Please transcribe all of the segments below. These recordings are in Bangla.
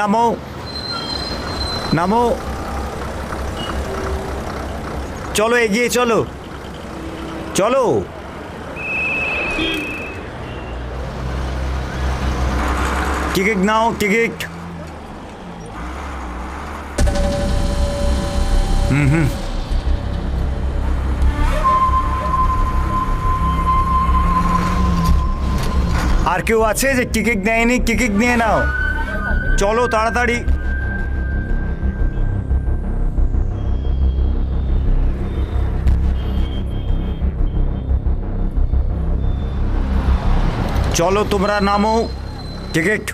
নামো নামো, চলো এগিয়ে চলো, চলো। টিকিট নাও, টিকিট। আর কেউ আছে যে টিকিট নেয়নি? টিকিট নিয়ে নাও, চলো তাড়াতাড়ি। চলো তোমরা নামো। টিকিট,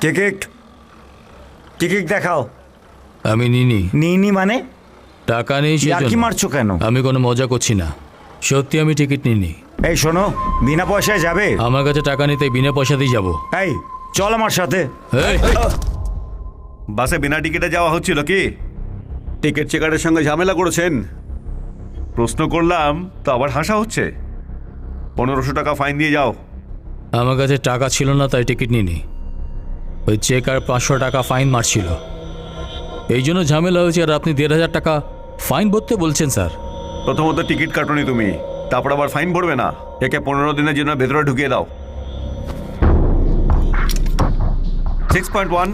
টিকিট, টিকিট দেখাও। আমি নিনি। নিইনি মানে? টাকা নেই আর কি মারছো কেন? আমি কোনো মজা করছি না, সত্যি আমি টিকিট নিনি। এই শোনো, বিনা পয়সায় যাবে? আমার কাছে টাকা নেই, তাই বিনা পয়সাতেই যাবো। এই চল আমার সাথে। বাসে বিনা টিকিটে যাওয়া হচ্ছিল কি? টিকিট চেকারের সঙ্গে ঝামেলা করেছেন? প্রশ্ন করলাম তো আবার হাসা হচ্ছে। 1500 টাকা ফাইন দিয়ে যাও। আমার কাছে টাকা ছিল না, তাই টিকিট নিনি। ওই চেকার 500 টাকা ফাইন মারছিল, এই জন্য ঝামেলা হয়েছে। আর আপনি 1500 টাকা ফাইন ভরতে বলছেন স্যার? প্রথমত টিকিট কাটনি তুমি, তারপর আবার ফাইন ভরবে না? একে 15 দিনের জন্য ভেতরে ঢুকিয়ে দাও। 6.1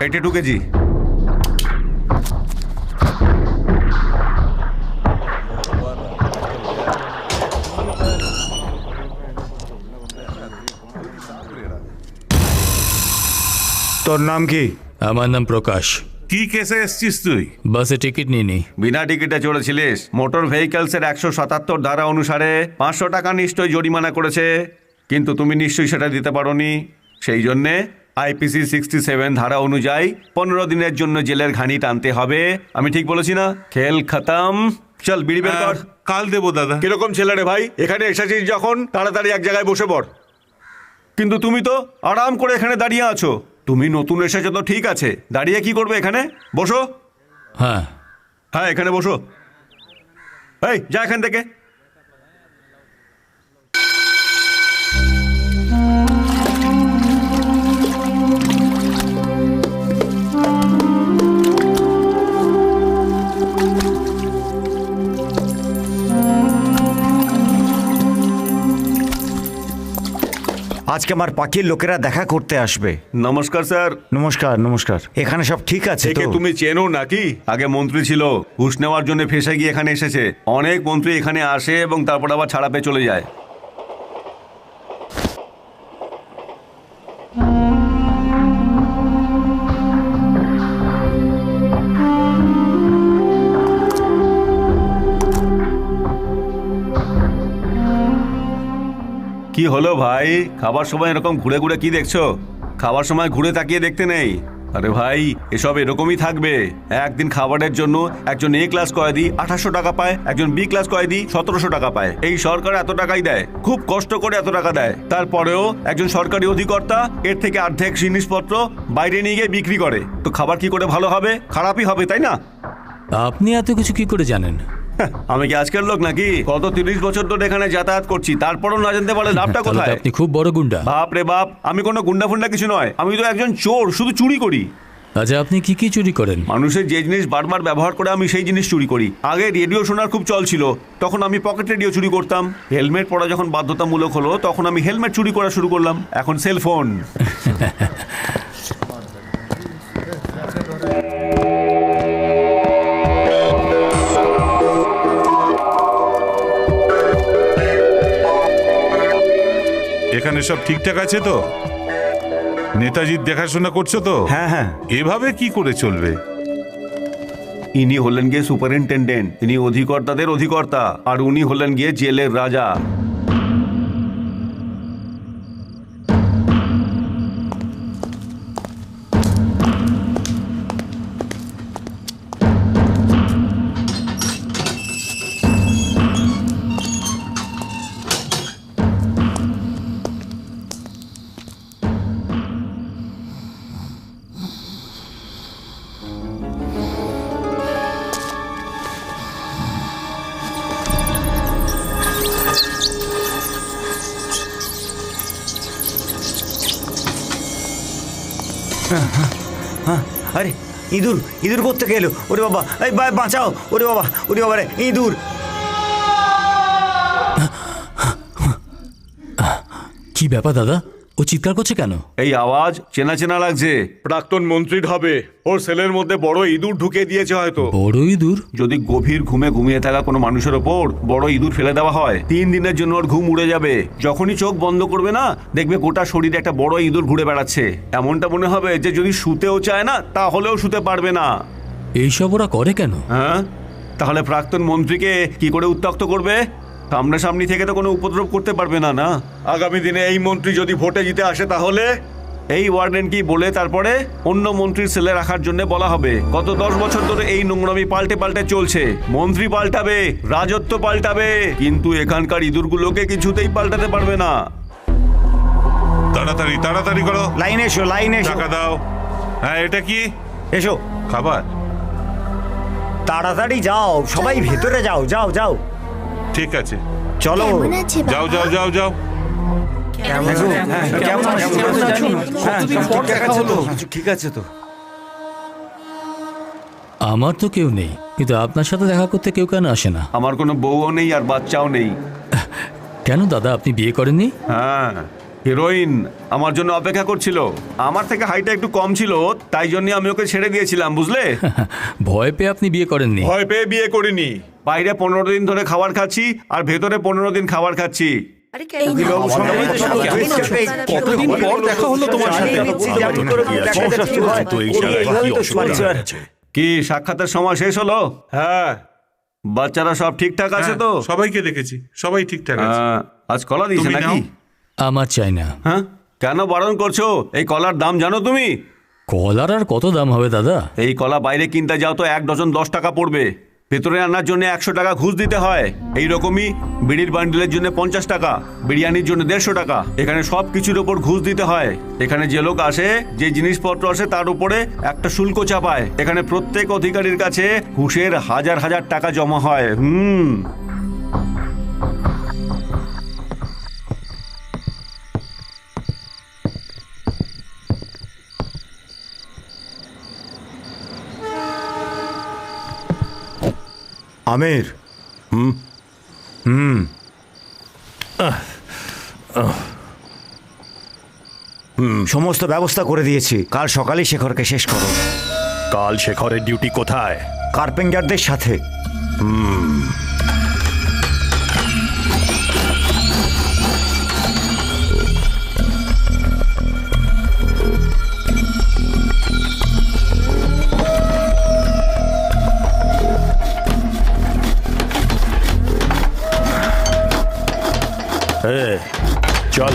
82 কেজি। তোর নাম কি? আমার নাম প্রকাশ। কি কেসে এসছিস তুই? বাসে টিকিট নিনি। বিনা টিকিটে চড়েছিলিস। মোটর ভেহিকলসের 177 ধারা অনুসারে 500 টাকা নিশ্চয়ই জরিমানা করেছে, কিন্তু তুমি নিশ্চয়ই সেটা দিতে পারোনি। সেই জন্যে IPC 67 ধারা অনুযায়ী 15 দিনের জন্য জেলের ঘানি টানতে হবে। আমি ঠিক বলেছি না? খেল খতম। চল বিড়ি বের কর। কাল দেবো দাদা। কিরকম ছেলে রে ভাই, এখানে এসেছিস যখন তাড়াতাড়ি এক জায়গায় বসে পড়। কিন্তু তুমি তো আরাম করে এখানে দাঁড়িয়ে আছো। তুমি নতুন এসেছো তো ঠিক আছে, দাঁড়িয়ে কি করবে এখানে? বসো। হ্যাঁ হ্যাঁ, এখানে বসো। এই যা এখান থেকে। আজকে আমার পাখির লোকেরা দেখা করতে আসবে। নমস্কার স্যার। নমস্কার নমস্কার। এখানে সব ঠিক আছে তো? একে তুমি চেনো নাকি? আগে মন্ত্রী ছিল, ঘুষ নেওয়ার জন্য ফেঁসে গিয়ে এখানে এসেছে। অনেক মন্ত্রী এখানে আসে এবং তারপর আবার ছাড়া পেয়ে চলে যায়। কি হলো ভাই, খাবার সময় এরকম ঘুরে ঘুরে কি দেখছো? খাবার সময় ঘুরে তাকিয়ে দেখতে নেই। আরে ভাই, এসব এরকমই থাকবে। একদিন খাবারের জন্য একজন A ক্লাস কয়েদি 2800 টাকা পায়, একজন B ক্লাস কয়েদি 1700 টাকা পায়। এই সরকার এত টাকাই দেয়, খুব কষ্ট করে এত টাকা দেয়। তারপরেও একজন সরকারি অধিকর্তা এর থেকে অর্ধেক জিনিসপত্র বাইরে নিয়ে গিয়ে বিক্রি করে। তো খাবার কি করে ভালো হবে? খারাপই হবে, তাই না? আপনি এত কিছু কি করে জানেন? আমি কি আজকের লোক নাকি? গত 30 বছর ধরে এখানে যাতায়াত করছি, তারপরও না জানতে পারলে লাভটা তাহলে তো কোথায়? আপনি খুব বড় গুন্ডা। বাপ রে বাপ, আমি কোনো গুন্ডা ফুন্ডা কিছু নয়। আমি তো একজন চোর, শুধু চুরি করি। আচ্ছা, আপনি কি কি চুরি করেন? মানুষের যে জিনিস বারবার ব্যবহার করে আমি সেই জিনিস চুরি করি। আগে রেডিও শোনার খুব চল ছিল, তখন আমি পকেট রেডিও চুরি করতাম। হেলমেট পরা যখন বাধ্যতামূলক হলো, তখন আমি হেলমেট চুরি করা শুরু করলাম। এখন সেলফোন। এখানে সব ঠিকঠাক আছে তো? নেতাজির দেখাশোনা করছো তো? হ্যাঁ হ্যাঁ। এভাবে কি করে চলবে? ইনি হলেন গিয়ে সুপারিনটেন্ডেন্ট, ইনি অধিকর্তাদের অধিকর্তা, আর উনি হলেন গিয়ে জেলের রাজা। আরে ইঁদুর, ইঁদুর কোত্থেকে এলো? ওরে বাবা, এই বাঁচাও! ওরে বাবা, ওরে বাবা রে, ইঁদুর! কি ব্যাপার দাদা, ও চিৎকার করছে কেন? এই আওয়াজ চেনা চেনা লাগছে। প্রাক্তন মন্ত্রীর হবে। ওর সেলের মধ্যে বড় ইঁদুর ঢুকে দিয়েছে হয়তো। বড় ইঁদুর? যদি গভীর ঘুমে ঘুমিয়ে থাকা কোনো মানুষের ওপর বড় ইঁদুর ফেলে দেওয়া হয়, 3 দিনের জন্য ওর ঘুম উড়ে যাবে। যখনই চোখ বন্ধ করবে না, দেখবে গোটা শরীরে একটা বড় ইঁদুর ঘুরে বেড়াচ্ছে। এমনটা মনে হবে যে যদি শুতেও চায় না, তাহলেও শুতে পারবে না। এইসব ওরা করে কেন? হ্যাঁ, তাহলে প্রাক্তন মন্ত্রীকে কি করে উত্ত্যক্ত করবে? সামনাসামনি থেকে তো কোনো উপদ্রব করতে পারবে না। না, আগামী দিনে এই মন্ত্রী যদি ভোটে জিতে আসে, তাহলে এই ওয়ার্ডেন কি বলে তারপরে অন্য মন্ত্রীর সেলে রাখার জন্য বলা হবে। গত 10 বছর ধরে এই নোংরামি পাল্টে পাল্টে চলছে। মন্ত্রী পাল্টাবে, রাজত্ব পাল্টাবে, কিন্তু এখানকার ইঁদুরগুলোকে কিছুতেই পাল্টাতে পারবে না। তাড়াতাড়ি তাড়াতাড়ি করো। লাইনে এসো, লাইনে এসো, টাকা দাও। হ্যাঁ, এটা কি? এসো, খাবার? তাড়াতাড়ি যাও, সবাই ভেতরে যাও, যাও যাও, ঠিক আছে, চলো। কেমন আছে যাও বাবা? যাও যাও যাও। ঠিক আছে তো। আমার তো কেউ নেই, কিন্তু আপনার সাথে দেখা করতে কেউ কেন আসে না? আমার কোনো বউও নেই আর বাচ্চাও নেই। কেন দাদা, আপনি বিয়ে করেননি? হ্যাঁ, হিরোইন আমার জন্য অপেক্ষা করছিল। আমার থেকে হাইটটা একটু কম ছিল, তাই জন্য আমি ওকে ছেড়ে দিয়েছিলাম, বুঝলে? ভয় পেয়ে আপনি বিয়ে করেননি? ভয় পেয়ে বিয়ে করিনি। বাইরে 15 দিন ধরে খাবার খাচ্ছি আর ভেতরে 15 দিন খাবার খাচ্ছি। কতদিন পর দেখা হলো তোমার সাথে? কি সাক্ষাতের সময় শেষ হলো? হ্যাঁ, বাচ্চারা সব ঠিকঠাক আছে তো? হ্যাঁ, সবাইকে দেখেছি, সবাই ঠিকঠাক আছে। আজ কলা দিয়েছে তুমি নাকি? নাও। আমার চাই না। হ্যাঁ, কেন বারণ করছো? এই কলার দাম জানো তুমি? কলার আর কত দাম হবে দাদা? এই কলা বাইরে কিনতে যাও তো 1 ডজন 10 টাকা পড়বে। ভেতরে আনার জন্য 100 টাকা ঘুষ দিতে হয়। এই রকমই বিড়ির বান্ডিলের জন্য 50 টাকা, বিরিয়ানির জন্য 150 টাকা। এখানে সব কিছুর ওপর ঘুষ দিতে হয়। এখানে যে লোক আসে, যে জিনিসপত্র আসে, তার উপরে একটা শুল্ক চাপায়। এখানে প্রত্যেক অধিকারীর কাছে ঘুষের হাজার হাজার টাকা জমা হয়। আমির, সমস্ত ব্যবস্থা করে দিয়েছি। কাল সকালেই শেখরকে শেষ করো। কাল শেখরের ডিউটি কোথায়? কার্পেন্টারদের সাথে। চল।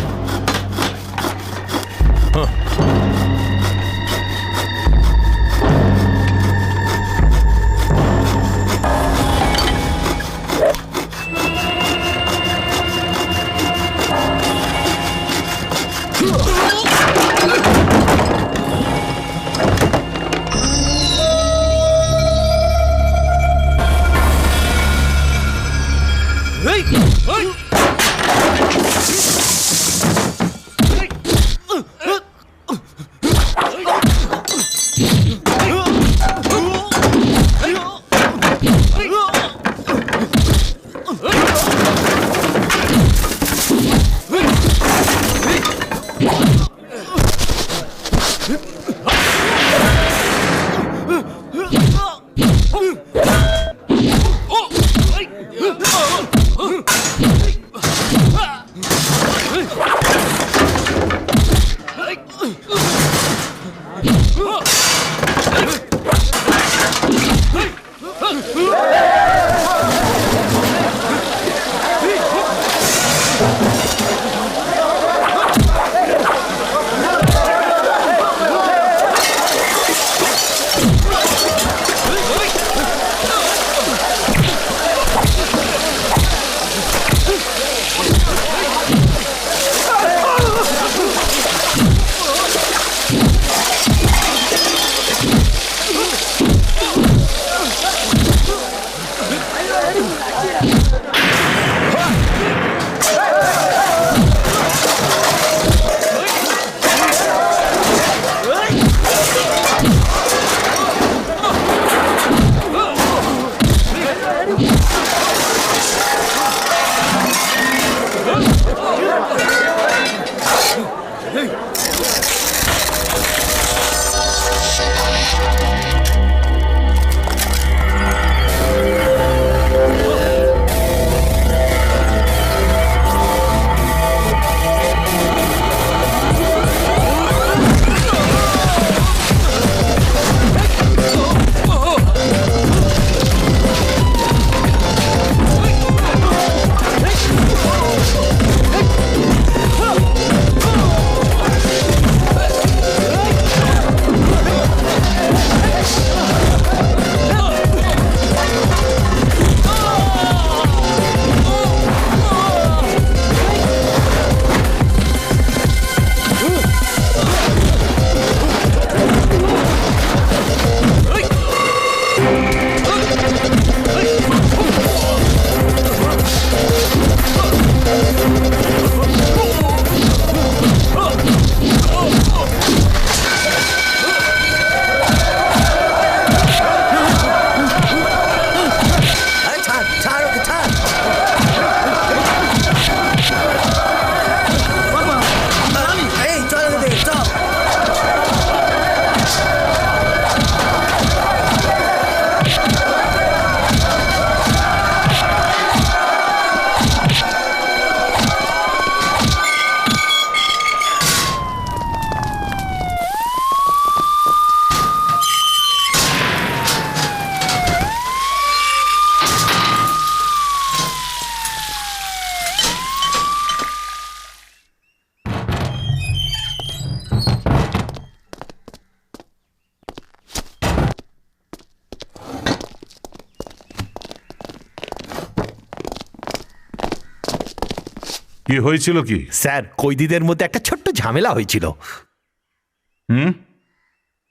কি হয়েছিল কি? স্যার কয়েদিদের মধ্যে একটা ছোট্ট ঝামেলা হয়েছিল।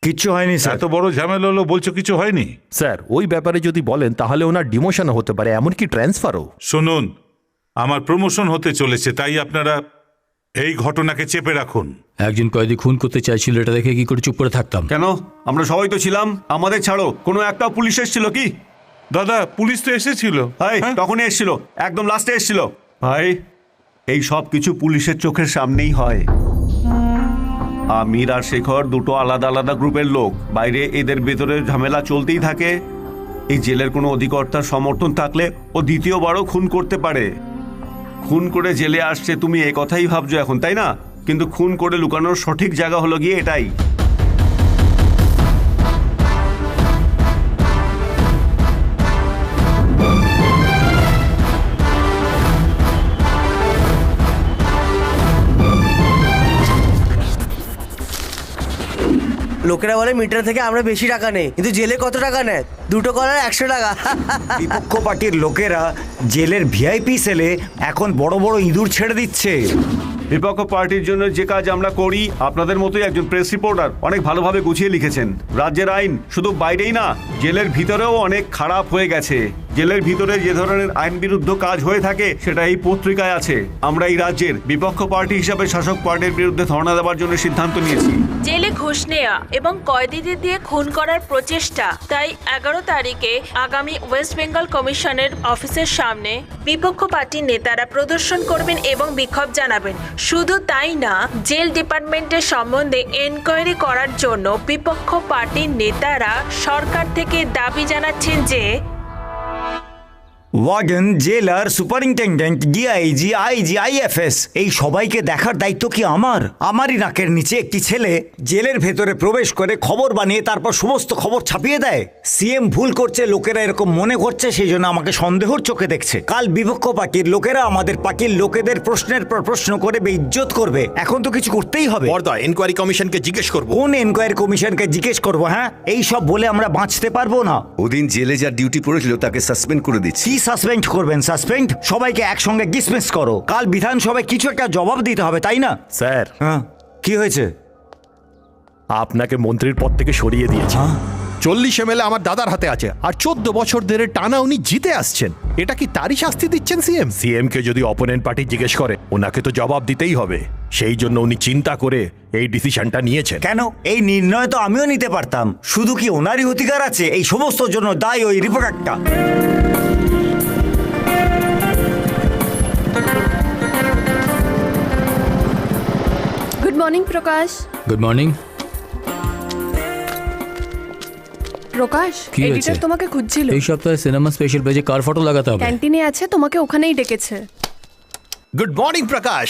কিচ্ছু হয়নি স্যার। এত বড় ঝামেলা হলো, বলছো কিছু হয়নি? স্যার ওই ব্যাপারে যদি বলেন তাহলে ওনার ডিমোশন হতে পারে, এমনকি ট্রান্সফারও। শুনুন, আমার প্রমোশন হতে চলেছে, তাই আপনারা এই ঘটনাকে চেপে রাখুন। একজন কয়েদি খুন করতে চাইছিল, এটা দেখে কি করে চুপ করে থাকতাম? কেন? আমরা সবাই তো ছিলাম। আমাদের ছাড়ো, কোনো একটা পুলিশ এসেছিল কি? দাদা, পুলিশ তো এসেছিল। ভাই হ্যাঁ? তখনই এসেছিল, একদম লাস্টে এসেছিল। ভাই এই সব কিছু পুলিশের চোখের সামনেই হয়। আমির আর শেখর দুটো আলাদা আলাদা গ্রুপের লোক। বাইরে এদের ভেতরে ঝামেলা চলতেই থাকে। এই জেলের কোনো অধিকর্তার সমর্থন থাকলে ও দ্বিতীয়বারও খুন করতে পারে। খুন করে জেলে আসছে, তুমি এই কথাই ভাবছো এখন, তাই না? কিন্তু খুন করে লুকানোর সঠিক জায়গা হলো গিয়ে এটাই। লোকেরা বলে মিটার থেকে আমরা বেশি টাকা নেই, কিন্তু জেলে কত টাকা নেয়? দুটো কলার 100 টাকা। বিপক্ষ পার্টির লোকেরা জেলের ভিআইপি সেলে এখন বড় বড় ইঁদুর ছেড়ে দিচ্ছে। বিপক্ষ পার্টির জন্য যে কাজ আমরা করি, আপনাদের মতোই একজন প্রেস রিপোর্টার অনেক ভালোভাবে গুছিয়ে লিখেছেন। রাজ্যের আইন শুধু বাইরেই না, জেলের ভিতরেও অনেক খারাপ হয়ে গেছে। জেলের ভিতরে যে ধরনের আইন বিরুদ্ধ কাজ হয়ে থাকে সেটা এই পত্রিকায় আছে। আমরা এই রাজ্যের বিপক্ষ পার্টি হিসাবে শাসক পার্টির বিরুদ্ধে ধর্ণা দেওয়ার জন্য সিদ্ধান্ত নিয়েছি। জেলে ঘুষ নেওয়া এবং কয়েদিদের দিয়ে খুন করার প্রচেষ্টা, তাই 11 তারিখে আগামী ওয়েস্ট বেঙ্গল কমিশনের অফিসের সামনে বিপক্ষ পার্টির নেতারা প্রদর্শন করবেন এবং বিক্ষোভ জানাবেন। শুধু তাই না, জেল ডিপার্টমেন্টের সম্বন্ধে এনকোয়ারি করার জন্য বিপক্ষ পার্টির নেতারা সরকার থেকে দাবি জানাচ্ছেন যে ওয়ার্ডেন, জেলার, সুপারিনটেন্ডেন্ট, ডিআইজি, আইজি, আইএফএস এই সবাইকে দেখার দায়িত্ব কি আমার? আমারই নাকের নিচে একটি ছেলে জেলের ভেতরে প্রবেশ করে খবর বানিয়ে তারপর সমস্ত খবর ছাপিয়ে দেয়। সিএম ভুল করছে, লোকেরা এরকম মনে করছে, সেই জন্য আমাকে সন্দেহর চোখে দেখছে। কাল বিপক্ষ পার্টির লোকেরা আমাদের পার্টির লোকেদের প্রশ্নের পর প্রশ্ন করে বেইজ্জত করবে। এখন তো কিছু করতেই হবে। বর্দা, এনকোয়ারি কমিশনকে জিজ্ঞেস করবো। কোন এনকোয়ারি কমিশনকে জিজ্ঞেস করবো? হ্যাঁ, এই সব বলে আমরা বাঁচতে পারবো না। ওদিন জেলে যা ডিউটি পড়েছিল তাকে সাসপেন্ড করে দিচ্ছি। কি সাসপেন্ড করবেন? সাসপেন্ড? সবাইকে একসঙ্গে ডিসমিস করো। কাল বিধানসভায় কিছু একটা জবাব দিতে হবে, তাই না? স্যার, হ্যাঁ, কি হয়েছে? আপনাকে মন্ত্রীর পদ থেকে সরিয়ে দিয়েছে। 40 এমএলএ আমার দাদার হাতে আছে, আর 14 বছর ধরে টানা উনি জিতে আসছেন। এটা কি তারই শাস্তি দিচ্ছেন সিএম? সিএম কে যদি অপোনেন্ট পার্টি জিজ্ঞেস করে, ওনাকে তো জবাব দিতেই হবে। সেই জন্য উনি চিন্তা করে এই ডিসিশনটা নিয়েছেন। কেন? এই নির্ণয় তো আমিও নিতে পারতাম। শুধু কি ওনারই অধিকার আছে? এই সমস্ত জন্য দায়ী ওই রিপোর্টারটা। Good morning Prakash. Good morning. Prakash, কি হয়েছে? এডিটর তোমাকে খুঁজছিল। এই সপ্তাহে সিনেমা স্পেশাল পেজে কার ফটো লাগাতে হবে? ক্যান্টিনে আছে, তোমাকে ওখানেই ডেকেছে। গুড মর্নিং প্রকাশ।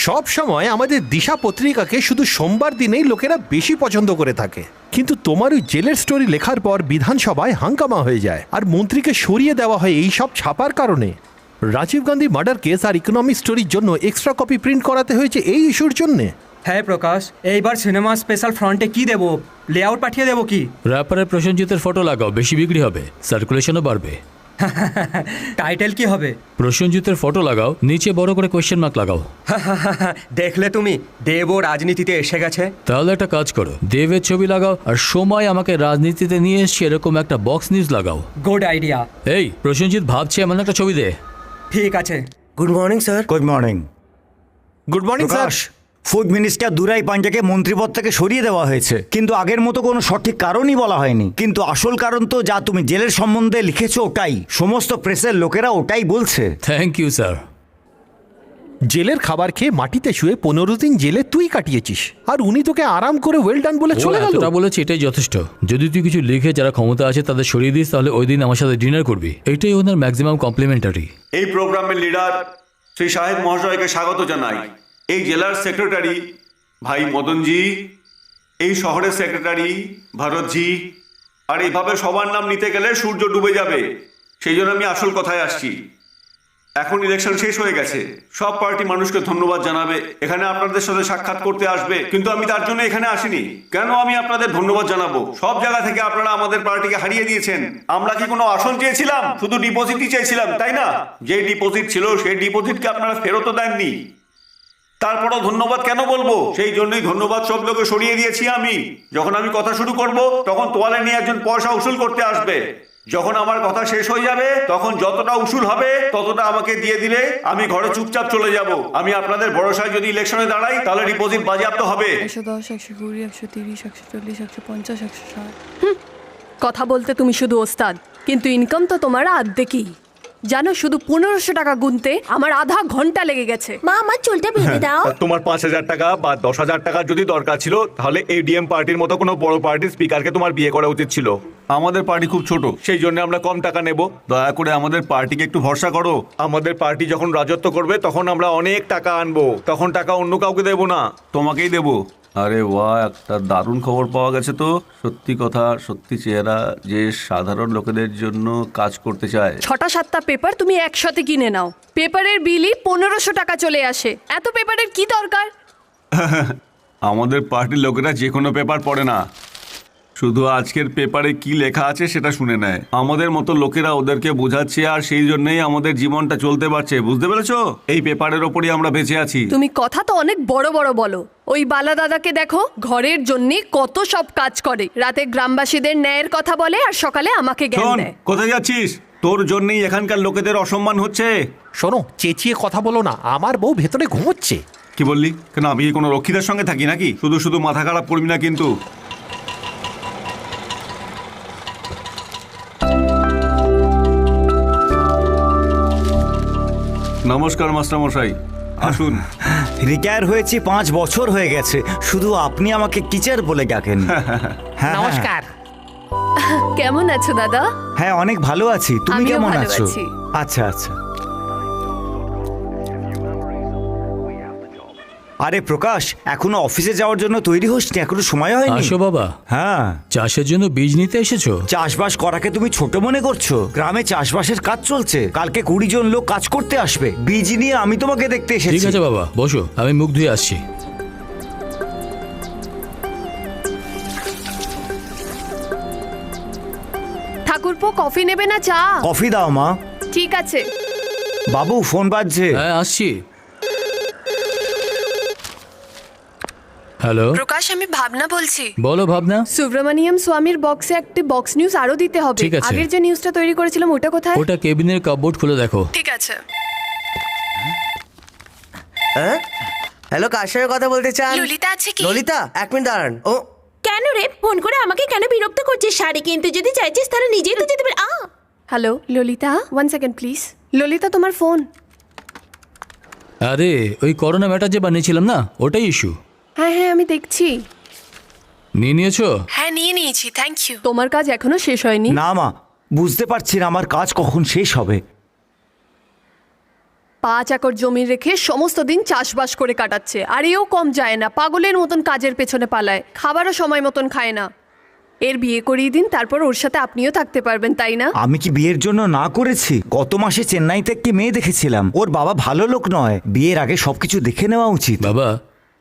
সব সময় আমাদের দিশা পত্রিকাকে শুধু সোমবার দিনেই লোকেরা বেশি পছন্দ করে থাকে, কিন্তু তোমার ওই জেলের স্টোরি লেখার পর বিধানসভায় হাঙ্গামা হয়ে যায়, আর মন্ত্রীকে সরিয়ে দেওয়া হয় এই সব ছাপার কারণে। রাজীব গান্ধী মার্ডার কেস আর ইকোনমিক স্টোরির জন্য এক্সট্রা কপি প্রিন্ট করাতে হয়েছে এই ইস্যুর জন্যে। হ্যাঁ প্রকাশ, এইবার সিনেমা স্পেশাল ফ্রন্টে কি দেবো? লেআউট পাঠিয়ে দেবো কি? র্যাপারে প্রসেনজিতের ফটো লাগাও, বেশি বিক্রি হবে, সার্কুলেশনও বাড়বে। টাইটেল কি হবে? প্রসেনজিতের ফটো লাগাও, নিচে বড় করে কোয়েশ্চেন মার্ক লাগাও। দেখলে তুমি, দেবও রাজনীতিতে এসে গেছে। তাহলে একটা কাজ করো, দেবের ছবি লাগাও, আর সময় আমাকে রাজনীতিতে নিয়ে এসছে এরকম একটা বক্স নিউজ লাগাও। Good idea. এই প্রসেনজিৎ ভাবছে এমন একটা ছবি দে। ঠিক আছে। Good morning sir. Good morning. Good morning sir. Prakash, food minister Durai পাঞ্জাকে মন্ত্রীপদ থেকে সরিয়ে দেওয়া হয়েছে, কিন্তু আগের মতো কোনো সঠিক কারণই বলা হয়নি। কিন্তু আসল কারণ তো যা তুমি জেলের সম্বন্ধে লিখেছো ওটাই, সমস্ত প্রেসের লোকেরা ওটাই বলছে। Thank you sir. জেলের খাবার খেয়ে মাটিতে শুয়ে 15 দিন জেলে তুই কাটিয়েছিস, আর উনি তোকে আরাম করে ওয়েল ডান বলে চলে গেল। এতটা বলেছি, এটাই যথেষ্ট। যদি তুই কিছু লিখে যারা ক্ষমতা আছে তাদের সরিয়ে দিস, তাহলে ওই দিন আমার সাথে ডিনার করবি। এটাই ওনার ম্যাক্সিমাম কমপ্লিমেন্টারি। এই প্রোগ্রামের লিডার শ্রী সাহেব মহাশয়কে স্বাগত জানাই। এই জেলার সেক্রেটারি ভাই মদনজি, এই শহরের সেক্রেটারি ভরতজি, আর এইভাবে সবার নাম নিতে গেলে সূর্য ডুবে যাবে। সেই জন্য আমি আসল কথায় আসছি। এখন ইলেকশন শেষ হয়ে গেছে, সব পার্টি মানুষকে ধন্যবাদ জানাবে, এখানে আপনাদের সাথে সাক্ষাৎ করতে আসবে, কিন্তু আমি তার জন্য এখানে আসিনি। কেন আমি আপনাদের ধন্যবাদ জানাবো? সব জায়গা থেকে আপনারা আমাদের পার্টিকে হারিয়ে দিয়েছেন। আমরা কি কোনো আসন চেয়েছিলাম? শুধু ডিপোজিটই চেয়েছিলাম, তাই না? যে ডিপোজিট ছিল সেই ডিপোজিটকে আপনারা ফেরতও দেননি। তারপরও ধন্যবাদ কেন বলবো? সেই জন্যই ধন্যবাদ শব্দকে সরিয়ে দিয়েছি আমি। যখন আমি কথা শুরু করব তখন তোয়ালে নিয়ে একজন পয়সা উসুল করতে আসবে। যখন আমার কথা শেষ হয়ে যাবে তখন যতটা উসুল হবে ততটা আমাকে দিয়ে দিলে আমি ঘরে চুপচাপ চলে যাব। আমি আপনাদের ভরসায় যদি ইলেকশনে দাঁড়াই তাহলে ডিপোজিট বাজেয়াপ্ত হবে। 110, 120, 130, 140, 150, 160। কথা বলতে তুমি শুধু ওস্তাদ, কিন্তু ইনকাম তো তোমার আর্ধেকই। জানো, শুধু 1500 টাকা গুনতে আমার আধা ঘন্টা লেগে গেছে। মা, আমার চুলটা বেঁধে দাও। তোমার 5000 টাকা বা 10,000 টাকা যদি দরকার ছিল তাহলে এডিএম পার্টির মতো কোনো বড় পার্টির স্পিকারকে তোমার বিয়ে করা উচিত ছিল। আমাদের পার্টি খুব ছোট, সেই জন্য আমরা কম টাকা নেব। দয়া করে আমাদের পার্টিকে একটু ভরসা করো। আমাদের পার্টি যখন রাজত্ব করবে তখন আমরা অনেক টাকা আনবো, তখন টাকা অন্য কাউকে দেবো না, তোমাকেই দেবো। আরে বাহ, একটা দারুণ খবর পাওয়া গেছে তো। সত্যি কথা, সত্যি চেহারা যে সাধারণ লোকেদের জন্য কাজ করতে চায়। 6টা-7টা পেপার তুমি একসাথে কিনে নাও, পেপারের বিলই 1500 টাকা চলে আসে। এত পেপারের কি দরকার? আমাদের পার্টির লোকেরা যে কোনো পেপার পড়ে না, শুধু আজকের পেপারে কি লেখা আছে সেটা শুনে নেয়। আমাদের মতো লোকেরা ওদেরকে বোঝাচ্ছে, আর সেই জন্যই আমাদের জীবনটা চলতে পারছে। বুঝতে পেরেছো? এই পেপারের ওপরই আমরা বেঁচে আছি। তুমি কথা তো অনেক বড় বড় বলো। ওই বালা দাদাকে দেখো, ঘরের জন্য কত সব কাজ করে। রাতে গ্রামবাসীদের ন্যায়ের কথা বলে আর সকালে আমাকে জ্ঞান শোন, দেয়। কোথায় যাচ্ছিস? তোর জন্যই এখানকার লোকেদের অসম্মান হচ্ছে। শোনো, চেঁচিয়ে কথা বলো না, আমার বউ ভেতরে ঘুমোচ্ছে। কি বললি? কেন, আমি কি কোনো রক্ষীদের সঙ্গে থাকি নাকি? শুধু শুধু মাথা খারাপ করবি না কিন্তু। নমস্কার মাস্টার মশাই, আসুন। রিটায়ার হয়েছি 5 বছর হয়ে গেছে, শুধু আপনি আমাকে টিচার বলে ডাকেন। হ্যাঁ, নমস্কার। কেমন আছো দাদা? হ্যাঁ, অনেক ভালো আছি। তুমি আমিও কেমন ভালো আছো? আছি। আচ্ছা আচ্ছা। আরে প্রকাশ, এখনো অফিসে যাওয়ার জন্য তৈরি হসনি? এখনো সময় হয়নি? আসো বাবা। হ্যাঁ। চাষের জন্য বীজ নিতে এসেছো? চাষবাস করাকে তুমি ছোট মনে করছো? গ্রামে চাষবাসের কাজ চলছে, কালকে 20 জন লোক কাজ করতে আসবে। বীজ নিয়ে আমি তোমাকে দেখতে ঠিক এসেছি। আছে বাবা, বসো, আমি মুখ ধুয়ে আসছি। ঠাকুরপো, কফি নেবে না চা? কফি দাও মা। ঠিক আছে। বাবু, ফোন বাজছে। হ্যাঁ, আসছি। হ্যালো, প্রকাশ, আমি ভাবনা বলছি। বলো ভাবনা। সুব্রমণিয়াম স্বামীর বক্সে একটি বক্স নিউজ আরো দিতে হবে। ঠিক আছে। আগের যে নিউজটা তৈরি করেছিলাম ওটা কোথায়? ওটা কেবিনের কাপবোর্ড খুলে দেখো। ঠিক আছে। হ্যাঁ, হ্যালো, কার সঙ্গে কথা বলতে চান? ললিতা আছে কি? ললিতা, 1 মিনিট দাঁড়ান। ও, কেন রে ফোন করে আমাকে কেন বিরক্ত করছিস? শাড়ি কিনতে যদি চাইছিস তাহলে নিজেই তো যেতে পারে। Hello Lalita, 1 second please. Lalita, তোমার ফোন। আরে, ওই করোনা ম্যাটার যে বানিয়েছিলাম না, ওটাই ইস্যু। হ্যাঁ হ্যাঁ, আমি দেখছি। নিয়ে নিয়েছো? হ্যাঁ, নিয়ে নিয়েছি, থ্যাংক ইউ। তোমার কাজ এখনো শেষ হয়নি? না মা, বুঝতে পারছি না আমার কাজ কখন শেষ হবে। 5 একর জমি রেখে সমস্ত দিন চাষবাস করে কাটাচ্ছে, আর এও কম যায় না। পাগলের মতন কাজের পেছনে পালায়, খাবারও সময় মতন খায় না। এর বিয়ে করিয়ে দিন, তারপর ওর সাথে আপনিও থাকতে পারবেন, তাই না? আমি কি বিয়ের জন্য না করেছি? গত মাসে চেন্নাইতে একটি মেয়ে দেখেছিলাম, ওর বাবা ভালো লোক নয়। বিয়ের আগে সবকিছু দেখে নেওয়া উচিত। বাবা,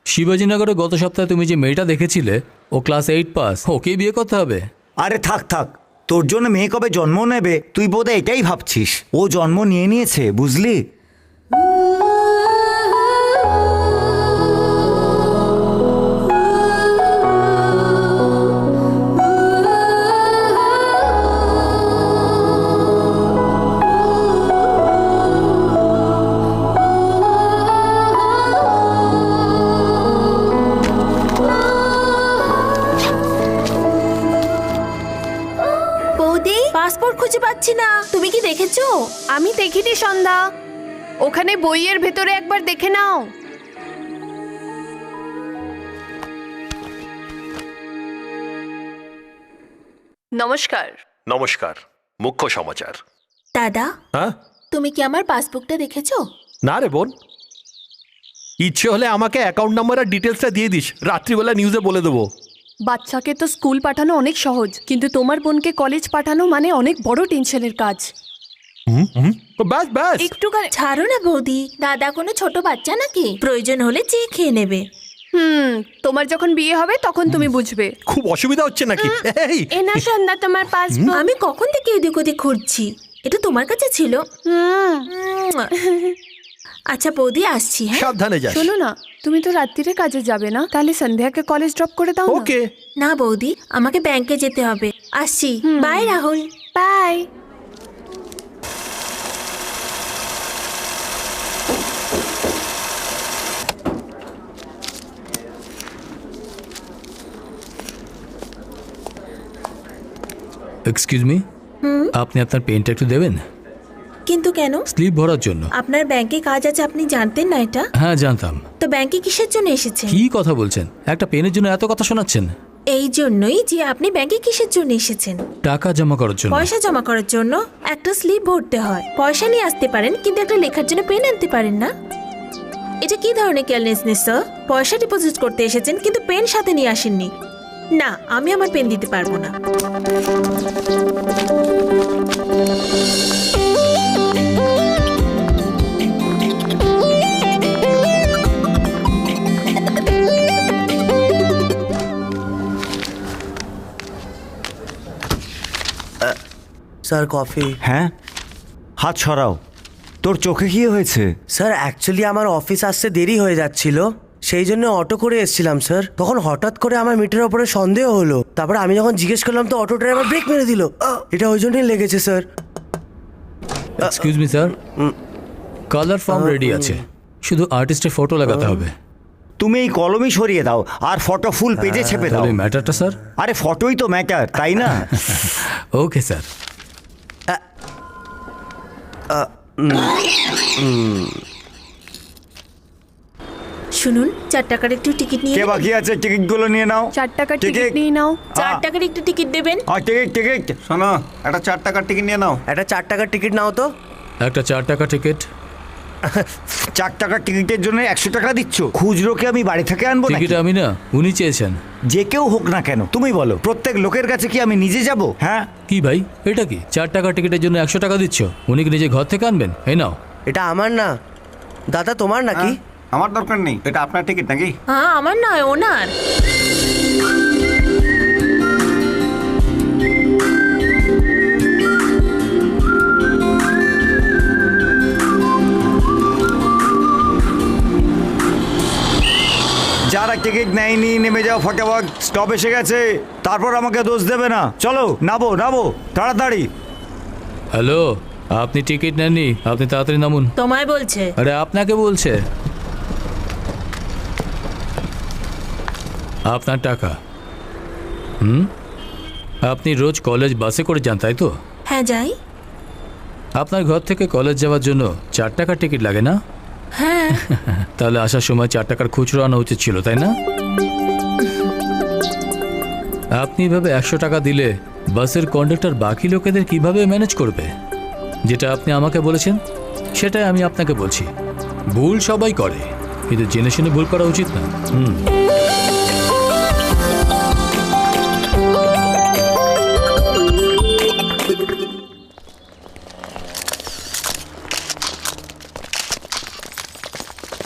শিবাজীনগরে গত সপ্তাহে তুমি যে মেয়েটা দেখেছিলে, ও ক্লাস 8 পাস, ওকেই বিয়ে করতে হবে। আরে থাক থাক, তোর জন্য মেয়ে কবে জন্ম নেবে তুই বোধহয় এটাই ভাবছিস। ও জন্ম নিয়ে নিয়েছে, বুঝলি? বৌদি, পাসপোর্ট খুঁজে পাচ্ছি না, তুমি কি দেখেছো? আমি দেখিনি সন্ধ্যা। ওখানে বইয়ের ভেতরে একবার দেখে নাও। নমস্কার। নমস্কার। মুখ্য সমাচার। দাদা, হ্যাঁ, তুমি কি আমার পাসবুকটা দেখেছো? না রে বোন, ইচ্ছে হলে আমাকে অ্যাকাউন্ট নাম্বার আর ডিটেলসটা দিয়ে দিস, রাত্রিবেলা নিউজে বলে দেবো। বাচ্চাকে তো স্কুল পাঠানো অনেক সহজ, কিন্তু তোমার বোনকে কলেজ পাঠানো মানে অনেক বড় টেনশনের কাজ। ব্যাস ব্যাস। একটুখানি ছাড়ো না বৌদি, দাদা কোনো ছোট বাচ্চা নাকি? প্রয়োজন হলে চেয়ে খেয়ে নেবে। তোমার যখন বিয়ে হবে তখন তুমি বুঝবে। খুব অসুবিধা হচ্ছে নাকি? এই এ না সন্ধ্যা, তোমার পাসপোর্ট। আমি কখন থেকে এদিক ওদিক খুঁজছি, এটা তোমার কাছে ছিল? আচ্ছা বৌদি, আসছি। হ্যাঁ, সাবধানে যাস। শোনো না, তুমি তো রাত্রিরে কাজে যাবে না, তাহলে সন্ধ্যাকে কলেজ ড্রপ করে দাও না। ওকে। না বৌদি, আমাকে ব্যাংকে যেতে হবে। আসছি, bye Rahul. Bye. Excuse me, আপনি আপনার পেনটা একটু দেবেন? কিন্তু কেন? স্লিপ ভরার জন্য। আপনার ব্যাংকে কাজ আছে, আপনি জানতেন না এটা? হ্যাঁ জানতাম। তো ব্যাংকে কিসের জন্য এসেছেন? কি কথা বলছেন? একটা পেনের জন্য এত কথা শোনাচ্ছেন? এই জন্যই যে আপনি ব্যাংকে কিসের জন্য এসেছেন? টাকা জমা করার জন্য। পয়সা জমা করার জন্য একটা স্লিপ ভরতে হয়। পয়সা নিয়ে আসতে পারেন, কিন্তু একটা লেখার জন্য পেন আনতে পারেন না। এটা কি ধরনের কেয়ারলেসনেস স্যার? পয়সা ডিপোজিট করতে এসেছেন কিন্তু পেন সাথে নিয়ে আসেননি। না, আমি আমার পেন দিতে পারবো না। Sir coffee. হ্যাঁ, হাত সরাও। তোর চোখে কি হয়েছে? স্যার অ্যাকচুয়ালি আমার অফিস আসতে দেরি হয়ে যাচ্ছিল, সেই জন্য অটো করে এসেছিলাম স্যার। তখন হঠাৎ করে আমার মিটারের ওপরে সন্দেহ হলো। তারপরে আমি যখন জিজ্ঞেস করলাম তো অটো ড্রাইভার ব্রেক মেরে দিল। এটা ওই জন্যই লেগেছে sir. Excuse me sir, colour form ready আছে, শুধু আর্টিস্টের ফটো লাগাতে হবে। তুমি এই কলমই সরিয়ে দাও আর ফটো ফুল পেজে ছেপে দাও। তাহলে ম্যাটারটা স্যার? আরে ফটোই তো ম্যাটার, তাই না? Okay sir. শুনুন, 4 টাকার একটু টিকিট নিয়ে। কে বাকি আছে? টিকিটগুলো নিয়ে নাও। 4 টাকার টিকিট নিয়ে নাও। 4 টাকার একটু টিকিট দেবেন? টিকিট শোনো, একটা 4 টাকার টিকিট নিয়ে নাও। একটা 4 টাকার টিকিট নাও তো। একটা 4 টাকা টিকিট। 4 টাকার টিকিটের জন্য 100 টাকা দিচ্ছ? খুচরোকে আমি বাড়ি থেকে আনবো নাকি? টিকিট আমি না, উনি চেয়েছেন। যে কেউ হোক না কেন, তুমি বলো, প্রত্যেক লোকের কাছে কি আমি নিজে যাব? হ্যাঁ, কি ভাই, এটা কি 4 টাকা টিকিটের জন্য 100 টাকা দিচ্ছ? উনি কি নিজে ঘর থেকে আনবেন? এই নাও। এটা আমার না দাদা, তোমার নাকি? আমার দরকার নেই, এটা আপনার টিকিট নাকি? হ্যাঁ, আমার নয়, ওনার। যারা টিকিট নেয়নি নেমে যাও ফটাফট, স্টপ এসে গেছে। তারপর আমাকে দোষ দেবে না। চলো, নামো নামো তাড়াতাড়ি। হ্যালো, আপনি টিকিট নেননি, আপনি তাড়াতাড়ি নামুন। তোমায় বলছে। আরে আপনাকে বলছে। আপনার টাকা। আপনি রোজ কলেজ বাসে করে যান, তাই তো? হ্যাঁ, যাই। আপনার ঘর থেকে কলেজ যাওয়ার জন্য 4 টাকার টিকিট লাগে না? হ্যাঁ। তাহলে আসার সময় 4 টাকার খুচরো আনা উচিত ছিল, তাই না? আপনি এভাবে 100 টাকা দিলে বাসের কন্ডাক্টর বাকি লোকেদের কিভাবে ম্যানেজ করবে? যেটা আপনি আমাকে বলেছেন সেটাই আমি আপনাকে বলছি। ভুল সবাই করে, কিন্তু জেনে শুনে ভুল করা উচিত না।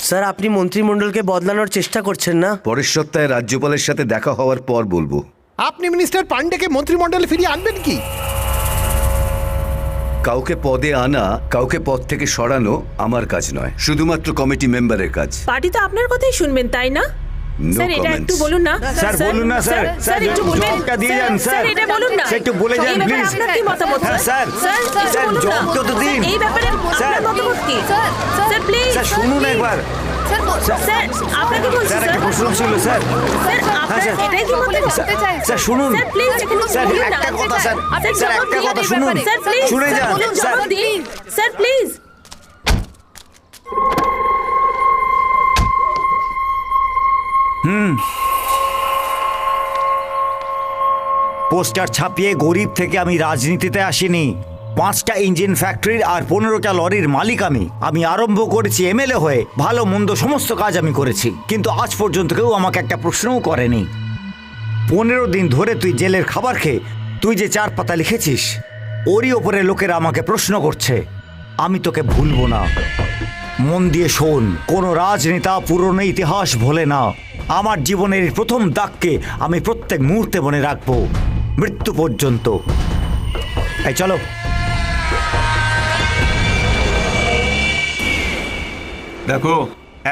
স্যার, আপনি মন্ত্রিমণ্ডলকে বদলানোর চেষ্টা করছেন না? পরের সপ্তাহে রাজ্যপালের সাথে দেখা হওয়ার পর বলবো। আপনি মিনিস্টার পান্ডেকে মন্ত্রিমণ্ডলে ফিরিয়ে আনবেন কি? কাউকে পদে আনা, কাউকে পদ থেকে সরানো আমার কাজ নয়, শুধুমাত্র কমিটি মেম্বারের কাজ। পার্টি তো আপনার কথাই শুনবেন, তাই না? স্যার, এটা একটু বলুন না। স্যার বলুন না স্যার। স্যার একটু বলবেন। জবটা দিয়ে যান স্যার। এটা বলুন না। স্যার একটু বলে যান এই ব্যাপারে প্লিজ। আপনার কি মতামত? হ্যাঁ স্যার। স্যার, স্যার বলুন না। জবটা তো দিন। এই ব্যাপারে আপনার মতামত কি? Sir please. স্যার শুনুন একবার। স্যার, আপনাকে বলছি স্যার স্যার। একটা প্রশ্ন ছিল স্যার। স্যার, আপনার স্যার। এটাই কি মতামত? স্যার শুনুন। স্যার প্লিজ, এখানে স্যার বলুন না। একটা কথা স্যার। স্যার, স্যার জবাব একটা দিন কথা এই শুনুন। ব্যাপারে। স্যার প্লিজ, শুনে যান বলুন, স্যার। জবাব দিন। Sir please. পোস্টার ছাপিয়ে গরিব থেকে আমি রাজনীতিতে আসিনি। 5টা ইঞ্জিন ফ্যাক্টরির আর 15টা লরির মালিক আমি আরম্ভ করেছি এমএলএ হয়ে। ভালো মন্দ সমস্ত কাজ আমি করেছি, কিন্তু আজ পর্যন্ত কেউ আমাকে একটা প্রশ্নও করেনি। 15 দিন ধরে তুই জেলের খাবার খেয়ে তুই যে 4 পাতা লিখেছিস, ওরই ওপরে লোকেরা আমাকে প্রশ্ন করছে। আমি তোকে ভুলবো না। মন দিয়ে শোন, কোনো রাজনেতা পুরনো ইতিহাস ভোলে না। আমার জীবনের এই প্রথম দাগকে আমি প্রত্যেক মুহূর্তে মনে রাখবো, মৃত্যু পর্যন্ত। এই চলো। দেখো,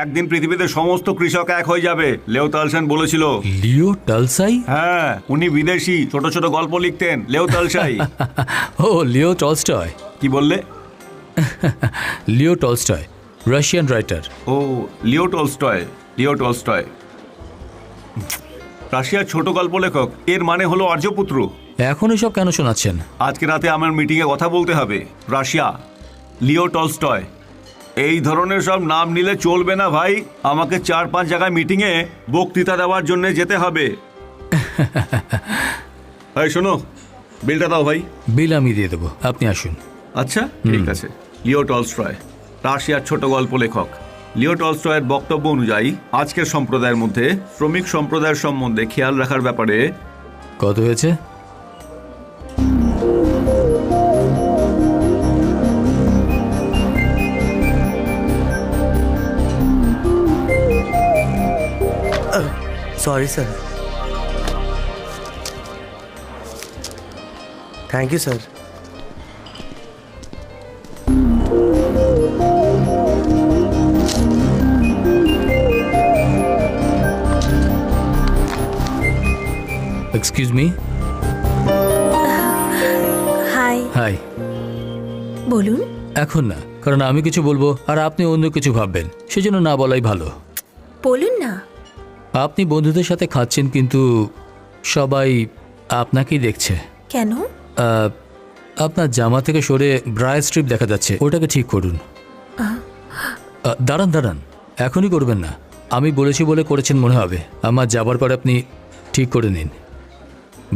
একদিন পৃথিবীতে সমস্ত কৃষক এক হয়ে যাবে, লেও তালসান বলেছিল। লিও টালসাই? হ্যাঁ, উনি বিদেশি, ছোট ছোট গল্প লিখতেন, লেও তালসাই। ও, লিও টলস্টয়। কি বললে? Leo Tolstoy, Russian writer. ও, লিও টলস্টয়। লিও টলস্টয় রাশিয়ার ছোট গল্প লেখক। এর মানে হলো আর্যপুত্র। এখন এসব কেন শোনাচ্ছেন? আজকে রাতে আমার মিটিংয়ে কথা বলতে হবে। রাশিয়া, লিও টলস্টয়, এই ধরনের সব নাম নিলে চলবে না ভাই। আমাকে 4-5 জায়গায় মিটিংয়ে বক্তৃতা দেওয়ার জন্য যেতে হবে। ভাই শোনো, বিলটা দাও ভাই। বিল আমি দিয়ে দেবো, আপনি আসুন। আচ্ছা, ঠিক আছে। লিও টলস্টয়, রাশিয়ার ছোট গল্প লেখক। লিও টলস্টয়ের বক্তব্য অনুযায়ী আজকের সম্প্রদায়ের মধ্যে শ্রমিক সম্প্রদায়ের সম্বন্ধে খেয়াল রাখার ব্যাপারে কত হয়েছে? Sorry sir. Thank you sir. Excuse me. Hi. Hi. বলুন। এখন না, কারণ আমি কিছু বলবো আর আপনি অন্য কিছু ভাববেন, সেজন্য না বলাই ভালো। বলুন না। আপনি বন্ধুদের সাথে খাচ্ছেন, কিন্তু সবাই আপনাকেই দেখছে। কেন? আপনার জামা থেকে সরে ব্রায়ার স্ট্রিপ দেখা যাচ্ছে, ওটাকে ঠিক করুন। দাঁড়ান দাঁড়ান, এখনই করবেন না। আমি বলেছি বলে করেছেন মনে হবে। আমার যাবার পর আপনি ঠিক করে নিন।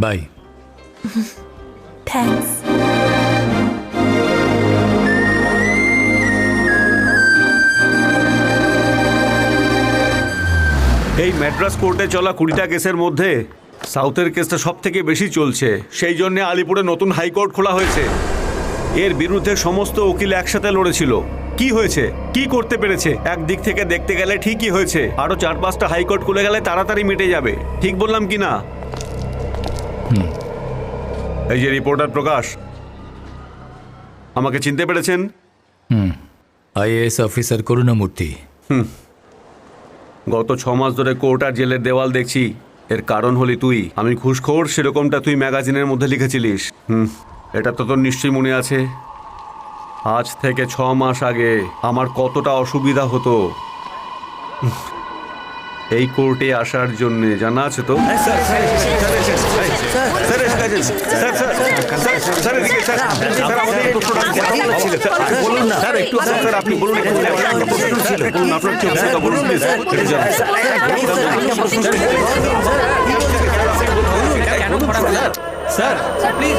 বাই। থ্যাঙ্কস। এই ম্যাড্রাস কোর্টে চলা 20টা কেসের মধ্যে সাউথের কেসটা সব থেকে বেশি চলছে। সেই জন্য আলিপুরে নতুন হাইকোর্ট খোলা হয়েছে। এর বিরুদ্ধে সমস্ত উকিল একসাথে লড়েছিল। কি হয়েছে, কি করতে পেরেছে? একদিক থেকে দেখতে গেলে ঠিকই হয়েছে। আরো 4-5টা হাইকোর্ট খুলে গেলে তাড়াতাড়ি মিটে যাবে। ঠিক বললাম কি না? এই যে রিপোর্টার প্রকাশ, আমাকে চিনতে পেরেছেন? IAS officer Karunamurthy. গত 6 মাস ধরে কোর্ট আর জেলের দেওয়াল দেখছি। এর কারণ হলি তুই। আমি ঘুষখোর, সেরকমটা তুই ম্যাগাজিনের মধ্যে লিখেছিলিস। এটা তো তোর নিশ্চয়ই মনে আছে। আজ থেকে 6 মাস আগে আমার কতটা অসুবিধা হতো এই কোর্টে আসার জন্য, জানা আছে তো? আপনি বলুন। আপনার চোখ বলুন প্লিজ। Sir please.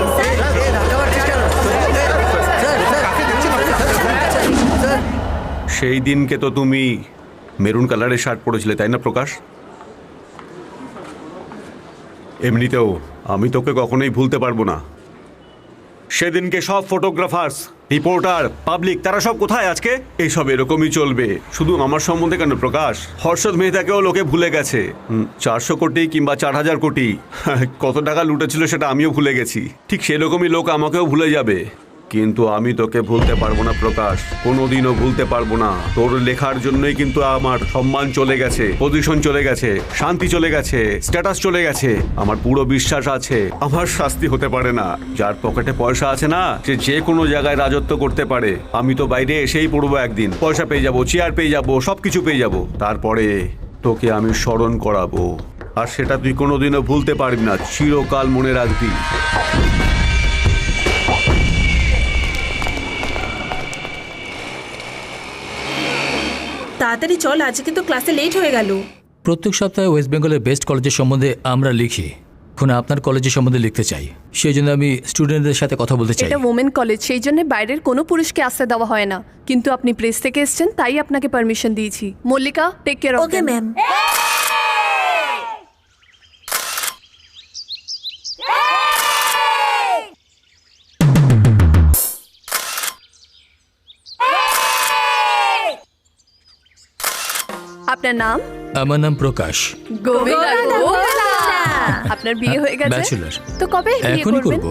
সেই দিনকে তো তুমি মেরুন কালারের শার্ট পরেছিলে, তাই না প্রকাশ? এমনিতেও আমি তোকে কখনোই ভুলতে পারবো না। সেদিনকে সব ফটোগ্রাফার্স, রিপোর্টার, পাবলিক, তারা সব কোথায় আজকে? এইসব এরকমই চলবে। শুধু আমার সম্বন্ধে কেন প্রকাশ, হর্ষদ মেহতাকেও লোকে ভুলে গেছে। 400 কোটি কিংবা 4000 কোটি কত টাকা লুটেছিল সেটা আমিও ভুলে গেছি। ঠিক সেরকমই লোক আমাকেও ভুলে যাবে। কিন্তু আমি তোকে ভুলতে পারবো না প্রকাশ, কোনোদিনও ভুলতে পারবো না। তোর লেখার জন্যই কিন্তু আমার সম্মান চলে গেছে, পজিশন চলে গেছে, শান্তি চলে গেছে, স্ট্যাটাস চলে গেছে। আমার পুরো বিশ্বাস আছে আমার শাস্তি হতে পারে না। যার পকেটে পয়সা আছে না, সে যে কোনো জায়গায় রাজত্ব করতে পারে। আমি তো বাইরে এসেই পড়বো একদিন, পয়সা পেয়ে যাবো, চেয়ার পেয়ে যাবো, সবকিছু পেয়ে যাবো। তারপরে তোকে আমি স্মরণ করাবো, আর সেটা তুই কোনোদিনও ভুলতে পারবি না, চিরকাল মনে রাখবি। তাড়াতাড়ি চল, আজকে কিন্তু ক্লাসে লেট হয়ে গেল। প্রত্যেক সপ্তাহে ওয়েস্ট বেঙ্গলের বেস্ট কলেজের সম্বন্ধে আমরা লিখি। এখন আপনার কলেজের সম্বন্ধে লিখতে চাই, সেই জন্য আমি স্টুডেন্টদের সাথে কথা বলতে চাই। এটা ওমেন কলেজ, সেই জন্য বাইরের কোনো পুরুষকে আসতে দেওয়া হয় না। কিন্তু আপনি প্রেস থেকে এসেছেন, তাই আপনাকে পারমিশন দিয়েছি। Mallika, take care of. Okay ma'am. আপনার নাম? আমার নাম প্রকাশ। গোবিন্দা গোবিন্দা। আপনার বিয়ে হয়ে গেছে? ব্যাচেলর। তো কবে বিয়ে এখনই করবেন? করব।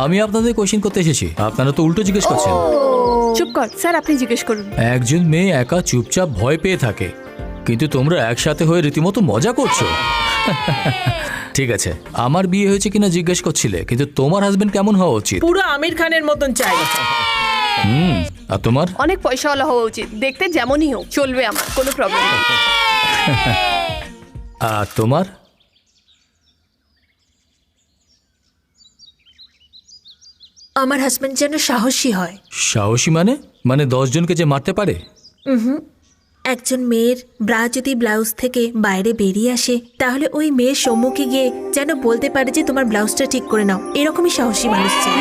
আমি আপনাদের কোশ্চেন করতে এসেছি, আপনারা তো উল্টো জিজ্ঞেস করছেন। চুপ কর স্যার, আপনি জিজ্ঞেস করুন। একজন মেয়ে একা চুপচাপ ভয় পেয়ে থাকে, কিন্তু তোমরা একসাথে হয়ে রীতিমতো মজা করছো। ঠিক আছে, আমার বিয়ে হয়েছে কিনা জিজ্ঞেস করছিলে, কিন্তু তোমার হাজবেন্ড কেমন হওয়া উচিত? পুরো আমির খানের মতন চাই। আর তোমার? অনেক পয়সাওয়ালা হওয়া উচিত, দেখতে যেমনই হোক চলবে, আমার কোনো প্রবলেম নেই। আর তোমার? আমার হাজবেন্ড যেন সাহসী হয়। সাহসী মানে? মানে 10 জনকে যে মারতে পারে? একজন মেয়ের ব্রা যদি ব্লাউজ থেকে বাইরে বেরিয়ে আসে, তাহলে ওই মেয়ের সম্মুখে গিয়ে যেন বলতে পারে যে তোমার ব্লাউজটা ঠিক করে নাও। এরকমই সাহসী মানুষ চাই।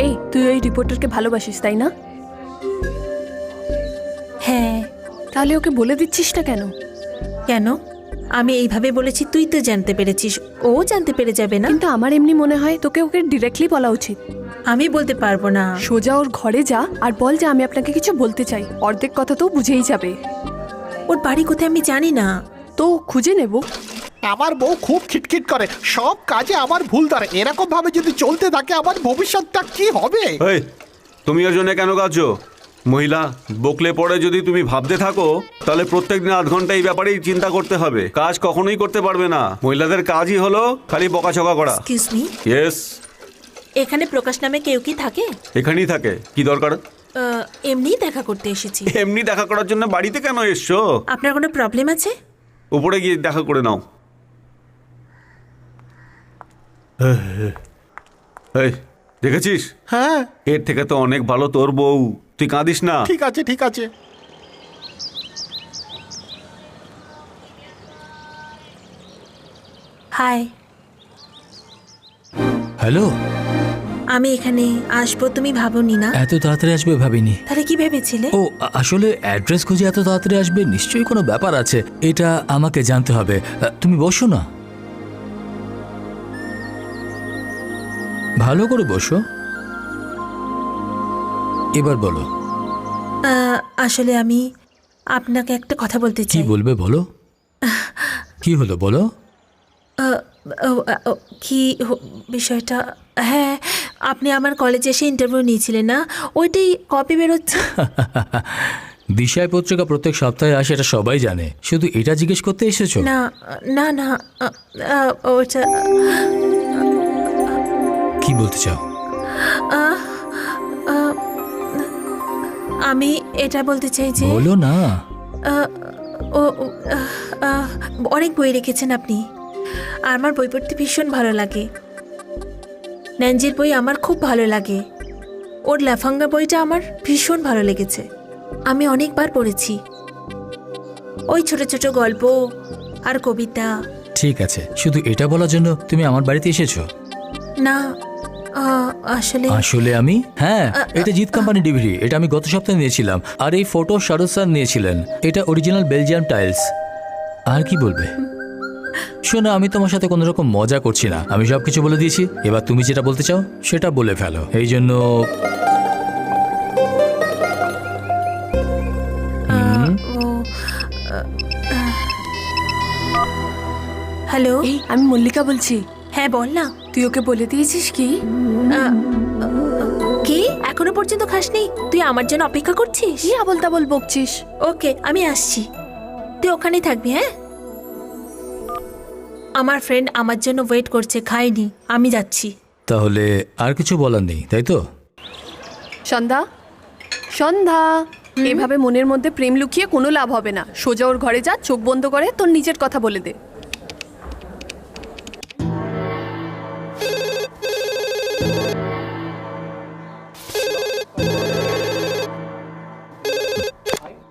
এই তুই ওই রিপোর্টারকে ভালোবাসিস তাই না? হ্যাঁ। তাহলে ওকে বলে দিচ্ছিস না কেন? কেন? আমি এইভাবে বলেছি, তুই তো জানতে পেরেছিস, ও জানতে পেরে যাবে না? কিন্তু আমার এমনি মনে হয় তোকে ওকে ডিরেক্টলি বলা উচিত। আমি বলতে পারবো না। সোজা ওর ঘরে যা আর বল যে আমি আপনাকে কিছু বলতে চাই, অর্ধেক কথা তো বুঝেই যাবে। ওর বাড়ি কোথায় আমি জানি না, তো খুঁজে নেব। আমার বউ খুব খিটখিট করে, সব কাজে আমার ভুল ধরে। এরকম ভাবে যদি চলতে থাকে আমার ভবিষ্যৎটা কি হবে? এই, তুমি ওর জন্য কেন কাঁদছো? মহিলা বকলে পড়ে যদি তুমি ভাবতে থাকো, তাহলে প্রত্যেকদিন 8 ঘন্টা এই ব্যাপারেই চিন্তা করতে হবে। কাজ কখনোই করতে পারবে না। মহিলাদের কাজই হলো খালি বকাঝকা করা। Excuse me, yes. এখানে প্রকাশ নামে কেউ কি থাকে? এখানেই থাকে। কি দরকার? এমনিই দেখা করতে এসেছি। এমনি দেখা করার জন্য বাড়িতে কেন এসছো? আপনার কোনো প্রবলেম আছে? উপরে গিয়ে দেখা করে নাও। এই, দেখেছিস? হ্যাঁ। এর থেকে তো অনেক ভালো তোর বউ। তুই কাঁদিস না। ঠিক আছে ঠিক আছে। হাই। হ্যালো। আমি এখানে আসবো তুমি ভাবোনি না? এত তাড়াতাড়ি আসবে ভাবিনি। তাহলে কি ভেবেছিলে? ও আসলে অ্যাড্রেস খুঁজে এত তাড়াতাড়ি আসবে, নিশ্চয়ই কোনো ব্যাপার আছে। এটা আমাকে জানতে হবে। তুমি বসো না, ভালো করে বসো। এবার বলো। আসলে আমি আপনাকে একটা কথা বলতে কি চাই। বলবে বলো? কি হলো বলো? কি বিষয়টা? হ্যাঁ, আপনি আমার কলেজে এসে ইন্টারভিউ নিয়েছিলেন না, ওইটাই কপি বেরোচ্ছে। দিশায় পত্রিকা প্রত্যেক সপ্তাহে আসে, এটা সবাই জানে। শুধু এটা জিজ্ঞেস করতে এসেছো? না না না, ওটা কি বলতে চাও? আমি এটা বলতে চাই যে বলো না। অনেক বই রেখেছেন আপনি, আর আমার বই পড়তে ভীষণ ভালো লাগে। ন্যাঞ্জির বই আমার খুব ভালো লাগে, ওর লাফাঙ্গা বইটা আমার ভীষণ ভালো লেগেছে, আমি অনেকবার পড়েছি। ওই ছোট ছোট গল্প আর কবিতা। ঠিক আছে, শুধু এটা বলার জন্য তুমি আমার বাড়িতে এসেছো? না আসলে আমি হ্যাঁ, এটা জিৎ কোম্পানি ডিভিডি। এটা আমি গত সপ্তাহে নিয়েছিলাম। আর এই ফটো শাহরুখ স্যার নিয়েছিলেন। এটা অরিজিনাল বেলজিয়াম টাইলস। আর কি বলবে? শোনো, আমি তোমার সাথে কোনো রকম মজা করছি না। আমি সবকিছু বলে দিয়েছি, এবার তুমি যেটা বলতে চাও সেটা বলে ফেলো। এই জন্য হ্যালো, আমি মল্লিকা বলছি। হ্যাঁ বল না। তুই ওকে বলে দিয়েছিস কি? কি এখনো পর্যন্ত খাসনি? তুই আমার জন্য অপেক্ষা করছিস? কি আবল তাবল বকছিস? ওকে, আমি আসছি, তুই ওখানেই থাকবি। হ্যাঁ, আমার ফ্রেন্ড আমার জন্য ওয়েট করছে, খাইনি, আমি যাচ্ছি। তাহলে আর কিছু বলার নেই, তাই তো? সন্ধ্যা, সন্ধ্যা, এভাবে মনের মধ্যে প্রেম লুকিয়ে কোনো লাভ হবে না। সোজা ওর ঘরে যা, চোখ বন্ধ করে তোর নিজের কথা বলে দে।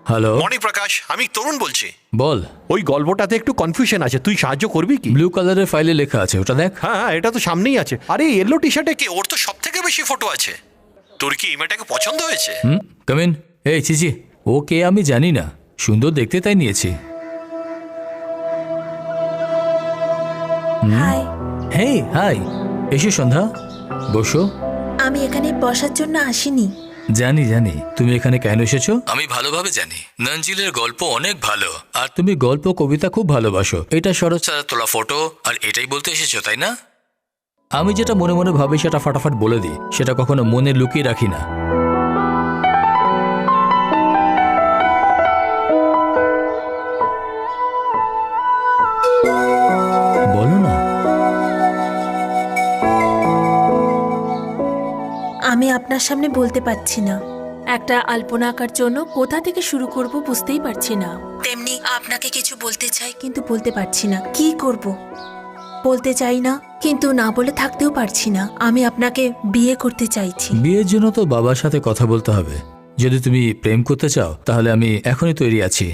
হ্যালো। মর্নিং প্রকাশ, আমি তরুণ বলছি। বল। ওই গল্পটাতে একটু কনফিউশন আছে, তুই সাহায্য করবি কি? ব্লু কালারের ফাইলে লেখা আছে, ওটা দেখ। হ্যাঁ, এটা তো সামনেই আছে। আরে ইয়েলো টি শার্টে কি? ওর তো সব থেকে বেশি ফটো আছে। তোর কি এই মেয়েটাকে পছন্দ হয়েছে? Come in. এই চিচি, ও কে আমি জানি না, সুন্দর দেখতে তাই নিয়েছি। হাই। হেই হাই, এসো সন্ধ্যা, বসো। আমি এখানে বসার জন্য আসিনি। জানি জানি তুমি এখানে কেন এসেছো, আমি ভালোভাবে জানি। নঞ্জিলের গল্প অনেক ভালো, আর তুমি গল্প কবিতা খুব ভালোবাসো। এটা শরৎ স্যারের তোলা ফটো, আর এটাই বলতে এসেছো, তাই না? আমি যেটা মনে মনে ভাবি সেটা ফাটাফাট বলে দিই, সেটা কখনো মনে লুকিয়ে রাখি না। বলো না। আমি আপনার সামনে বলতে পারছি না। একটা আলপনা আঁকার জন্য কোথা থেকে শুরু করব বুঝতেই পারছি না। তেমনি আপনাকে কিছু বলতে চাই, কিন্তু বলতে পারছি না। কি করব? বলতে চাই না, কিন্তু না বলে থাকতেও পারছি না। আমি আপনাকে বিয়ে করতে চাইছি। বিয়ের জন্য তো বাবার সাথে কথা বলতে হবে। যদি তুমি প্রেম করতে চাও তাহলে আমি এখনই তৈরি আছি।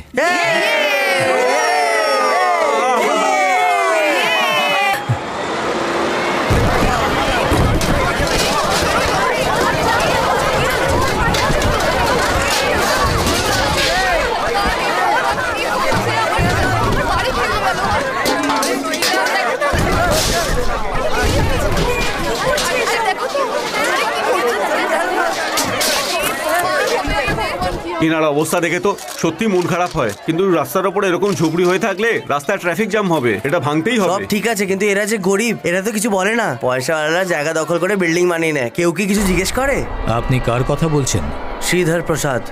এনার অবস্থা দেখে তো সত্যি মন খারাপ হয়, কিন্তু রাস্তার ওপরে এরকম ঝুপড়ি হয়ে থাকলে রাস্তায় ট্রাফিক জ্যাম হবে, এটা ভাঙতেই সব হবে। ঠিক আছে, কিন্তু এরা যে গরিব, এরা তো কিছু বলে না। পয়সাওয়ালারা জায়গা দখল করে বিল্ডিং বানিয়ে নেয়, কেউ কি কিছু জিজ্ঞেস করে? আপনি কার কথা বলছেন? শ্রীধর প্রসাদ।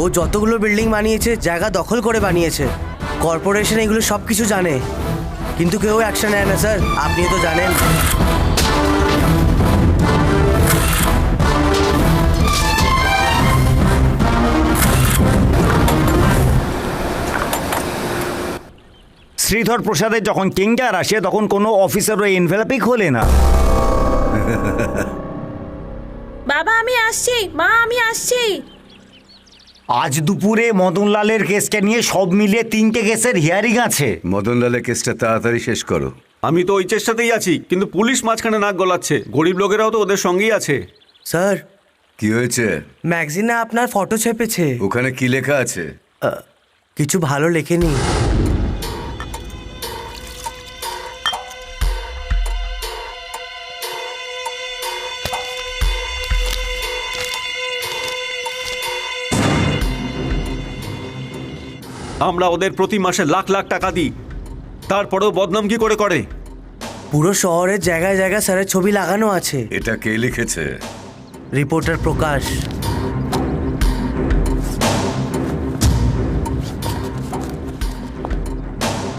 ও যতগুলো বিল্ডিং বানিয়েছে জায়গা দখল করে বানিয়েছে। কর্পোরেশন এগুলো সব কিছু জানে, কিন্তু কেউ অ্যাকশন নেয় না স্যার, আপনি তো জানেন। শ্রীধর প্রসাদের যখন কিংডার আসে তখন কোনো অফিসার ওই এনভেলপই খোলে না। বাবা আমি আসছি, মা আমি আসছি। আজ দুপুরে মদনলালের কেসটা নিয়ে সব মিলিয়ে 3টে কেসের হিয়ারিং আছে। মদনলালের কেসটা তাড়াতাড়ি শেষ করো। আমি তো ওই চেষ্টাতেই আছি, কিন্তু পুলিশ মাঝখানে নাক গলাচ্ছে। গরিব লোকেরাও তো ওদের সঙ্গেই আছে। স্যার, কি হয়েছে? ম্যাগজিনে আপনার ফটো ছেপেছে। ওখানে কি লেখা আছে? কিছু ভালো লেখেনি। আমরা ওদের প্রতি মাসে লাখ লাখ টাকা দিই, তারপরেও বদনাম কি করে করে? পুরো শহরের জায়গায় জায়গায় স্যারের ছবি লাগানো আছে। এটা কে লিখেছে? রিপোর্টার প্রকাশ।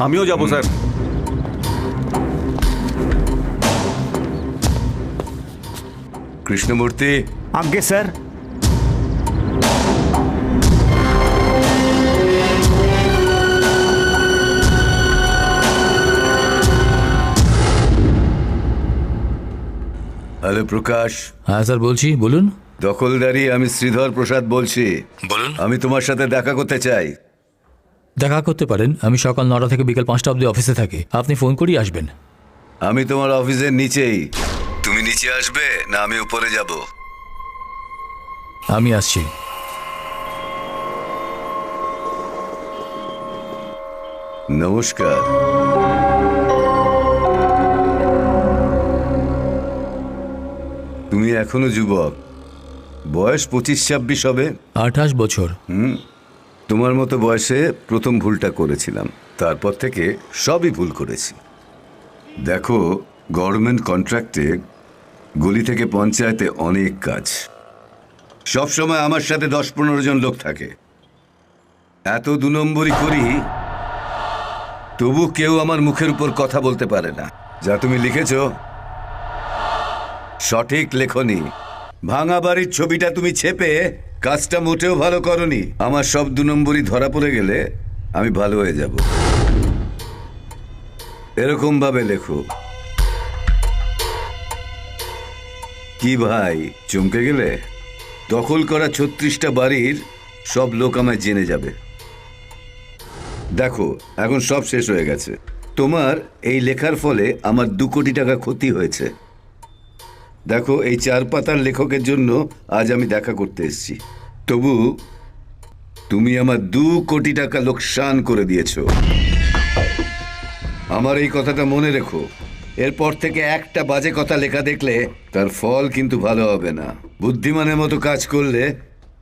আমিও যাবো স্যার। কৃষ্ণমূর্তি। আজ্ঞে স্যার। হ্যালো প্রকাশ। হ্যাঁ স্যার বলছি, বলুন। দখলদারি, আমি শ্রীধর প্রসাদ বলছি। বলুন। আমি তোমার সাথে দেখা করতে চাই। দেখা করতে পারেন, আমি সকাল 9টা থেকে বিকেল 5টা অবধি অফিসে থাকি। আপনি ফোন করেই আসবেন। আমি তোমার অফিসের নিচেই। তুমি নিচে আসবে না আমি উপরে যাব? আমি আসছি। নমস্কার। তুমি এখনো যুবক, বয়স 25-26 হবে। 28 বছর। তোমার মতো বয়সে প্রথম ভুলটা করেছিলাম, তারপর থেকে সবই ভুল করেছি। দেখো, গভর্নমেন্ট কন্ট্রাক্টে গলি থেকে পঞ্চায়েতে অনেক কাজ। সব সময় আমার সাথে 10-15 জন লোক থাকে। এত 2 নম্বরই করি, তবু কেউ আমার মুখের উপর কথা বলতে পারে না। যা তুমি লিখেছো সঠিক লেখনি। ভাঙা বাড়ির ছবিটা তুমি ছেপে কাজটা মোটেও ভালো করনি। আমার সব 2 নম্বরই ধরা পড়ে গেলে আমি ভালো হয়ে যাব। এরকম ভাবে লেখো। কি ভাই, চমকে গেলে? দখল করা 36টা বাড়ির সব লোক আমায় জেনে যাবে। দেখো, এখন সব শেষ হয়ে গেছে। তোমার এই লেখার ফলে আমার 2 কোটি টাকা ক্ষতি হয়েছে। দেখো, এই 4 পাতার লেখকের জন্য আজ আমি দেখা করতে এসেছি, তবু তুমি আমার 2 কোটি টাকা লোকসান করে দিয়েছো। আমার এই কথাটা মনে রেখো। এরপর থেকে একটা বাজে কথা লেখা দেখলে তার ফল কিন্তু ভালো হবে না। বুদ্ধিমানের মতো কাজ করলে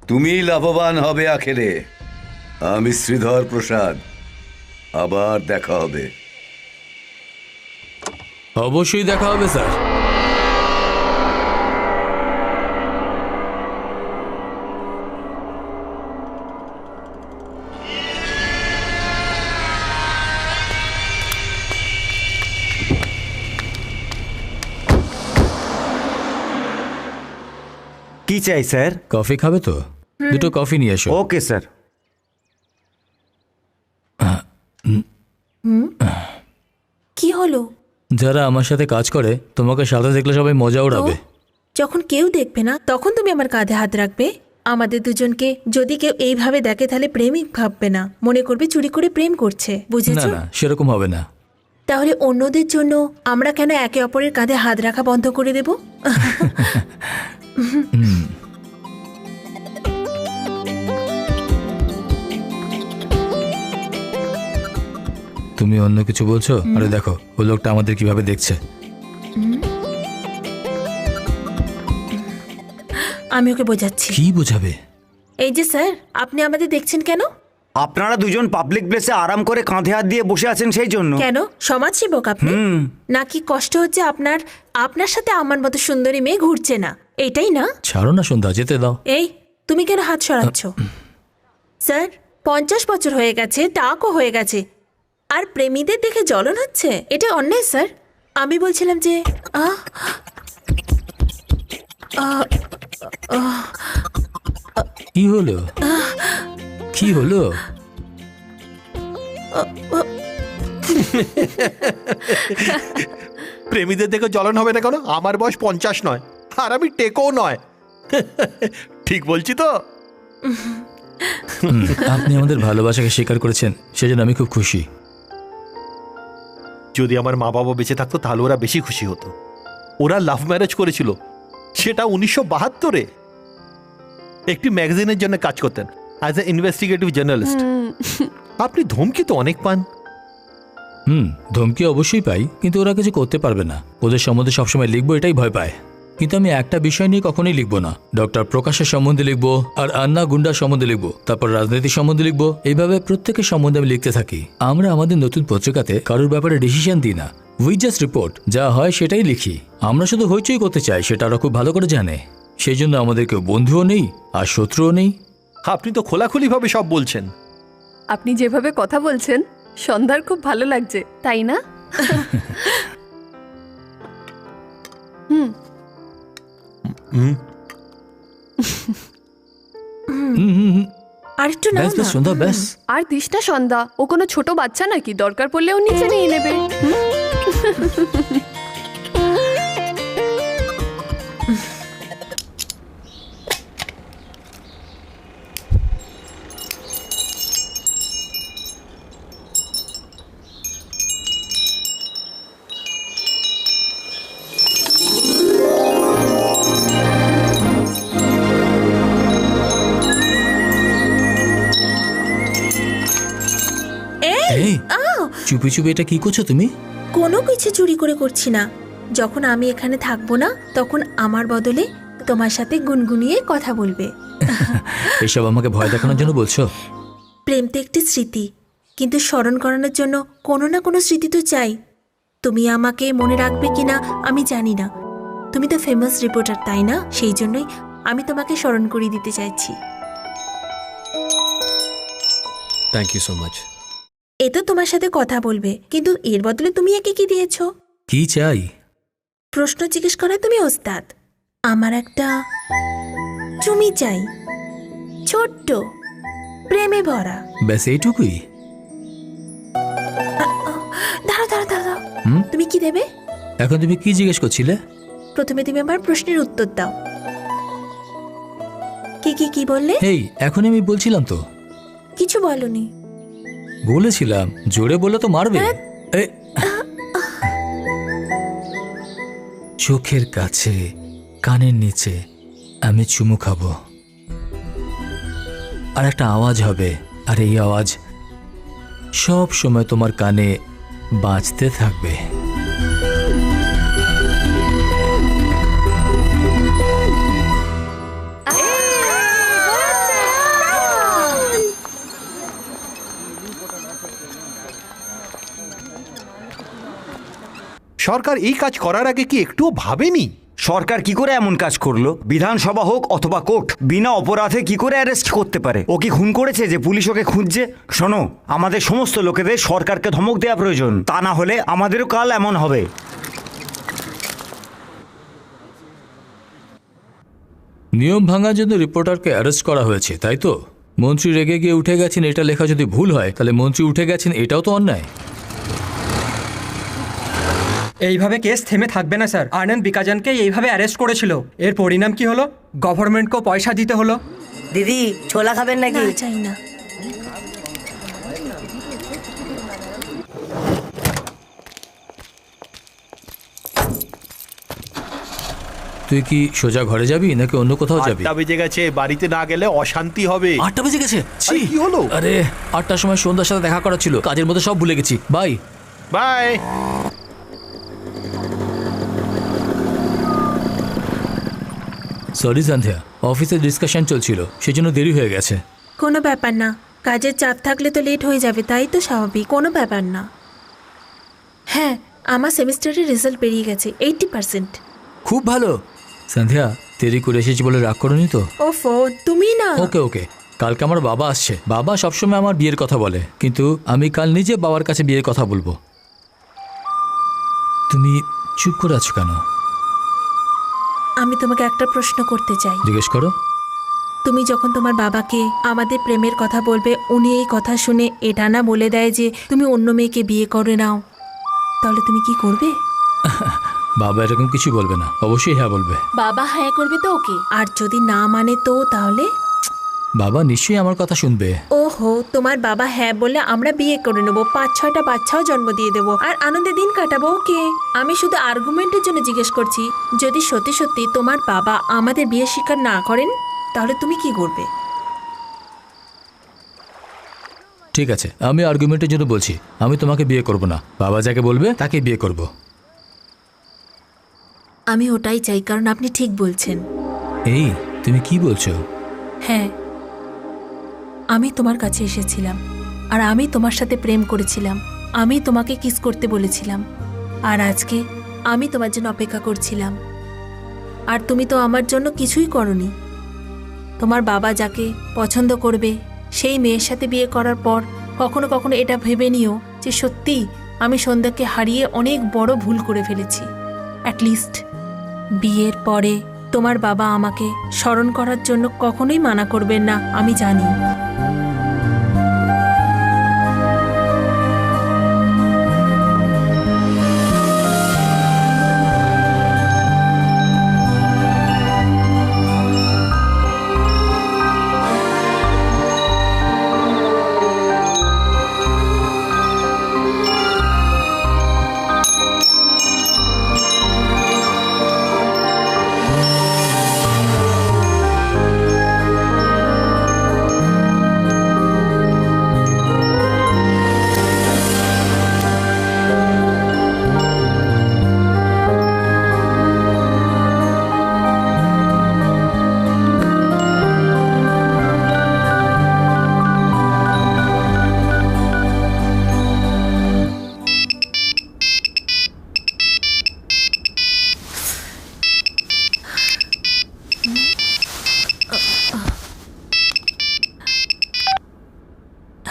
তুমিই লাভবান হবে আখেরে। আমি শ্রীধর প্রসাদ, আবার দেখা হবে। অবশ্যই দেখা হবে স্যার। কি চাই স্যার? কফি খাবে তো? দুটো কফি নিয়ে এসো। Okay sir. কি হলো? যারা আমার সাথে কাজ করে তোমাকে সাথে দেখলে সবাই মজা উড়াবে। যখন কেউ দেখবে না তখন তুমি আমার কাঁধে হাত রাখবে? আমাদের দুজনকে যদি কেউ এইভাবে দেখে তাহলে প্রেমিক ভাববে না, মনে করবে চুরি করে প্রেম করছে, না বুঝেছো? না, সেরকম হবে না। তাহলে অন্যদের জন্য আমরা কেন একে অপরের কাঁধে হাত রাখা বন্ধ করে দেব? তুমি অন্য কিছু বলছো? আরে দেখো ওই লোকটা আমাদের কিভাবে দেখছে। আমি ওকে বোঝাচ্ছি। কি বোঝাবে? এই যে স্যার, আপনি আমাদের দেখছেন কেন? আপনারা দুজন পাবলিক প্লেসে আরাম করে কাঁধে হাত দিয়ে বসে আছেন সেই জন্য। কেন সমাজসেবক আপনি? নাকি কষ্ট হচ্ছে আপনার? আপনার সাথে আমার মতো সুন্দরী মেয়ে ঘুরছে না, এটাই না? ছাড়ো না সন্ধ্যা, যেতে দাও। এই তুমি কেন হাত সরাচ্ছ? স্যার 50 বছর হয়ে গেছে, টাকও হয়ে গেছে, আর প্রেমীদের দেখে জ্বলন হচ্ছে, এটা অন্যায় স্যার। আমি বলছিলাম যে কি হলো? কি হলো? প্রেমীদের দেখে জ্বলন হবে না কেন? আমার বয়স 50 নয়, আর আমি টেকও নয়। ঠিক বলছি তো? আপনি আমাদের ভালোবাসাকে স্বীকার করেছেন, সেজন্য আমি খুব খুশি। যদি আমার মা বাবা বেঁচে থাকতো তাহলে ওরা বেশি খুশি হতো। ওরা লাভ ম্যারেজ করেছিল, সেটা 1972-এ। একটি ম্যাগাজিনের জন্য কাজ করতেন অ্যাজ এ ইনভেস্টিগেটিভ জার্নালিস্ট। আপনি ধমকি তো অনেক পান। ধমকি অবশ্যই পাই, কিন্তু ওরা কিছু করতে পারবে না। ওদের সম্বন্ধে সবসময় লিখবো এটাই ভয় পায়। কিন্তু আমি একটা বিষয় নিয়ে কখনোই লিখবো না। ডক্টর প্রকাশের সম্বন্ধে লিখবো, আর আন্না গুন্ডার সম্বন্ধে লিখবো, তারপর রাজনীতি সম্বন্ধে লিখবো। এইভাবে প্রত্যেকের সম্বন্ধে আমি লিখতে থাকি। আমরা আমাদের নতুন পত্রিকাতে কারোর ব্যাপারে ডিসিশন দিই না, উই জাস্ট রিপোর্ট। যা হয় সেটাই লিখি। আমরা শুধু হইচই করতে চাই, সেটা ওরা খুব ভালো করে জানে। সেই জন্য আমাদের কেউ বন্ধুও নেই আর শত্রুও নেই। আপনি তো খোলাখুলিভাবে সব বলছেন। আপনি যেভাবে কথা বলছেন সন্ধ্যার খুব ভালো লাগছে, তাই না? আর একটু নাও না। সন্ধ্যা ব্যাস। আর দিস না সন্ধ্যা, ও কোনো ছোট বাচ্চা নাকি? দরকার পড়লে ও নিচে নিয়ে নেবে। এই চুপি চুপি এটা কি করছো তুমি? কোনো কিছু চুরি করে করছি না। যখন আমি এখানে থাকবো না তখন আমার বদলে তোমার সাথে গুনগুনিয়ে কথা বলবে। এসব আমাকে ভয় দেখানোর জন্য বলছো? প্রেম তো একটি স্মৃতি, কিন্তু স্মরণ করানোর জন্য কোনো না কোনো স্মৃতি তো চাই। তুমি আমাকে মনে রাখবে কিনা আমি জানি না। তুমি তো ফেমাস রিপোর্টার, তাই না? সেই জন্যই আমি তোমাকে স্মরণ করিয়ে দিতে চাইছি। Thank you so much. এ তো তোমার সাথে কথা বলবে, কিন্তু এর বদলে তুমি একে কি দিয়েছো? কি চাই? প্রশ্ন জিজ্ঞেস করায় তুমি ওস্তাদ। আমার একটা চুমি চাই, ছোট্ট, প্রেমে ভরা। ব্যাস এইটুকুই? দাঁড়াও দাঁড়াও দাঁড়াও, তুমি কি দেবে? এখন তুমি কি জিজ্ঞেস করছিলে? প্রথমে তুমি আমার প্রশ্নের উত্তর দাও। কি কি কি বললে? এই এখনই আমি বলছিলাম তো। কিছু বলনি। বলেছিলাম জোরে বলে তো মারবে। চোখের কাছে, কানের নিচে আমি চুমু খাবো, আর একটা আওয়াজ হবে, আর এই আওয়াজ সব সময় তোমার কানে বাজতে থাকবে। সরকার এই কাজ করার আগে কি একটুও ভাবেনি? সরকার কি করে এমন কাজ করলো? বিধানসভা হোক অথবা কোর্ট, বিনা অপরাধে কি করে অ্যারেস্ট করতে পারে? ও কি খুন করেছে যে পুলিশ ওকে খুঁজছে? শোনো, আমাদের সমস্ত লোকেদের সরকারকে ধমক দেওয়া প্রয়োজন, তা না হলে আমাদেরও কাল এমন হবে। নিয়ম ভাঙার জন্য রিপোর্টারকে অ্যারেস্ট করা হয়েছে, তাই তো? মন্ত্রী রেগে গিয়ে উঠে গেছেন এটা লেখা যদি ভুল হয়, তাহলে মন্ত্রী উঠে গেছেন এটাও তো অন্যায়। এইভাবে কেস থেমে থাকবে না স্যার। আনন্দ বিকাজনকে এইভাবে অ্যারেস্ট করেছিল, এর পরিণাম কি হলো? গভর্নমেন্টকেও পয়সা দিতে হলো। দিদি ছোলা খাবেন নাকি? না চাই না। তুই কি সোজা ঘরে যাবি নাকি অন্য কোথাও যাবি? 8টা বেজে গেছে, বাড়িতে না গেলে অশান্তি হবে। 8টা বেজে গেছে? ছি! কি হলো? আরে 8টার সময় সন্ধ্যার সাথে দেখা করা ছিল, কাজের মধ্যে সব ভুলে গেছি। Bye bye. সরি সন্ধ্যা, অফিসে ডিসকাশন চলছিল, সেজন্য দেরি হয়ে গেছে। কোনো ব্যাপার না, কাজের চাপ থাকলে তো লেট হয়ে যাবে, তাই তো স্বাভাবিক, কোনো ব্যাপার না। হ্যাঁ, আমার সেমিস্টারের রেজাল্ট বেরিয়ে গেছে 80%। খুব ভালো। সন্ধ্যা, দেরি করে এসেছি বলে রাগ করনি তো? ওফো, তুমি না। ওকে ওকে, কালকে আমার বাবা আসছে। বাবা সবসময় আমার বিয়ের কথা বলে, কিন্তু আমি কাল নিজে বাবার কাছে বিয়ের কথা বলবো। তুমি চুপ করে আছো কেন? আমি তোমাকে একটা প্রশ্ন করতে চাই। জিজ্ঞেস করো। তুমি যখন তোমার বাবাকে আমাদের প্রেমের কথা বলবে, উনি এই কথা শুনে এটা না বলে দেয় যে তুমি অন্য মেয়েকে বিয়ে করে নাও, তাহলে তুমি কি করবে? বাবা এরকম কিছু বলবে না, অবশ্যই হ্যাঁ বলবে। বাবা হ্যাঁ করবে তো ওকে, আর যদি না মানে তো তাহলে? বাবা নিশ্চয়ই আমার কথা শুনবে। ওহো, তোমার বাবা হ্যাঁ বললে আমরা বিয়ে করে নেবো, 5-6টা বাচ্চাও জন্ম দিয়ে দেবো, আর আনন্দে দিন কাটাবো। ওকে, আমি শুধু আর্গুমেন্টের জন্য জিজ্ঞেস করছি। যদি সত্যি সত্যি তোমার বাবা আমাদের বিয়ে স্বীকার না করেন, তাহলে তুমি কি করবে? ঠিক আছে, আমি আর্গুমেন্টের জন্য বলছি, আমি তোমাকে বিয়ে করব না। বাবা যাকে বলবে তাকে বিয়ে করব। আমি ওটাই চাই, কারণ আপনি ঠিক বলছেন। এই তুমি কি বলছো? হ্যাঁ, আমি তোমার কাছে এসেছিলাম, আর আমি তোমার সাথে প্রেম করেছিলাম, আমি তোমাকে কিস করতে বলেছিলাম, আর আজকে আমি তোমার জন্য অপেক্ষা করছিলাম, আর তুমি তো আমার জন্য কিছুই করনি। তোমার বাবা যাকে পছন্দ করবে সেই মেয়ের সাথে বিয়ে করার পর কখনো কখনো এটা ভেবে নিও যে সত্যি আমি সন্ধ্যাকে হারিয়ে অনেক বড় ভুল করে ফেলেছি। অ্যাটলিস্ট বিয়ের পরে তোমার বাবা আমাকে স্মরণ করার জন্য কখনোই মানা করবেন না, আমি জানি।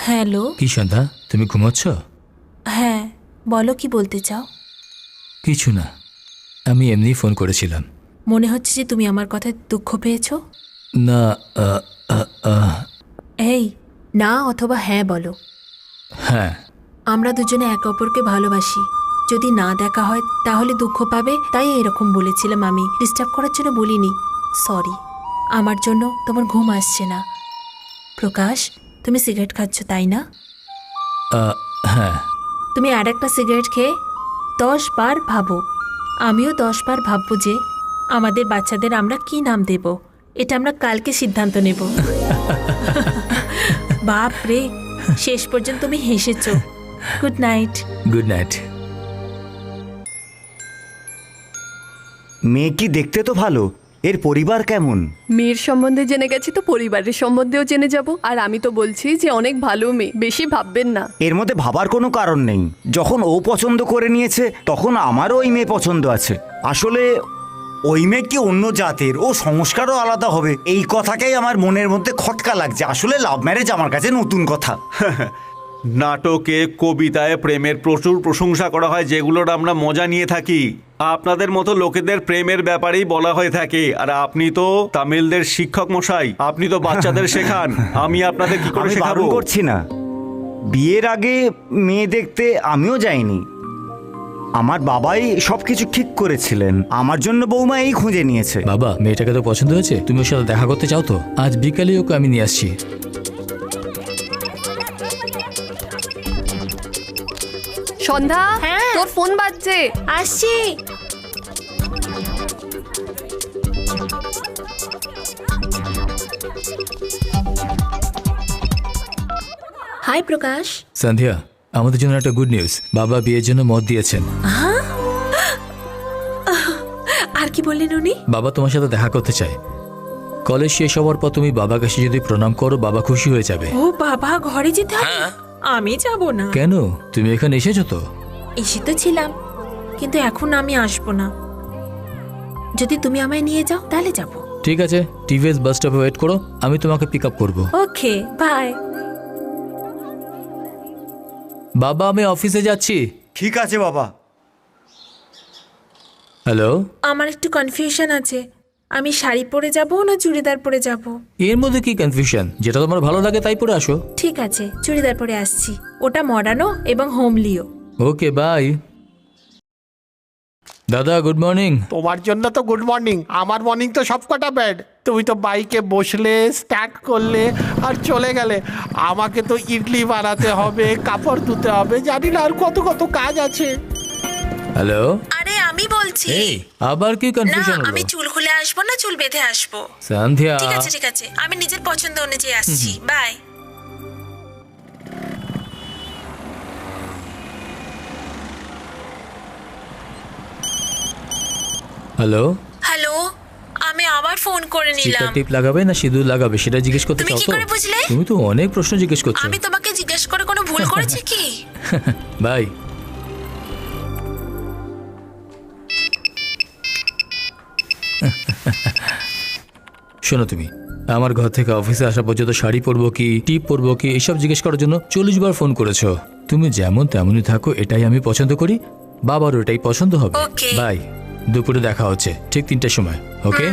হ্যালো। কি সন্ধ্যা, তুমি ঘুমাচ্ছ? হ্যাঁ, বলো, কি বলতে চাও? কিছু না, আমি এমনি ফোন করেছিলাম। মনে হচ্ছে যে তুমি আমার কথায় দুঃখ পেয়েছো। না, এই না অথবা হ্যাঁ বলো। হ্যাঁ। আমরা দুজনে একে অপরকে ভালোবাসি, যদি না দেখা হয় তাহলে দুঃখ পাবে, তাই এরকম বলেছিলাম। আমি ডিস্টার্ব করার জন্য বলিনি, সরি। আমার জন্য তোমার ঘুম আসছে না। প্রকাশ, তুমি সিগারেট খাচ্ছ তাই না? হ্যাঁ। তুমি আর একটা সিগারেট খেয়ে 10 বার ভাবো, আমিও 10 বার ভাববো যে আমাদের বাচ্চাদের আমরা কি নাম দেব। এটা আমরা কালকে সিদ্ধান্ত নেব। বাপ রে, শেষ পর্যন্ত তুমি হেসেছ। Good night. Good night. মেয়ে কি দেখতে তো ভালো, এর পরিবার কেমন? মেয়ের সম্বন্ধে জেনে গেছি তো পরিবারের সম্বন্ধেও জেনে যাব। আর আমি তো বলছি যে অনেক ভালো মেয়ে, বেশি ভাববেন না। এর মধ্যে ভাবার কোনো কারণ নেই। যখন ও পছন্দ করে নিয়েছে তখন আমারও ওই মেয়ে পছন্দ আছে। আসলে ওই মেয়ে কি অন্য জাতের, ও সংস্কারও আলাদা হবে, এই কথাটাই আমার মনের মধ্যে খটকা লাগছে। আসলে লাভ ম্যারেজ আমার কাছে নতুন কথা। নাটকে, কবিতায় প্রেমের প্রচুর প্রশংসা করা হয়, যেগুলোর আমরা মজা নিয়ে থাকি। আপনাদের মতো লোকেদের প্রেমের ব্যাপারেই বলা হয়ে থাকে। আর আপনি তো তামিলদের শিক্ষক মশাই, আপনি তো বাচ্চাদের শেখান। আমি আপনাদের কি করে আমি শেখাবো? বারণ করছি না, বিয়ের আগে মেয়ে দেখতে আমিও যাইনি। আমার বাবাই সবকিছু ঠিক করেছিলেন, আমার জন্য বৌমা এই খুঁজে নিয়েছে। বাবা, মেয়েটাকে তো পছন্দ হয়েছে, তুমি ওর সাথে দেখা করতে চাও তো? আজ বিকালে ওকে আমি নিয়ে আসছি। সন্ধ্যা, হ্যাঁ। তোর ফোন বাজছে। আসছি। হাই প্রকাশ। সন্ধ্যা, আমাদের জন্য একটা গুড নিউজ। বাবা বিয়ের জন্য মত দিয়েছেন। আর কি বললেন উনি? বাবা তোমার সাথে দেখা করতে চায়। কলেজ শেষ হওয়ার পর তুমি বাবার কাছে যদি প্রণাম করো, বাবা খুশি হয়ে যাবে। ও বাবা, ঘরে যেতে হবে? আমি যাব না। কেন? তুমি এখানে এসেছো তো? এসে তো ছিলাম, কিন্তু এখন আমি আসবো না। যদি তুমি আমায় নিয়ে যাও তাহলে যাব। ঠিক আছে, টিভিএস বাস স্টপে ওয়েট করো, আমি তোমাকে পিক আপ করবো। ওকে, বাই। বাবা, আমি অফিসে যাচ্ছি। ঠিক আছে বাবা। হ্যালো। আমার একটু কনফিউশন আছে, আমি শাড়ি পরে যাব না চুড়িদার পরে যাব? এর মধ্যে কি কনফিউশন? যেটা তোমার ভালো লাগে তাই পরে আসো। ঠিক আছে, চুড়িদার পরে আসছি। ওটা মডার্নও এবং হোমলিও। ওকে, বাই। দাদা, গুড মর্নিং। তোমার জন্য তো গুড মর্নিং, আমার মর্নিং তো সবকটা ব্যাড। তুমি তো বাইকে বসলে, স্টার্ট করলে আর চলে গেলে। আমাকে তো ইডলি বানাতে হবে, কাপড় ধুতে হবে, জানি না আর কত কত কাজ আছে। হ্যালো। আরে আমি বলছি। এই, আবার কি না, কনফিউশন হলো? আমি চুল খুলে আসবো না চুল বেঁধে আসবো? সন্ধ্যা। ঠিক আছে ঠিক আছে, আমি নিজের পছন্দ অনুযায়ী আসছি। বাই। হ্যালো। হ্যালো, আমি আবার ফোন করে স্টিকার নিলাম। টিপ লাগাবে না সিঁদুর লাগাবে সেটা জিজ্ঞেস করতে তুমি চাও কি তো? করে বুঝলে? তুমি তো অনেক প্রশ্ন জিজ্ঞেস করছো। আমি তোমাকে জিজ্ঞেস করে কোনো ভুল করেছি কি? বাই। শোনো, তুমি আমার ঘর থেকে অফিসে আসা পর্যন্ত শাড়ি পরবো কি, টিপ পরবো কি, এসব জিজ্ঞেস করার জন্য 40 বার ফোন করেছো। তুমি যেমন তেমনই থাকো, এটাই আমি পছন্দ করি, বাবারও এটাই পছন্দ হবে। ওকে। বাই। দুপুরে দেখা হচ্ছে ঠিক 3টের সময়। ওকে,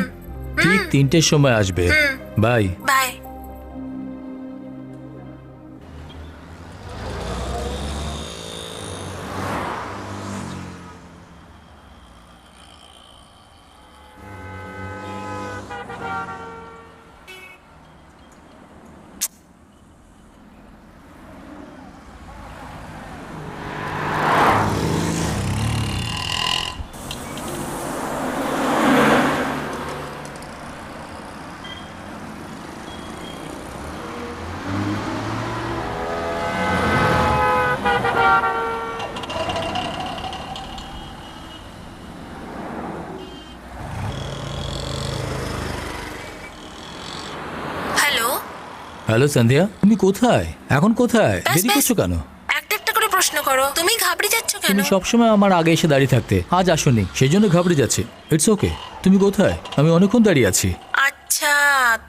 ঠিক 3টের সময় আসবে। বাই। বাই। হ্যালো সন্ধ্যা, তুমি কোথায়? এখন কোথায়? দেরি করছো কেন? একটা একটা করে প্রশ্ন করো। তুমি ঘাবড়ে যাচ্ছ কেন? তুমি সবসময় আমার আগে এসে দাঁড়িয়ে থাকতে, আজ আসোনি, সেই জন্য ঘাবড়ে যাচ্ছে। It's okay. তুমি কোথায়? আমি অনেকক্ষণ দাঁড়িয়ে আছি। আচ্ছা,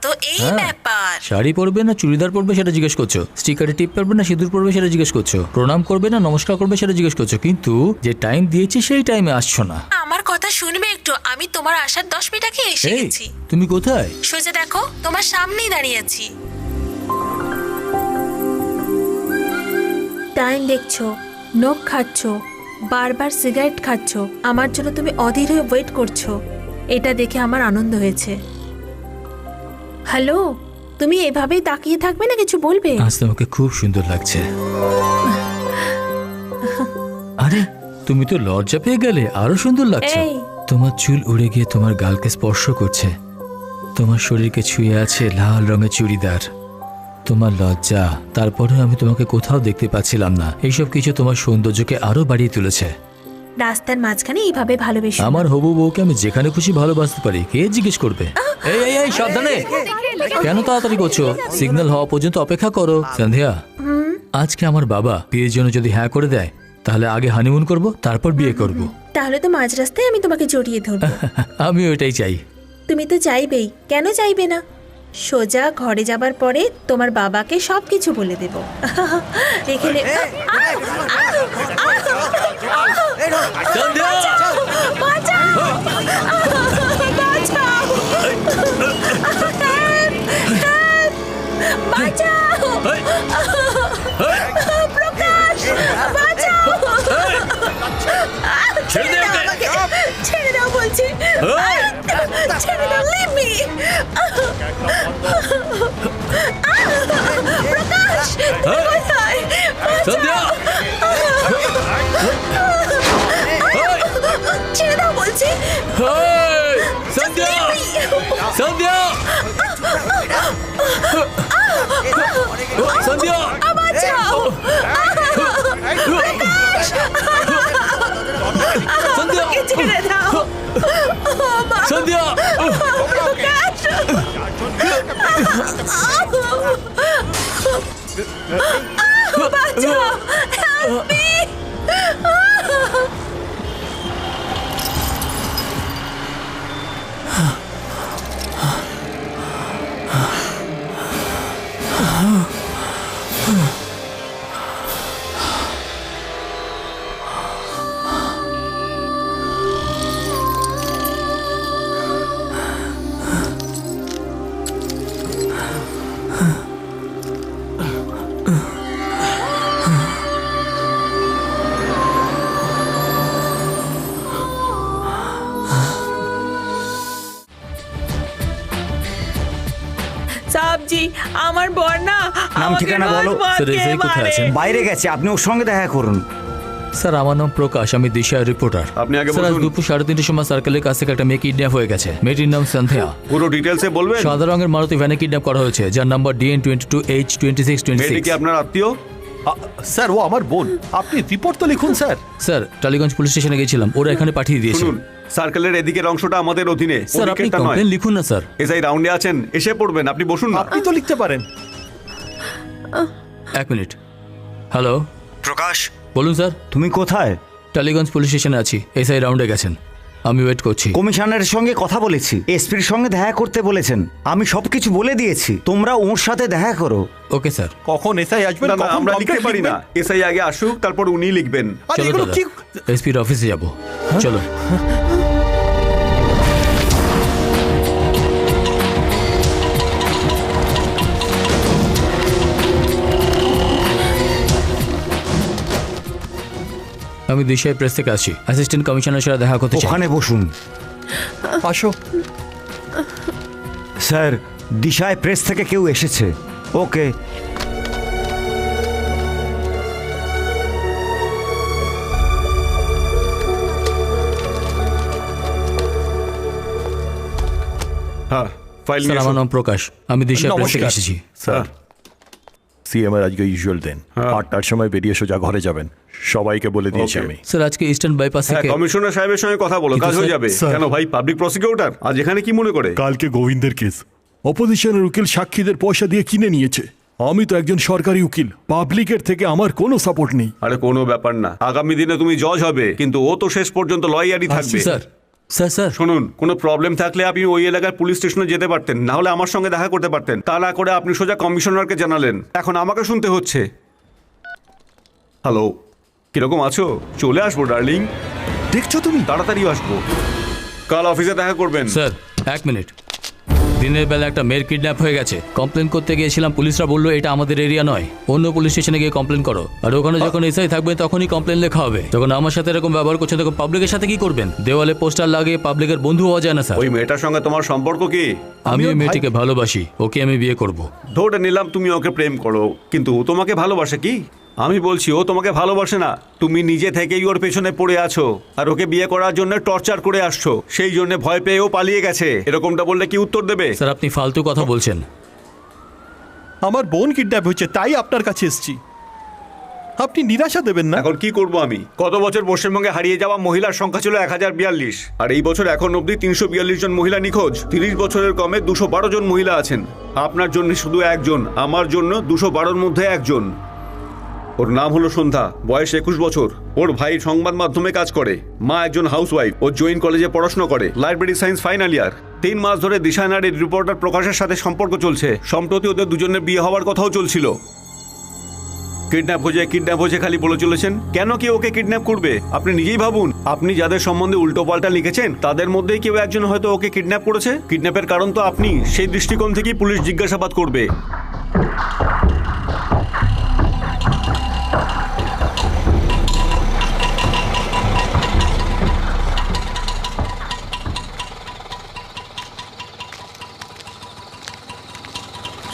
তো এই হ্যাঁ। ব্যাপার। শাড়ি পরবে না চুড়িদার পরবে সেটা জিজ্ঞেস করছো, স্টিকারে টিপ পরবে না সিঁদুর পরবে সেটা জিজ্ঞেস করছো, প্রণাম করবে না নমস্কার করবে সেটা জিজ্ঞেস করছো, কিন্তু যে টাইম দিয়েছি সেই টাইমে আসছো না। আমার কথা শুনবে একটু, আমি তোমার আসার 10 মিনিট আগে এসে এই, গেছি। তুমি কোথায়? সোজা দেখো, তোমার সামনেই দাঁড়িয়ে আছি। টাইম দেখছো, নখ খাচ্ছ, বারবার সিগারেট খাচ্ছ, আমার জন্য তুমি অধীর হয়ে ওয়েট করছো। এটা দেখে আমার আনন্দ হয়েছে। হ্যালো, তুমি এভাবেই তাকিয়ে থাকবে না, কিছু বলবে? আজ তোমাকে খুব সুন্দর লাগছে। আরে, তুমি তো লজ্জা পেয়ে গেলে, আরো সুন্দর লাগছে। এই। তোমার চুল উড়ে গিয়ে তোমার গালকে স্পর্শ করছে, তোমার শরীরকে ছুঁয়ে আছে লাল রঙের চুড়িদার। তোমার লজ্জা, তারপরে আমি তোমাকে কোথাও দেখতে পাচ্ছিলাম না। এইসব কিছু তোমার সৌন্দর্যকে আরো বাড়িয়ে তুলেছে। রাস্তার মাঝখানে এইভাবে ভালোবেসো না। আমার হবু বউকে আমি যেখানে খুশি ভালোবাসতে পারি, কে জিজ্ঞেস করবে? এই এই এই সাবধানে, কেন তাড়াতাড়ি করছো? সিগন্যাল হওয়া পর্যন্ত অপেক্ষা করো। সন্ধ্যা, আজকে আমার বাবা বিয়ের জন্য যদি হ্যাঁ করে দেয়, তাহলে আগে হানিমুন করব, তারপর বিয়ে করব। তাহলে তো মাঝ রাস্তায় আমি তোমাকে জড়িয়ে ধরবো। আমি ওইটাই চাই। তুমি তো চাইবেই, কেন চাইবে না? সোজা ঘরে যাবার পরে তোমার বাবাকে সবকিছু বলে দেব। এখানে সন্ধ্যা! ছেড়ে দাও বলছি, ছেড়ে দাও, লিভ মি। প্রকাশ, কোথায়? সন্ধ্যা! ছেড়ে দাও বলছি। হেই! সন্ধ্যা! সন্ধ্যা! সন্ধ্যা! বাঁচাও! সন্ধ্যা! আমাকে ছেড়ে দাও। সন্ধ্যা! প্রকাশ! বাঁচাও! Help me! সাবজি, আমার বর না নাম আমাকে ঠিকানা রোজ বলো। মদ স্যার, খেয়ে এসআই কোথায় মারে। আছেন? বাইরে গেছে, আপনি ওর সঙ্গে দেখা করুন। স্যার, আমার নাম প্রকাশ, আমি দিশার রিপোর্টার। আপনি আগে স্যার, আজ বলুন। দুপুর 3:30টার সময় সার্কেলের কাছ থেকে একটা মেয়ে কিডন্যাপ হয়ে গেছে। মেয়েটির নাম সন্ধ্যা। পুরো ডিটেলসে বলবেন? সাদা রঙের মারুতি ভ্যানে কিডন্যাপ করা হয়েছে, যার নাম্বার DN22H2626। মেয়েটি কি আপনার আত্মীয়? স্যার, ও আমার বোন। আপনি রিপোর্ট তো লিখুন স্যার। স্যার, টালিগঞ্জ পুলিশ স্টেশনে গেছিলাম, ওরা এখানে পাঠিয়ে দিয়েছে। শুনুন, সার্কেলের এদিকের অংশটা আমাদের অধীনে, স্যার, আপনি ওদিকেরটা নয়। কমপ্লেন লিখুন না স্যার। এসআই রাউন্ডে আছেন, এসে পড়বেন। আপনি বসুন না। আপনি তো লিখতে পারেন। এক মিনিট। হ্যালো, প্রকাশ, বলুন স্যার। তুমি কোথায়? টালিগঞ্জ পুলিশ স্টেশনে আছি, এসআই রাউন্ডে গেছেন, আমি ওয়েট করছি। কমিশনারের সঙ্গে কথা বলেছি, এসপির সঙ্গে দেখা করতে বলেছেন। আমি সবকিছু বলে দিয়েছি, তোমরা ওর সাথে দেখা করো। Okay sir. কখন এসআই আসবেন? না, না, কখন আমরা লিখতে complaint পারি না। লিখবেন? এসআই আগে আসুক, তারপর উনি লিখবেন। আরে চলো এগুলো দাদা, কি? এসপির অফিসে যাব। চলো। আমি দিশাই প্রেস থেকে আসছি, অ্যাসিস্ট্যান্ট কমিশনারের সাথে দেখা করতে চাই। ওখানে বসুন। আসো। স্যার, দিশায় প্রেস থেকে কেউ এসেছে। ওকে। হ্যাঁ, ফাইল স্যার, নিয়ে আমার এসো। নাম প্রকাশ, আমি দিশাই প্রেস থেকে নমস্কার। এসেছি। স্যার, সিএম এর আজকে ইউজুয়াল দেন। 8টার সময় বেরিয়ে সোজা ঘরে যাবেন। সবাইকে বলে দিয়েছি Okay. আমি। স্যার, আজকে ইস্টার্ন বাইপাস হ্যাঁ, থেকে কমিশনার সাহেবের সঙ্গে কথা বলো, কিন্তু কাজ হয়ে স্যার- যাবে। স্যার- কেন ভাই, পাবলিক প্রসিকিউটর আজ এখানে কি মনে করে? কালকে গোবিন্দের কেস অপোজিশনের উকিল সাক্ষীদের পয়সা দিয়ে কিনে নিয়েছে। আমি তো একজন সরকারি উকিল, পাবলিকের থেকে আমার কোনো সাপোর্ট নেই। আরে কোনো ব্যাপার না, আগামী দিনে তুমি জজ হবে, কিন্তু ও তো শেষ পর্যন্ত লয়ারই থাকবে। স্যার, স্যার, স্যার, শুনুন, কোনো প্রবলেম থাকলে আপনি ওই এলাকার পুলিশ স্টেশনে যেতে পারতেন, না হলে আমার সঙ্গে দেখা করতে পারতেন। তা না করে আপনি সোজা কমিশনারকে জানালেন, এখন আমাকে শুনতে হচ্ছে। হ্যালো, কিরকম আছো? চলে আসবো ডার্লিং, দেখছো তুমি? তাড়াতাড়ি আসবো। কাল অফিসে দেখা করবেন। স্যার, এক মিনিট। দিনের বেলা একটা মেয়ের কিডন্যাপ হয়ে গেছে, কমপ্লেন করতে গিয়েছিলাম, পুলিশরা বললো এটা আমাদের এরিয়া নয়, অন্য পুলিশ স্টেশনে গিয়ে কমপ্লেন করো। আর ওখানে যখন এসআই থাকবে তখনই কমপ্লেন লেখা হবে। যখন আমার সাথে এরকম ব্যবহার করছেন তখন পাবলিকের সাথে কি করবেন? দেওয়ালে পোস্টার লাগিয়ে পাবলিকের বন্ধু হওয়া যায় না স্যার। ওই মেয়েটার সঙ্গে তোমার সম্পর্ক কি? আমি ওই মেয়েটিকে ভালোবাসি, ওকে আমি বিয়ে করব। ধরে নিলাম তুমি ওকে প্রেম করো, কিন্তু ও তোমাকে ভালোবাসে কি? আমি বলছি ও তোমাকে ভালোবাসে না, তুমি নিজে থেকেই ওর পেছনে পড়ে আছো আর ওকে বিয়ে করার জন্য টর্চার করে আসছো, সেই জন্য ভয় পেয়ে ও পালিয়ে গেছে। এরকমটা বললে কি উত্তর দেবে? স্যার, আপনি ফালতু কথা বলছেন। আমার বোন কিডন্যাপ হয়েছে, তাই আপনার কাছে এসেছি। আপনি নিরাশা দেবেন না। এখন কি করব আমি? গত বছর পশ্চিমবঙ্গে হারিয়ে যাওয়া মহিলার সংখ্যা ছিল 1042, আর এই বছর এখন অবধি 342 জন মহিলা নিখোঁজ। 30 বছরের কমে 212 জন মহিলা আছেন। আপনার জন্য শুধু একজন, আমার জন্য 212-র মধ্যে একজন। ওর নাম হলো সন্ধ্যা, বয়স 21 বছর। ওর ভাই সংবাদ মাধ্যমে কাজ করে, মা একজন হাউসওয়াইফ। ও জৈন কলেজে পড়াশোনা করে, লাইব্রেরি সায়েন্স ফাইনাল ইয়ার। 3 মাস ধরে দিশা নারীর রিপোর্টার প্রকাশের সাথে সম্পর্ক চলছে। সম্প্রতি ওদের দুজনের বিয়ে হওয়ার কথাও চলছিল। কিডন্যাপ হয়েছে খালি বলে চলেছেন। কেন কি ওকে কিডন্যাপ করবে? আপনি নিজেই ভাবুন। আপনি যাদের সম্বন্ধে উল্টোপাল্টা লিখেছেন তাদের মধ্যেই কেউ একজন হয়তো ওকে কিডন্যাপ করেছে। কিডন্যাপের কারণ তো আপনি, সেই দৃষ্টিকোণ থেকেই পুলিশ জিজ্ঞাসাবাদ করবে।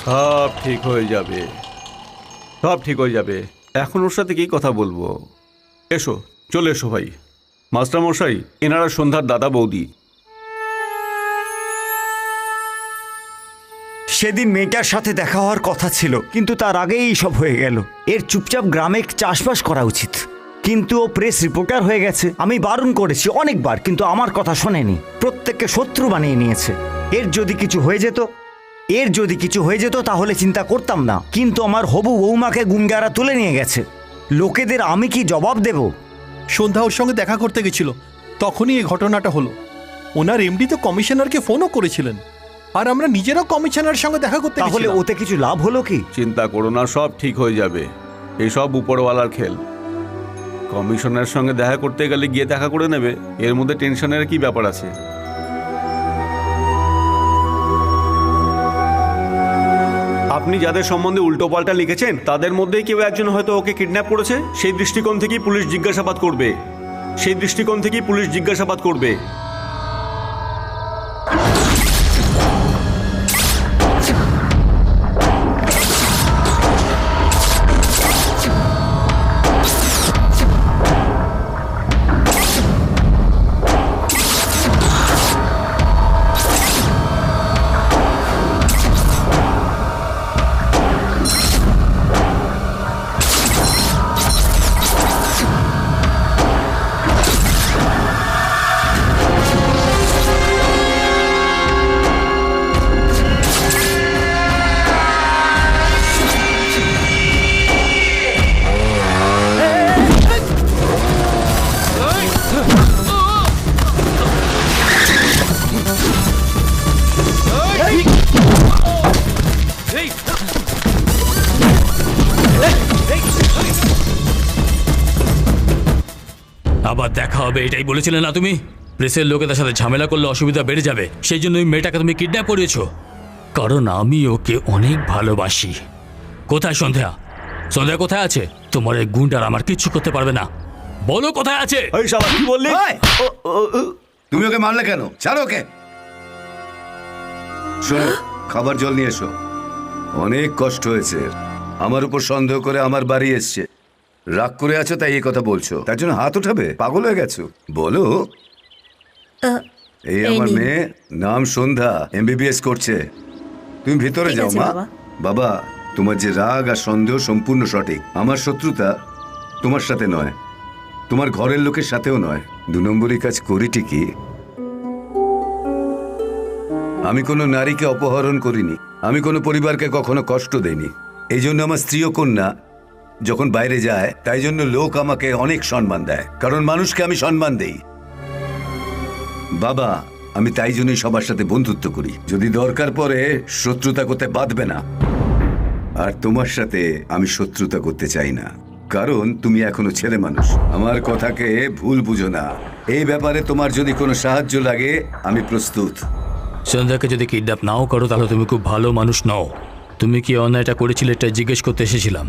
সব ঠিক হয়ে যাবে, সব ঠিক হয়ে যাবে। এখন ওর সাথে কি কথা বলবো? এসো, চলে এসো ভাই। মাস্টার মশাই, এনারা সন্ধ্যার দাদা বৌদি। সেদিন মেয়েটার সাথে দেখা হওয়ার কথা ছিল, কিন্তু তার আগেই এই সব হয়ে গেল। এর চুপচাপ গ্রামে চাষবাস করা উচিত, কিন্তু ও প্রেস রিপোর্টার হয়ে গেছে। আমি বারণ করেছি অনেকবার, কিন্তু আমার কথা শোনেনি। প্রত্যেককে শত্রু বানিয়ে নিয়েছে। এর যদি কিছু হয়ে যেত তাহলে চিন্তা করতাম না, কিন্তু আমার হবু বৌমাকে গুন্ডারা তুলে নিয়ে গেছে। লোকেদের আমি কি জবাব দেব? সন্ধ্যা ওর সঙ্গে দেখা করতে গেছিল, তখনই এই ঘটনাটা হলো। ওনার এমডি তো কমিশনারকে ফোনও করেছিলেন, আর আমরা নিজেরাও কমিশনারের সঙ্গে দেখা করতে তাহলে গেছিলাম। ওতে কিছু লাভ হলো কি? চিন্তা করো না, সব ঠিক হয়ে যাবে। এসব উপরওয়ালার খেল। কমিশনারের সঙ্গে দেখা করতে গেলে গিয়ে দেখা করে নেবে, এর মধ্যে টেনশনের কি ব্যাপার আছে? আপনি যাদের সম্বন্ধে উল্টোপাল্টা লিখেছেন তাদের মধ্যেই কেউ একজন হয়তো ওকে কিডন্যাপ করেছে। সেই দৃষ্টিকোণ থেকেই পুলিশ জিজ্ঞাসাবাদ করবে। আবার দেখা হবে এটাই বলেছিলে না তুমি? প্রেসের লোকেদের সাথে ঝামেলা করলে অসুবিধা বেড়ে যাবে, সেই জন্য ওই মেয়েটাকে তুমি কিডন্যাপ করিয়েছো। কারণ আমি ওকে অনেক ভালোবাসি। কোথায় সন্ধ্যা? সন্ধ্যা কোথায় আছে? তোমার এই গুন্ডার আমার কিচ্ছু করতে পারবে না। বলো কোথায় আছে? কি বললি? তুমি ওকে মারলে কেন? ছাড়ো ওকে। শোনো, খাবার জল নিয়ে এসো। অনেক কষ্ট হয়েছে। আমার উপর সন্দেহ করে আমার বাড়ি এসছে। রাগ করে আছো তাই এই কথা বলছো? তার জন্য হাত উঠাবে? পাগল হয়ে গেছো? বলো। এই আমার মেয়ে, নাম সন্ধ্যা, MBBS করছে। তুমি ভিতরে যাও মা। বাবা, তোমার যে রাগ আর সন্দেহ সম্পূর্ণ সঠিক। আমার শত্রুতা তোমার সাথে নয়, তোমার ঘরের লোকের সাথেও নয়। 2 নম্বরই কাজ করি ঠিকই। আমি কোনো নারীকে অপহরণ করিনি, আমি কোনো পরিবারকে কখনো কষ্ট দেইনি। এই জন্য আমার স্ত্রী ও কন্যা যখন বাইরে যায়, তাই জন্য লোক আমাকে অনেক সম্মান দেয়, কারণ মানুষকে আমি সম্মান দেই। বাবা, আমি তাই জন্যই সবার সাথে বন্ধুত্ব করি। যদি দরকার পড়ে শত্রুতা করতে বাধবে না। আর তোমার সাথে আমি শত্রুতা করতে চাই না, কারণ তুমি এখনো ছেলে মানুষ। আমার কথাকে ভুল বুঝো না। এই ব্যাপারে তোমার যদি কোনো সাহায্য লাগে, আমি প্রস্তুত। সন্ধ্যাকে যদি কিডন্যাপ নাও করো তাহলে তুমি খুব ভালো মানুষ নও। তুমি কি অন্যায়টা করেছিলে এটা জিজ্ঞেস করতে এসেছিলাম।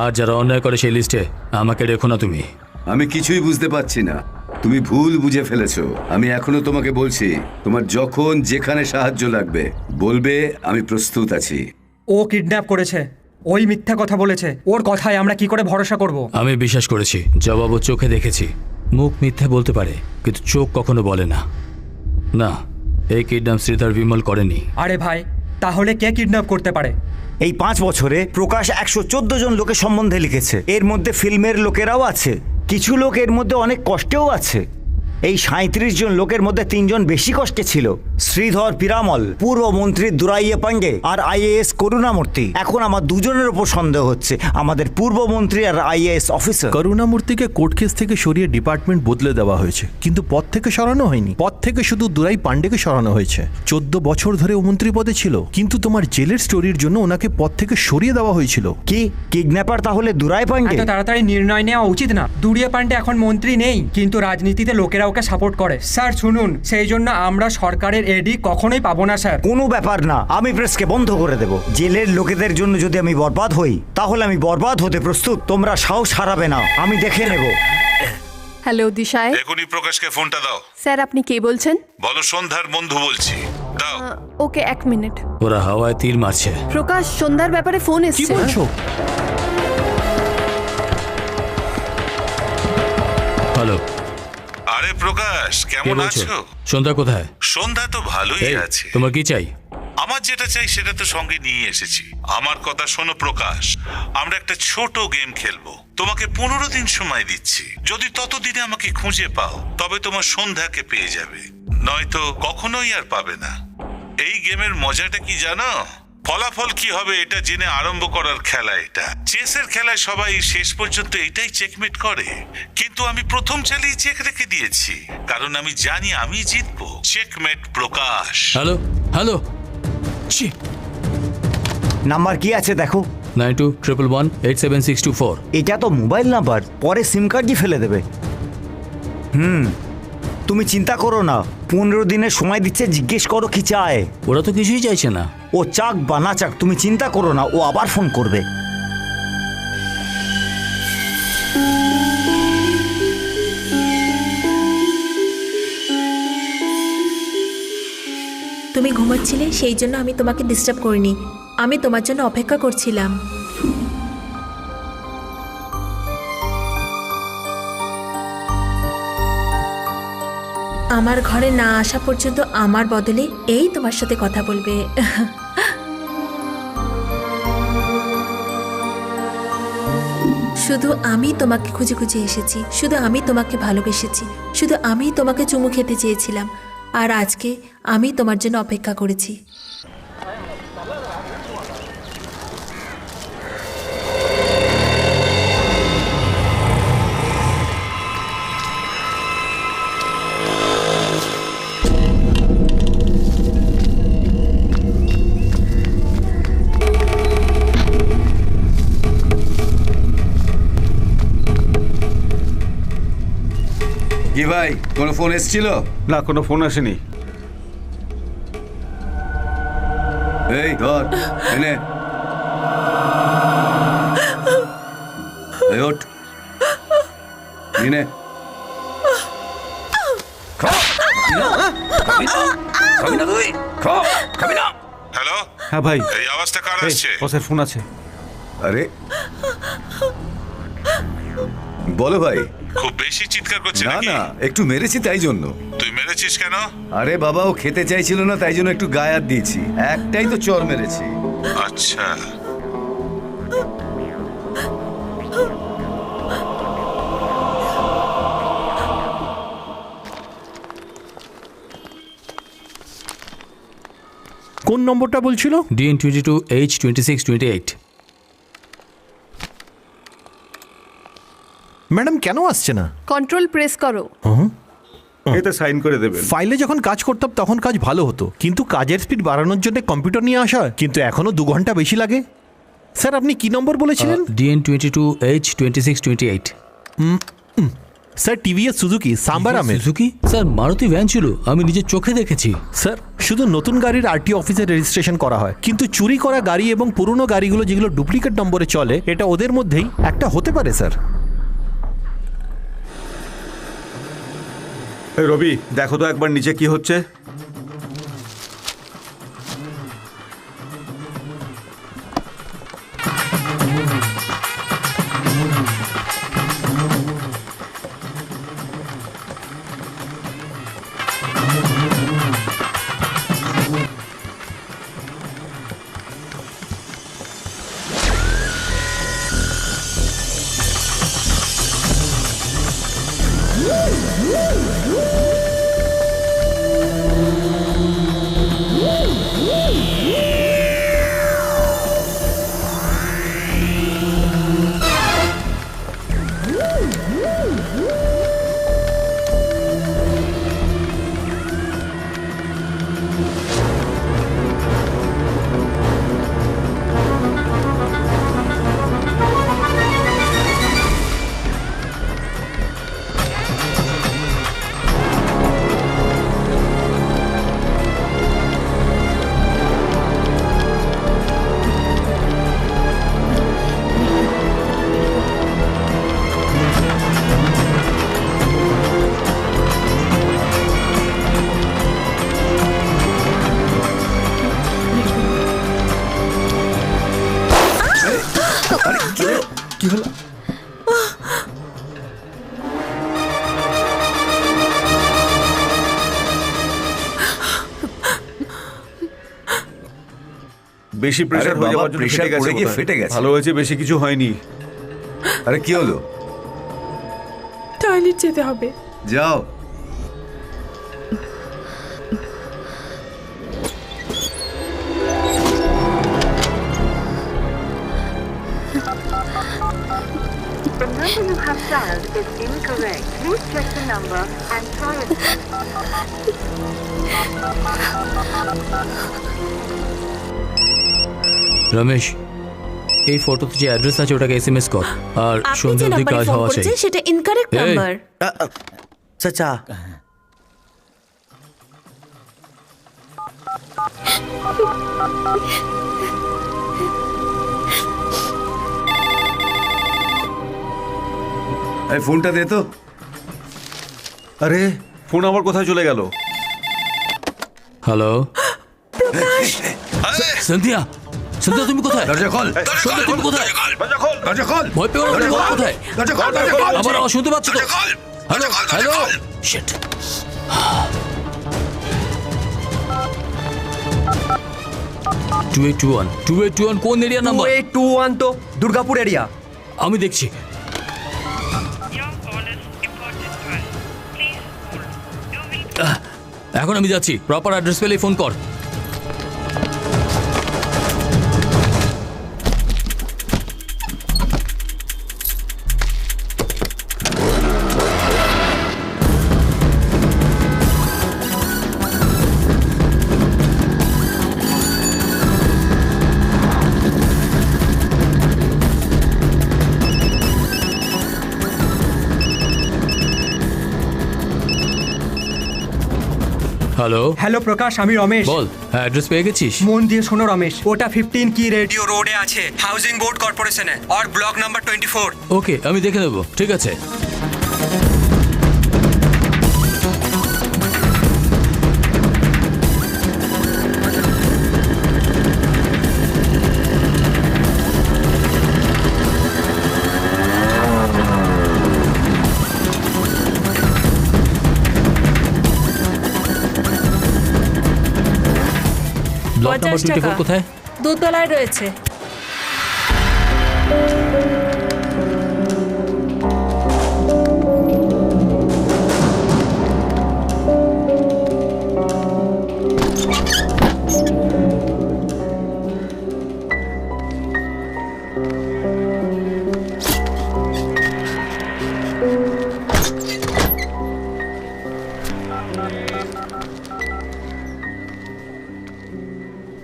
আর যারা অন্যায় করে সেই লিস্টে আমাকে রেখো না তুমি। আমি কিছুই বুঝতে পারছি না, তুমি ভুল বুঝে ফেলেছো। আমি এখনো তোমাকে বলছি, তোমার যখন যেখানে সাহায্য লাগবে বলবে, আমি প্রস্তুত আছি। ও কিডন্যাপ করেছে, ওই মিথ্যা কথা বলেছে। ওর কথায় আমরা কি করে ভরসা করব? আমি বিশ্বাস করেছি, জবাবও চোখে দেখেছি। মুখ মিথ্যা বলতে পারে, কিন্তু চোখ কখনো বলে না। না, এই কিডন্যাপ শ্রীধর বিমল করেনি। আরে ভাই, তাহলে কে কিডন্যাপ করতে পারে? এই 5 বছরে প্রকাশ 114 জন লোকের সম্বন্ধে লিখেছে। এর মধ্যে ফিল্মের লোকেরাও আছে, কিছু লোক এর মধ্যে অনেক কষ্টেও আছে। এই 37 জন লোকের মধ্যে 3 জন বেশি কষ্টে ছিল, শ্রীধর পিরামল, পূর্বমন্ত্রী দুরাইয়ে পান্ডে আর আইএএস করুণামূর্তি। এখন আমার দুজনের উপর সন্দেহ হচ্ছে, আমাদের পূর্বমন্ত্রী আর আইএএস অফিসার। করুণামূর্তিকে কোর্ট কেস থেকে সরিয়ে ডিপার্টমেন্ট বদলে দেওয়া হয়েছে, কিন্তু পদ থেকে সরানো হয়নি। পদ থেকে শুধু দুরাই পান্ডেকে সরানো হয়েছে। 14 বছর ধরে ও মন্ত্রী পদে ছিল, কিন্তু তোমার জেলের স্টোরির জন্য ওনাকে পদ থেকে সরিয়ে দেওয়া হয়েছিল। কি কিডন্যাপার তাহলে দুরাই পান্ডে? এত তাড়াতাড়ি নির্ণয় নেওয়া উচিত না। দুরিয়া পান্ডে এখন মন্ত্রী নেই, কিন্তু রাজনীতিতে লোকেরা ওকে সাপোর্ট করে। স্যার শুনুন, সেই জন্য আমরা সরকারের এডি কখনোই পাবো না স্যার। কোনো ব্যাপার না, আমি প্রেসকে বন্ধ করে দেব। জেলের লোকেদের জন্য যদি আমি বরবাদ হই, তাহলে আমি বরবাদ হতে প্রস্তুত। তোমরা সাহস হারাবে না, আমি দেখে নেব। হ্যালো দিশায়। এখনই প্রকাশকে ফোনটা দাও। স্যার আপনি কে বলছেন? বলো সন্ধ্যার বন্ধু বলছি, দাও। ওকে 1 মিনিট। ওরা হাওয়ায় তীর মারছে। প্রকাশ, সন্ধ্যার ব্যাপারে ফোন কি এসেছে। বলছো? হ্যালো, আরে প্রকাশ, কে কেমন বলছো? আছো? সন্ধ্যা কোথায়? সন্ধ্যা তো ভালোই এই, আছে। তোমার কি চাই? আমার যেটা চাই সেটা তো সঙ্গে নিয়ে এসেছি। আমার কথা শোনো প্রকাশ, আমরা একটা ছোট গেম খেলবো। তোমাকে 15 দিন সময় দিচ্ছি। যদি ততদিনে আমাকে খুঁজে পাও, তবে তোমার সন্ধ্যাকে পেয়ে যাবে, নয়তো কখনোই আর পাবে না। এই গেমের মজাটা কি জানো? ফলাফল কি হবে এটা জেনে আরম্ভ করার খেলা এটা। চেসের খেলায় সবাই শেষ পর্যন্ত এটাই চেকমেট করে, কিন্তু আমি প্রথম চালেই চেক রেখে দিয়েছি, কারণ আমি জানি আমি জিতবো। চেকমেট প্রকাশ। হ্যালো হ্যালো, নাম্বার কি আছে দেখো। 9211187624। এটা তো মোবাইল নাম্বার, পরে সিম কার্ডই ফেলে দেবে। তুমি চিন্তা করো না, 15 দিনের সময় দিচ্ছে, জিজ্ঞেস করো কি চায়। ওরা তো কিছুই চাইছে না। ও চাক বা না চাক তুমি চিন্তা করো না, ও আবার ফোন করবে। তুমি ঘুমাচ্ছিলে, সেই জন্য আমি তোমাকে ডিস্টার্ব করিনি। আমি তোমার জন্য অপেক্ষা করছিলাম। আমার ঘরে না আসা পর্যন্ত আমার বদলে এই তোমার সাথে কথা বলবে। শুধু আমি তোমাকে খুঁজে খুঁজে এসেছি, শুধু আমি তোমাকে ভালোবেসেছি, শুধু আমি তোমাকে চুমু খেতে চেয়েছিলাম, আর আজকে আমি তোমার জন্য অপেক্ষা করেছি। কি ভাই, কোনো ফোন এসেছিল? না, কোনো ফোন আসেনি। এই ধর, এনে এই ওঠ, এনে হ্যালো, হ্যাঁ ভাই, এই আওয়াজটা কার আসছে? বসের ফোন আছে। আরে বলো ভাই। খুব বেশি চিৎকার করছে না নাকি? না, একটু মেরেছি তাই জন্য। তুই মেরেছিস কেন? আরে বাবা, ও খেতে চাইছিল না তাই জন্য একটু গায়াত দিয়েছি, একটাই তো চর মেরেছি। আচ্ছা, কোন নম্বরটা বলছিল? DN22H2628। ম্যাডাম কেন আসছে না? কন্ট্রোল প্রেস করো। এতে সাইন করে দেবেন। ফাইলে যখন কাজ করতাম তখন কাজ ভালো হতো, কিন্তু কাজের স্পিড বাড়ানোর জন্য কম্পিউটার নিয়ে আসা হয়, কিন্তু এখনো 2 ঘন্টা বেশি লাগে। স্যার আপনি কি নম্বর বলেছিলেন? DN22H2628। Sir TVS Suzuki sambar আমের। সুজুকি? স্যার মারুতি ভ্যান ছিল, আমি নিজের চোখে দেখেছি। স্যার শুধু নতুন গাড়ির আরটি অফিসে রেজিস্ট্রেশন করা হয়, কিন্তু চুরি করা গাড়ি এবং পুরনো গাড়িগুলো যেগুলো ডুপ্লিকেট নম্বরে চলে, এটা ওদের মধ্যেই একটা হতে পারে স্যার। এই রবি, দেখো তো একবার নিচে কি হচ্ছে। আরে কি হলো? বেশি প্রেসার আরে হয়ে বাবা, যাওয়ার জন্য pressure ফেটে গেছে পড়ে গিয়ে বোধহয়। ফেটে গেছে। ভালো হয়েছে, বেশি কিছু হয়নি। আরে কি হলো? টয়লেট যেতে হবে। যাও। The number you have dialed is incorrect. Please check the number and try it. Ramesh, এই ফটোতে যে অ্যাড্রেস আছে ওটাকে এসএমএস কর, আর আপনি যে সন্ধ্যা অবধি নাম্বারে কাজ ফোন হওয়া চাই। করেছেন সেটা ইনকারেক্ট এই। নাম্বার। চাচা এই ফোনটা দে তো। আরে ফোন আমার কোথায় চলে গেল? হ্যালো সন্ধ্যা, সন্ধ্যা তুমি কোথায়? দরজা খোল। সন্ধ্যা তুমি কোথায়? দরজা খোল। ভয় পেও না, তুমি কোথায়? দরজা খোল। দরজা খোল। আমার আওয়াজ শুনতে পাচ্ছ তো? Hello hello sheet. 2821 কোন এরিয়া নাম্বার? 2821 তো দুর্গাপুর এরিয়া। আমি দেখছি। এখন আমি যাচ্ছি, প্রপার অ্যাড্রেস পেলেই ফোন কর। হ্যালো হ্যালো প্রকাশ, আমি রমেশ। বল, হ্যাঁ অ্যাড্রেস পেয়ে গেছিস? মন দিয়ে শোনো রমেশ, ওটা 15 কি রেডিও রোডে আছে, হাউজিং বোর্ড কর্পোরেশনে, আর ব্লক নাম্বার 24। ওকে, আমি দেখে নেবো, ঠিক আছে। ব্লক নাম্বার 50 টাকা। 24 কোথায়? দোতলায় রয়েছে।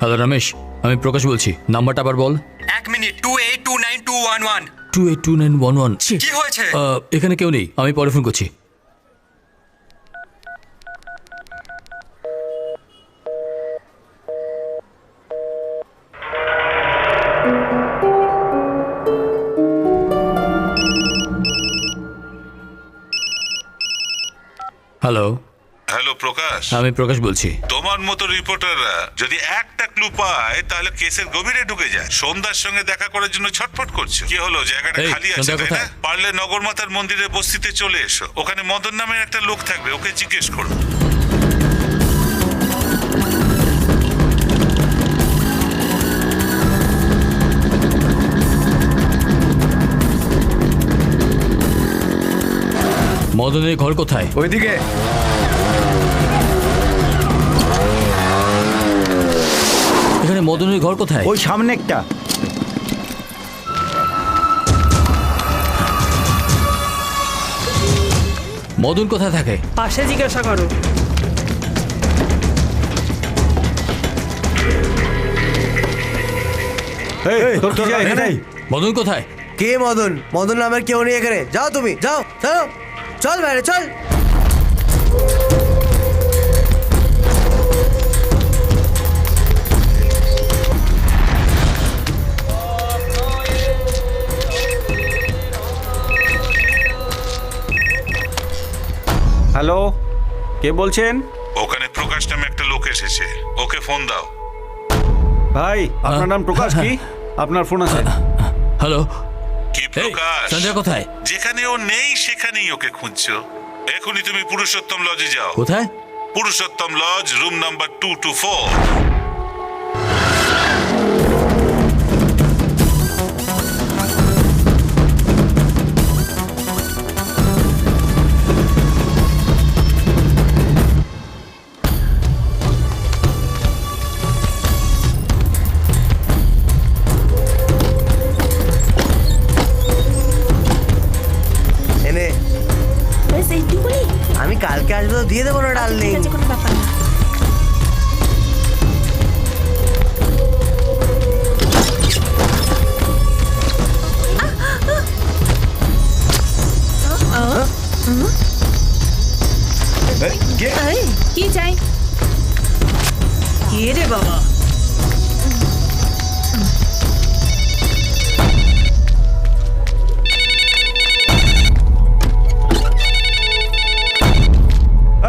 হ্যালো রমেশ, আমি প্রকাশ বলছি, নাম্বারটা আবার বল। 1 মিনিট, 2829211। 282911। কি হয়েছে? এখানে কেউ নেই, আমি পরে ফোন করছি। হ্যালো হ্যালো প্রকাশ, আমি প্রকাশ বলছি। তোমার মতো রিপোর্টাররা যদি একটা ক্লু পায় তাহলে কেসের গভীরে ঢুকে যায়। সন্ধ্যার সঙ্গে দেখা করার জন্য ছটফট করছো। কি হলো, জায়গাটা এই, খালি আছে সন্ধ্যা তাই না? কোথায়? পারলে নগরমাতার মন্দিরের বস্তিতে চলে এসো, ওখানে মদন নামের একটা লোক থাকবে, ওকে জিজ্ঞেস করো। মদনের ঘর কোথায়? ওইদিকে। এখানে মদনের ঘর কোথায়? ওই সামনে একটা। মদন কোথায় থাকে? পাশে জিজ্ঞাসা করো। এই, তোর কি যায় এখানে? মদন কোথায়? কে মদন? মদন নামের কেউ নেই এখানে। যাও তুমি, যাও চলো, চল বাইরে চল। হ্যালো, কে বলছেন? ওখানে প্রকাশ নামে একটা লোক এসেছে, ওকে ফোন দাও। ভাই, আপনার নাম প্রকাশ কি? আপনার ফোন আছে। হ্যালো, কি প্রকাশ? সঞ্জয় কোথায়? যেখানে ও নেই সেখানেই ওকে খুঁজছো। এখনই তুমি পুরুষোত্তম লজে যাও। কোথায়? Purushottam lodge, room number 224। এনে ব্যাস এইটুকুনি? আমি কালকে আসবো তো দিয়ে দেবো না ঠিক ডার্লিং। আছে, কোনো ব্যাপার না। এই, কি চাই? কে রে বাবা?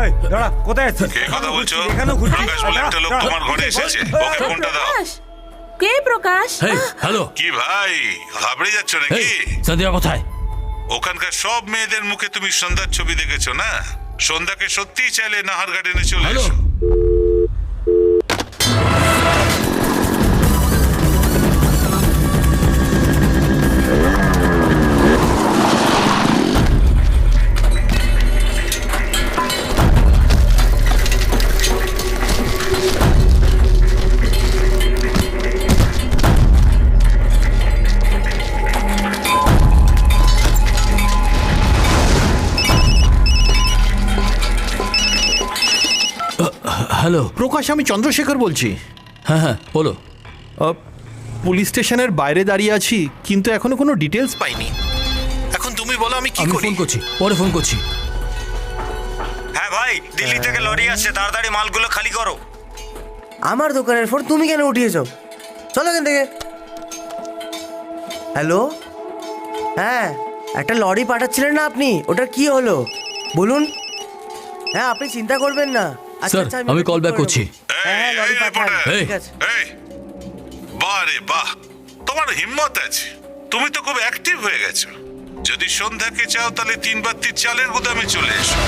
এই দাঁড়া, কোথায় আছিস? কে কথা বলছো? এখানেও ঘুরছিস? প্রকাশ বলে একটা লোক তোমার ঘরে এসেছে। ওকে ফোনটা দাও। প্রকাশ? কে প্রকাশ? হেই, হ্যালো, কি ভাই, ঘাবড়ে যাচ্ছ নাকি? হেই, সন্ধ্যা কোথায়? ওখানকার সব মেয়েদের মুখে তুমি সন্ধ্যার ছবি দেখেছো না? সন্ধ্যাকে সত্যিই চাইলে নাহার গার্ডেনে চলে হ্যালো। এসো। হ্যালো, প্রকাশ, আমি চন্দ্রশেখর বলছি। হ্যাঁ হ্যাঁ, বলো। পুলিশ স্টেশনের বাইরে দাঁড়িয়ে আছি, কিন্তু এখনো কোনো ডিটেলস পাইনি। এখন তুমি বলো আমি কি আমি করি? ফোন করছি, পরে ফোন করছি। হ্যাঁ ভাই, দিল্লি থেকে লরি আসছে, তাড়াতাড়ি মালগুলো খালি করো। আমার দোকানের ফোন তুমি কেন উঠিয়েছো? চলো এখান থেকে। হ্যালো, হ্যাঁ, একটা লরি পাঠাচ্ছিলেন না আপনি? ওটা কি হলো বলুন। হ্যাঁ, আপনি চিন্তা করবেন না। আচ্ছা, স্যার, আচ্ছা, আমি ওটা কল ঠিক ব্যাক করে করছি। নেবো। হ্যাঁ, লরি এই পাঠান। রিপোর্টার। এই। ঠিক আছে। এই, বাহ রে বাহ, তোমার হিম্মত আছে। তুমি তো খুব অ্যাক্টিভ হয়ে গেছো। যদি সন্ধ্যাকে চাও তাহলে 3 বাত্তির চালের গুদামে চলে এসো।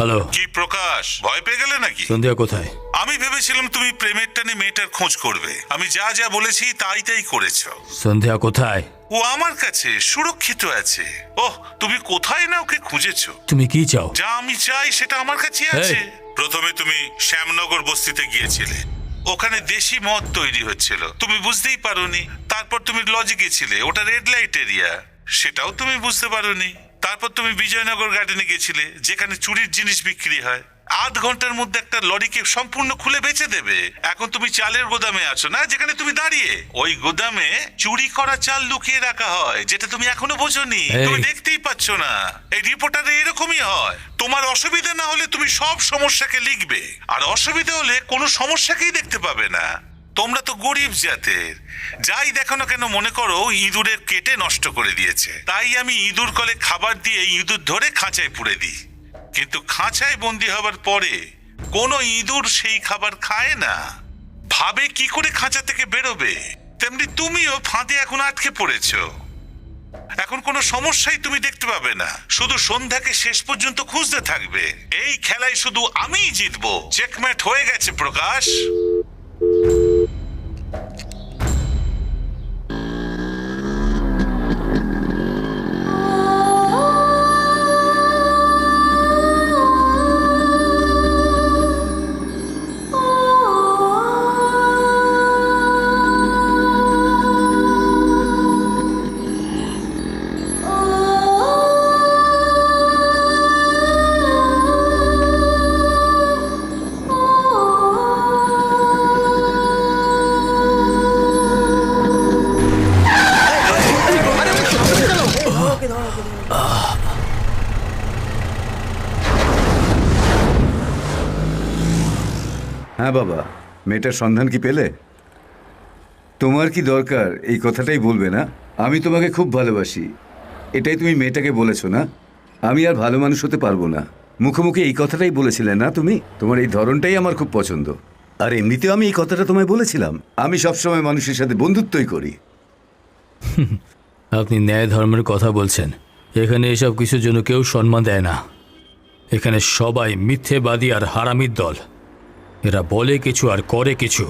হ্যালো, কি প্রকাশ, ভয় পেয়ে গেলে নাকি? সন্ধ্যা কোথায়? আমি ভেবেছিলাম তুমি প্রেমের টানে মেয়েটার খোঁজ করবে। আমি যা যা বলেছি তাই তাই করেছো। সন্ধ্যা কোথায়? ও আমার কাছে সুরক্ষিত আছে। ওহ, তুমি কোথায় না ওকে খুঁজেছো? তুমি কি চাও? যা আমি চাই সেটা আমার কাছে আছে। প্রথমে তুমি শ্যামনগর বস্তিতে গিয়েছিলে। ওখানে দেশি মদ তৈরি হচ্ছিল, তুমি বুঝতেই পারোনি। তারপর তুমি লজে গেছিলে, ওটা রেড লাইট এরিয়া, সেটাও তুমি বুঝতে পারোনি। তারপর তুমি বিজয়নগর গার্ডেনে গেছিলে, যেখানে চুরির জিনিস বিক্রি হয়। আধ ঘন্টার মধ্যে একটা লরিকে সম্পূর্ণ খুলে বেচে দেবে। এখন তুমি চালের গোদামে আছো না, যেখানে তুমি দাঁড়িয়ে। ওই গোদামে চুরি করা চাল লুকিয়ে রাখা হয়, যেটা তুমি এখনো বোঝোনি। এই। তুমি দেখতেই পাচ্ছ না। এই রিপোর্টারে এরকমই হয়। তোমার অসুবিধা না হলে তুমি সব সমস্যাকে লিখবে, আর অসুবিধা হলে কোনো সমস্যাকেই দেখতে পাবে না। তোমরা তো গরিব জাতের, যাই দেখো না কেন মনে করো ইঁদুরের কেটে নষ্ট করে দিয়েছে। তাই আমি ইঁদুর কলে খাবার দিয়ে ইঁদুর ধরে খাঁচায় পুরে দিই। কিন্তু খাঁচায় বন্দি হবার পরে কোনো ইঁদুর সেই খাবার খায় না, ভাবে কি করে খাঁচা থেকে বেরোবে। তেমনি তুমিও ফাঁদে এখন আটকে পড়েছো। এখন কোনো সমস্যাই তুমি দেখতে পাবে না, শুধু সন্ধ্যাকে শেষ পর্যন্ত খুঁজতে থাকবে। এই খেলায় শুধু আমিই জিতবো। চেকমেট হয়ে গেছে প্রকাশ। হ্যাঁ বাবা, মেয়েটার সন্ধান কি পেলে? তোমার কি দরকার এই কথাটাই বলবে না? আমি তোমাকে খুব ভালোবাসি, এটাই তুমি মেয়েটাকে বলেছো না? আমি আর ভালো মানুষ হতে পারবো না। মুখোমুখি এই কথাটাই বলেছিলে না তুমি? তোমার এই ধরনটাই আমার খুব পছন্দ। আর এমনিতেও আমি এই কথাটা তোমায় বলেছিলাম, আমি সবসময় মানুষের সাথে বন্ধুত্বই করি। আপনি ন্যায় ধর্মের কথা বলছেন, এখানে এসব কিছুর জন্য কেউ সম্মান দেয় না। এখানে সবাই মিথ্যেবাদী আর হারামির দল। এরা বলে কিছু আর করে কিছু।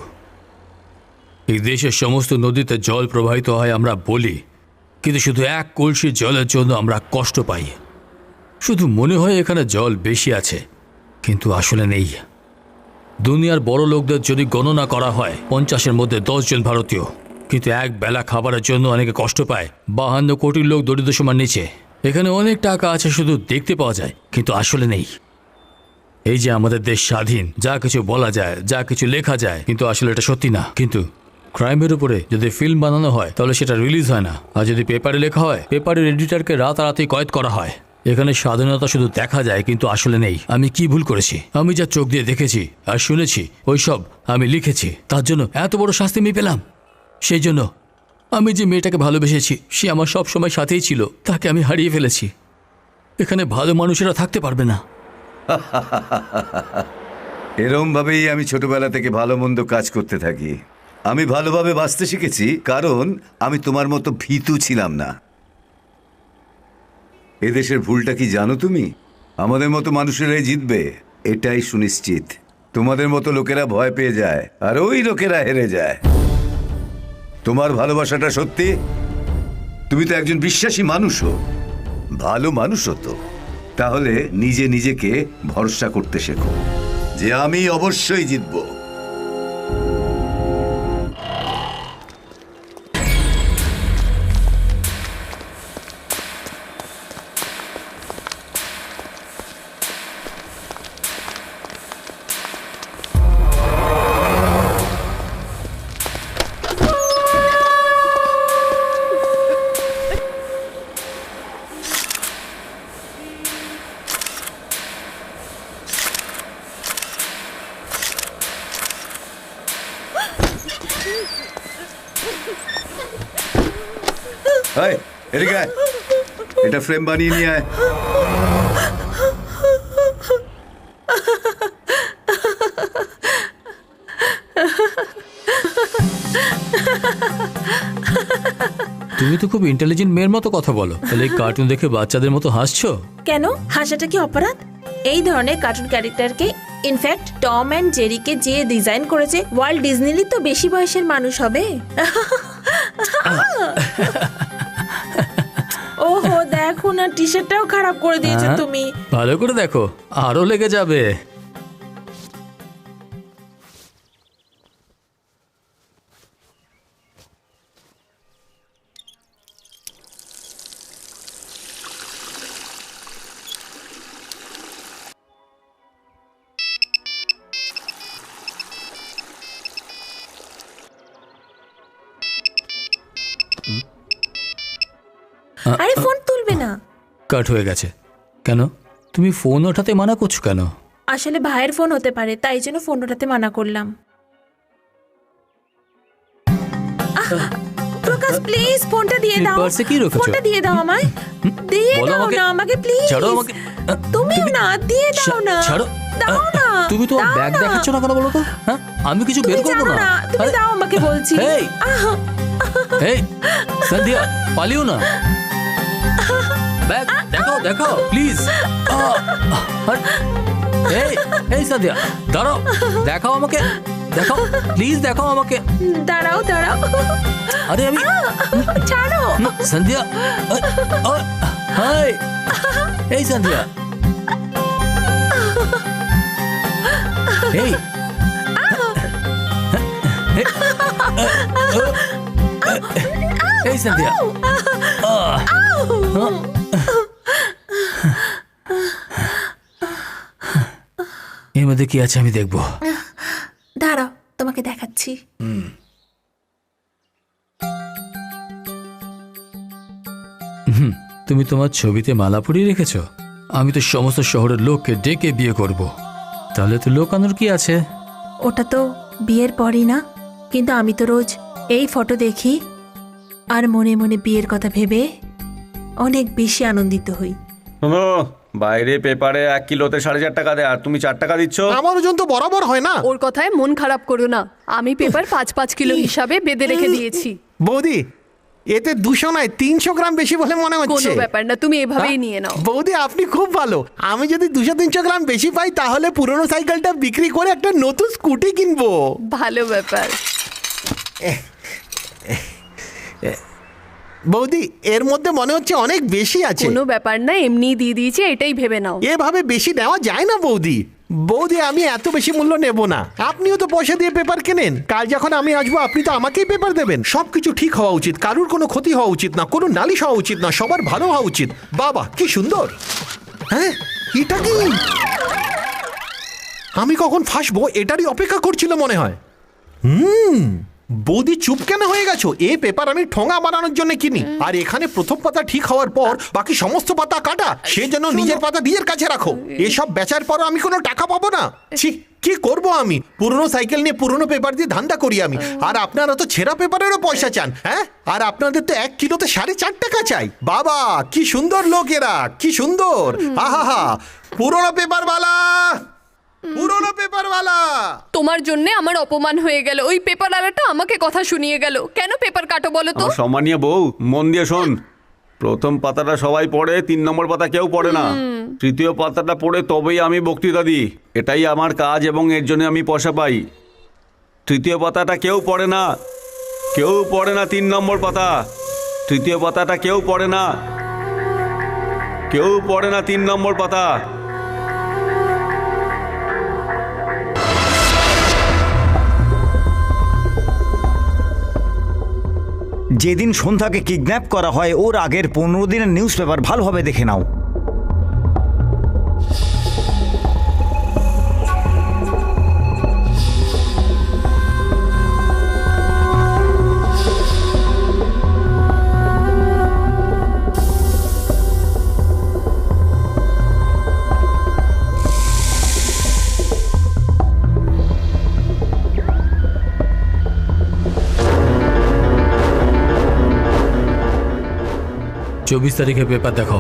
এই দেশের সমস্ত নদীতে জল প্রবাহিত হয় আমরা বলি, কিন্তু শুধু এক কলসি জলের জন্য আমরা কষ্ট পাই। শুধু মনে হয় এখানে জল বেশি আছে, কিন্তু আসলে নেই। দুনিয়ার বড় লোকদের যদি গণনা করা হয় 50-এর মধ্যে 10 জন ভারতীয়, কিন্তু এক বেলা খাবারের জন্য অনেকে কষ্ট পায়। 52 কোটি লোক দরিদ্র সীমার নিচে। এখানে অনেক টাকা আছে, শুধু দেখতে পাওয়া যায়, কিন্তু আসলে নেই। এই যে আমাদের দেশ স্বাধীন, যা কিছু বলা যায়, যা কিছু লেখা যায়, কিন্তু আসলে এটা সত্যি না। কিন্তু ক্রাইমের উপরে যদি ফিল্ম বানানো হয় তাহলে সেটা রিলিজ হয় না, আর যদি পেপারে লেখা হয় পেপারের এডিটরকে রাতারাতি কয়েদ করা হয়। এখানে স্বাধীনতা শুধু দেখা যায়, কিন্তু আসলে নেই। আমি কি ভুল করেছি? আমি যা চোখ দিয়ে দেখেছি আর শুনেছি ওইসব আমি লিখেছি, তার জন্য এত বড় শাস্তি আমি পেলাম। সেই জন্য আমি যে মেয়েটাকে ভালোবেসেছি, সে আমার সব সময় সাথেই ছিল, তাকে আমি হারিয়ে ফেলেছি। এখানে ভালো মানুষেরা থাকতে পারবে না। এরম ভাবেই আমি ছোটবেলা থেকে ভালো মন্দ কাজ করতে থাকি। আমি ভালোভাবে বাঁচতে শিখেছি, কারণ আমি তোমার মতো ভীতু ছিলাম না। এদেশের ভুলটা কি জানো তুমি? আমাদের মতো মানুষেরাই জিতবে, এটাই সুনিশ্চিত। তোমাদের মতো লোকেরা ভয় পেয়ে যায়, আর ওই লোকেরা হেরে যায়। তোমার ভালোবাসাটা সত্যি? তুমি তো একজন বিশ্বাসী মানুষও, ভালো মানুষও তো। তাহলে নিজে নিজেকে ভরসা করতে শেখো যে আমি অবশ্যই জিতবো। এই, এদিকে আয়। এটা ফ্রেম বানিয়ে নিয়ে আয়। তুমি তো খুব ইন্টেলিজেন্ট মেয়ের মতো কথা বলো, তাহলে এই কার্টুন দেখে বাচ্চাদের মতো হাসছো কেন? হাসাটা কি অপরাধ? এই ধরনের কার্টুন ক্যারেক্টারকে, ইনফ্যাক্ট টম অ্যান্ড জেরিকে যে ডিজাইন করেছে, ওয়ার্ল্ড ডিজনিরই তো বেশি বয়সের মানুষ হবে। ওহো, দেখো না, টি শার্টটাও খারাপ করে দিয়েছো তুমি। ভালো করে দেখো, আরো লেগে যাবে। আরে ফোন তুলবে না। কাট হয়ে গেছে কেন? তুমি ফোন ওঠাতে মানা করছো কেন? আসলে ভাইয়ের ফোন হতে পারে, তাই জন্য ফোন ওঠাতে মানা করলাম। প্রকাশ, প্লিজ ফোনটা দিয়ে দাও। পার্সে কি রেখেছো? ফোনটা দিয়ে দাও আমায়। দিয়ে দাও না আমাকে, প্লিজ। ছাড়ো আমাকে। তুমিও না, দিয়ে দাও না। ছাড়ো। দাও না। তুমি তো ব্যাগ দেখাচ্ছ না কেন বলো তো? হ্যাঁ, আমি কিছু বের করব না। তুমি দাও আমাকে বলছি। এই এই সন্ধ্যা, পালিও না। ব্যাগ দেখো, দেখো প্লিজ। এই এই সন্ধ্যা, দাঁড়াও, দেখাও আমাকে, দেখাও প্লিজ, দেখাও আমাকে। দাঁড়াও দাঁড়াও। আরে আমি ছাড়ো সন্ধ্যা। হাই এই সন্ধ্যা, এই এই সন্ধ্যা। এর মধ্যে কি আছে আমি দেখবো। দাঁড়াও, তোমাকে দেখাচ্ছি। তুমি তোমার ছবিতে মালা পরিয়ে রেখেছো? আমি তো সমস্ত শহরের লোককে ডেকে বিয়ে করব। তাহলে তো লোকানোর কি আছে? ওটা তো বিয়ের পরই না, কিন্তু আমি তো রোজ এই ফটো দেখি আর মনে মনে বিয়ের কথা ভেবে অনেক বেশি আনন্দিত হই। শোনো, বাইরে পেপারে 1 কিলোতে 4.5 টাকা দেয় আর তুমি 4 টাকা দিচ্ছ। আমার ওজন তো বরাবর হয় না। ওর কথায় মন খারাপ করো না, আমি পেপার 5-5 কিলো হিসাবে বেঁধে রেখে দিয়েছি। বৌদি, এতে 200 নয় 300 গ্রাম বেশি বলে মনে হচ্ছে। কোনো ব্যাপার না, তুমি এভাবেই নিয়ে নাও। বৌদি, আপনি খুব ভালো। আমি যদি 200-300 গ্রাম বেশি পাই তাহলে পুরনো সাইকেলটা বিক্রি করে একটা নতুন স্কুটি কিনবো। ভালো ব্যাপার। বৌদি, এর মধ্যে মনে হচ্ছে অনেক বেশি আছে। কোনো ব্যাপার না, এমনিই দিয়ে দিয়েছি, এটাই ভেবে নাও। এভাবে বেশি নেওয়া যায় না বৌদি। বৌদি, আমি এত বেশি মূল্য নেব না। আপনিও তো পয়সা দিয়ে পেপার কেনেন। কাল যখন আমি আসবো আপনি তো আমাকেই পেপার দেবেন। সবকিছু ঠিক হওয়া উচিত, কারুর কোনো ক্ষতি হওয়া উচিত না, কোনো নালিশ হওয়া উচিত না, সবার ভালো হওয়া উচিত। বাবা কি সুন্দর! হ্যাঁ, এটা কি? আমি কখন ফাঁসবো এটারই অপেক্ষা করছিল মনে হয়। বৌদি, চুপ কেন হয়ে গেছো? এই পেপার আমি ঠোঙা বানানোর জন্য কিনি, আর এখানে প্রথম পাতা ঠিক হওয়ার পর বাকি সমস্ত পাতা কাটা। সেজন্য নিজের পাতা নিজের কাছে রাখো। এসব বেচার পরও আমি কোনো টাকা পাবো না। ছি, কি করব আমি? পুরনো সাইকেল নিয়ে পুরনো পেপার দিয়ে ধান্দা করি আমি, আর আপনারা তো ছেঁড়া পেপারেরও পয়সা চান। হ্যাঁ, আর আপনাদের তো 1 কিলোতে 4.5 টাকা চাই। বাবা কি সুন্দর লোক এরা, কি সুন্দর! আহা, পুরনো পেপারওয়ালা, পুরনো পেপারওয়ালা! তোমার জন্য আমার অপমান হয়ে গেল। ওই পেপার আলাটা আমাকে কথা শুনিয়ে গেল। কেন পেপার কাটো বলো তো? আমার সম্মানীয় বউ, মন দিয়ে শোন। প্রথম পাতাটা সবাই পড়ে, 3 নম্বর পাতা কেউ পড়ে না। তৃতীয় পাতাটা পড়ে তবেই আমি বক্তৃতা দিই। এটাই আমার কাজ এবং এর জন্য আমি পয়সা পাই। তৃতীয় পাতাটা কেউ পড়ে না, কেউ পড়ে না। 3 নম্বর পাতা, তৃতীয় পাতাটা কেউ পড়ে না, কেউ পড়ে না 3 নম্বর পাতা। যেদিন সন্ধ্যাকে কিডন্যাপ করা হয় ওর আগের 15 দিনের নিউজ পেপার ভালোভাবে দেখে নাও। चौबीस तारीखे पेपर देखो।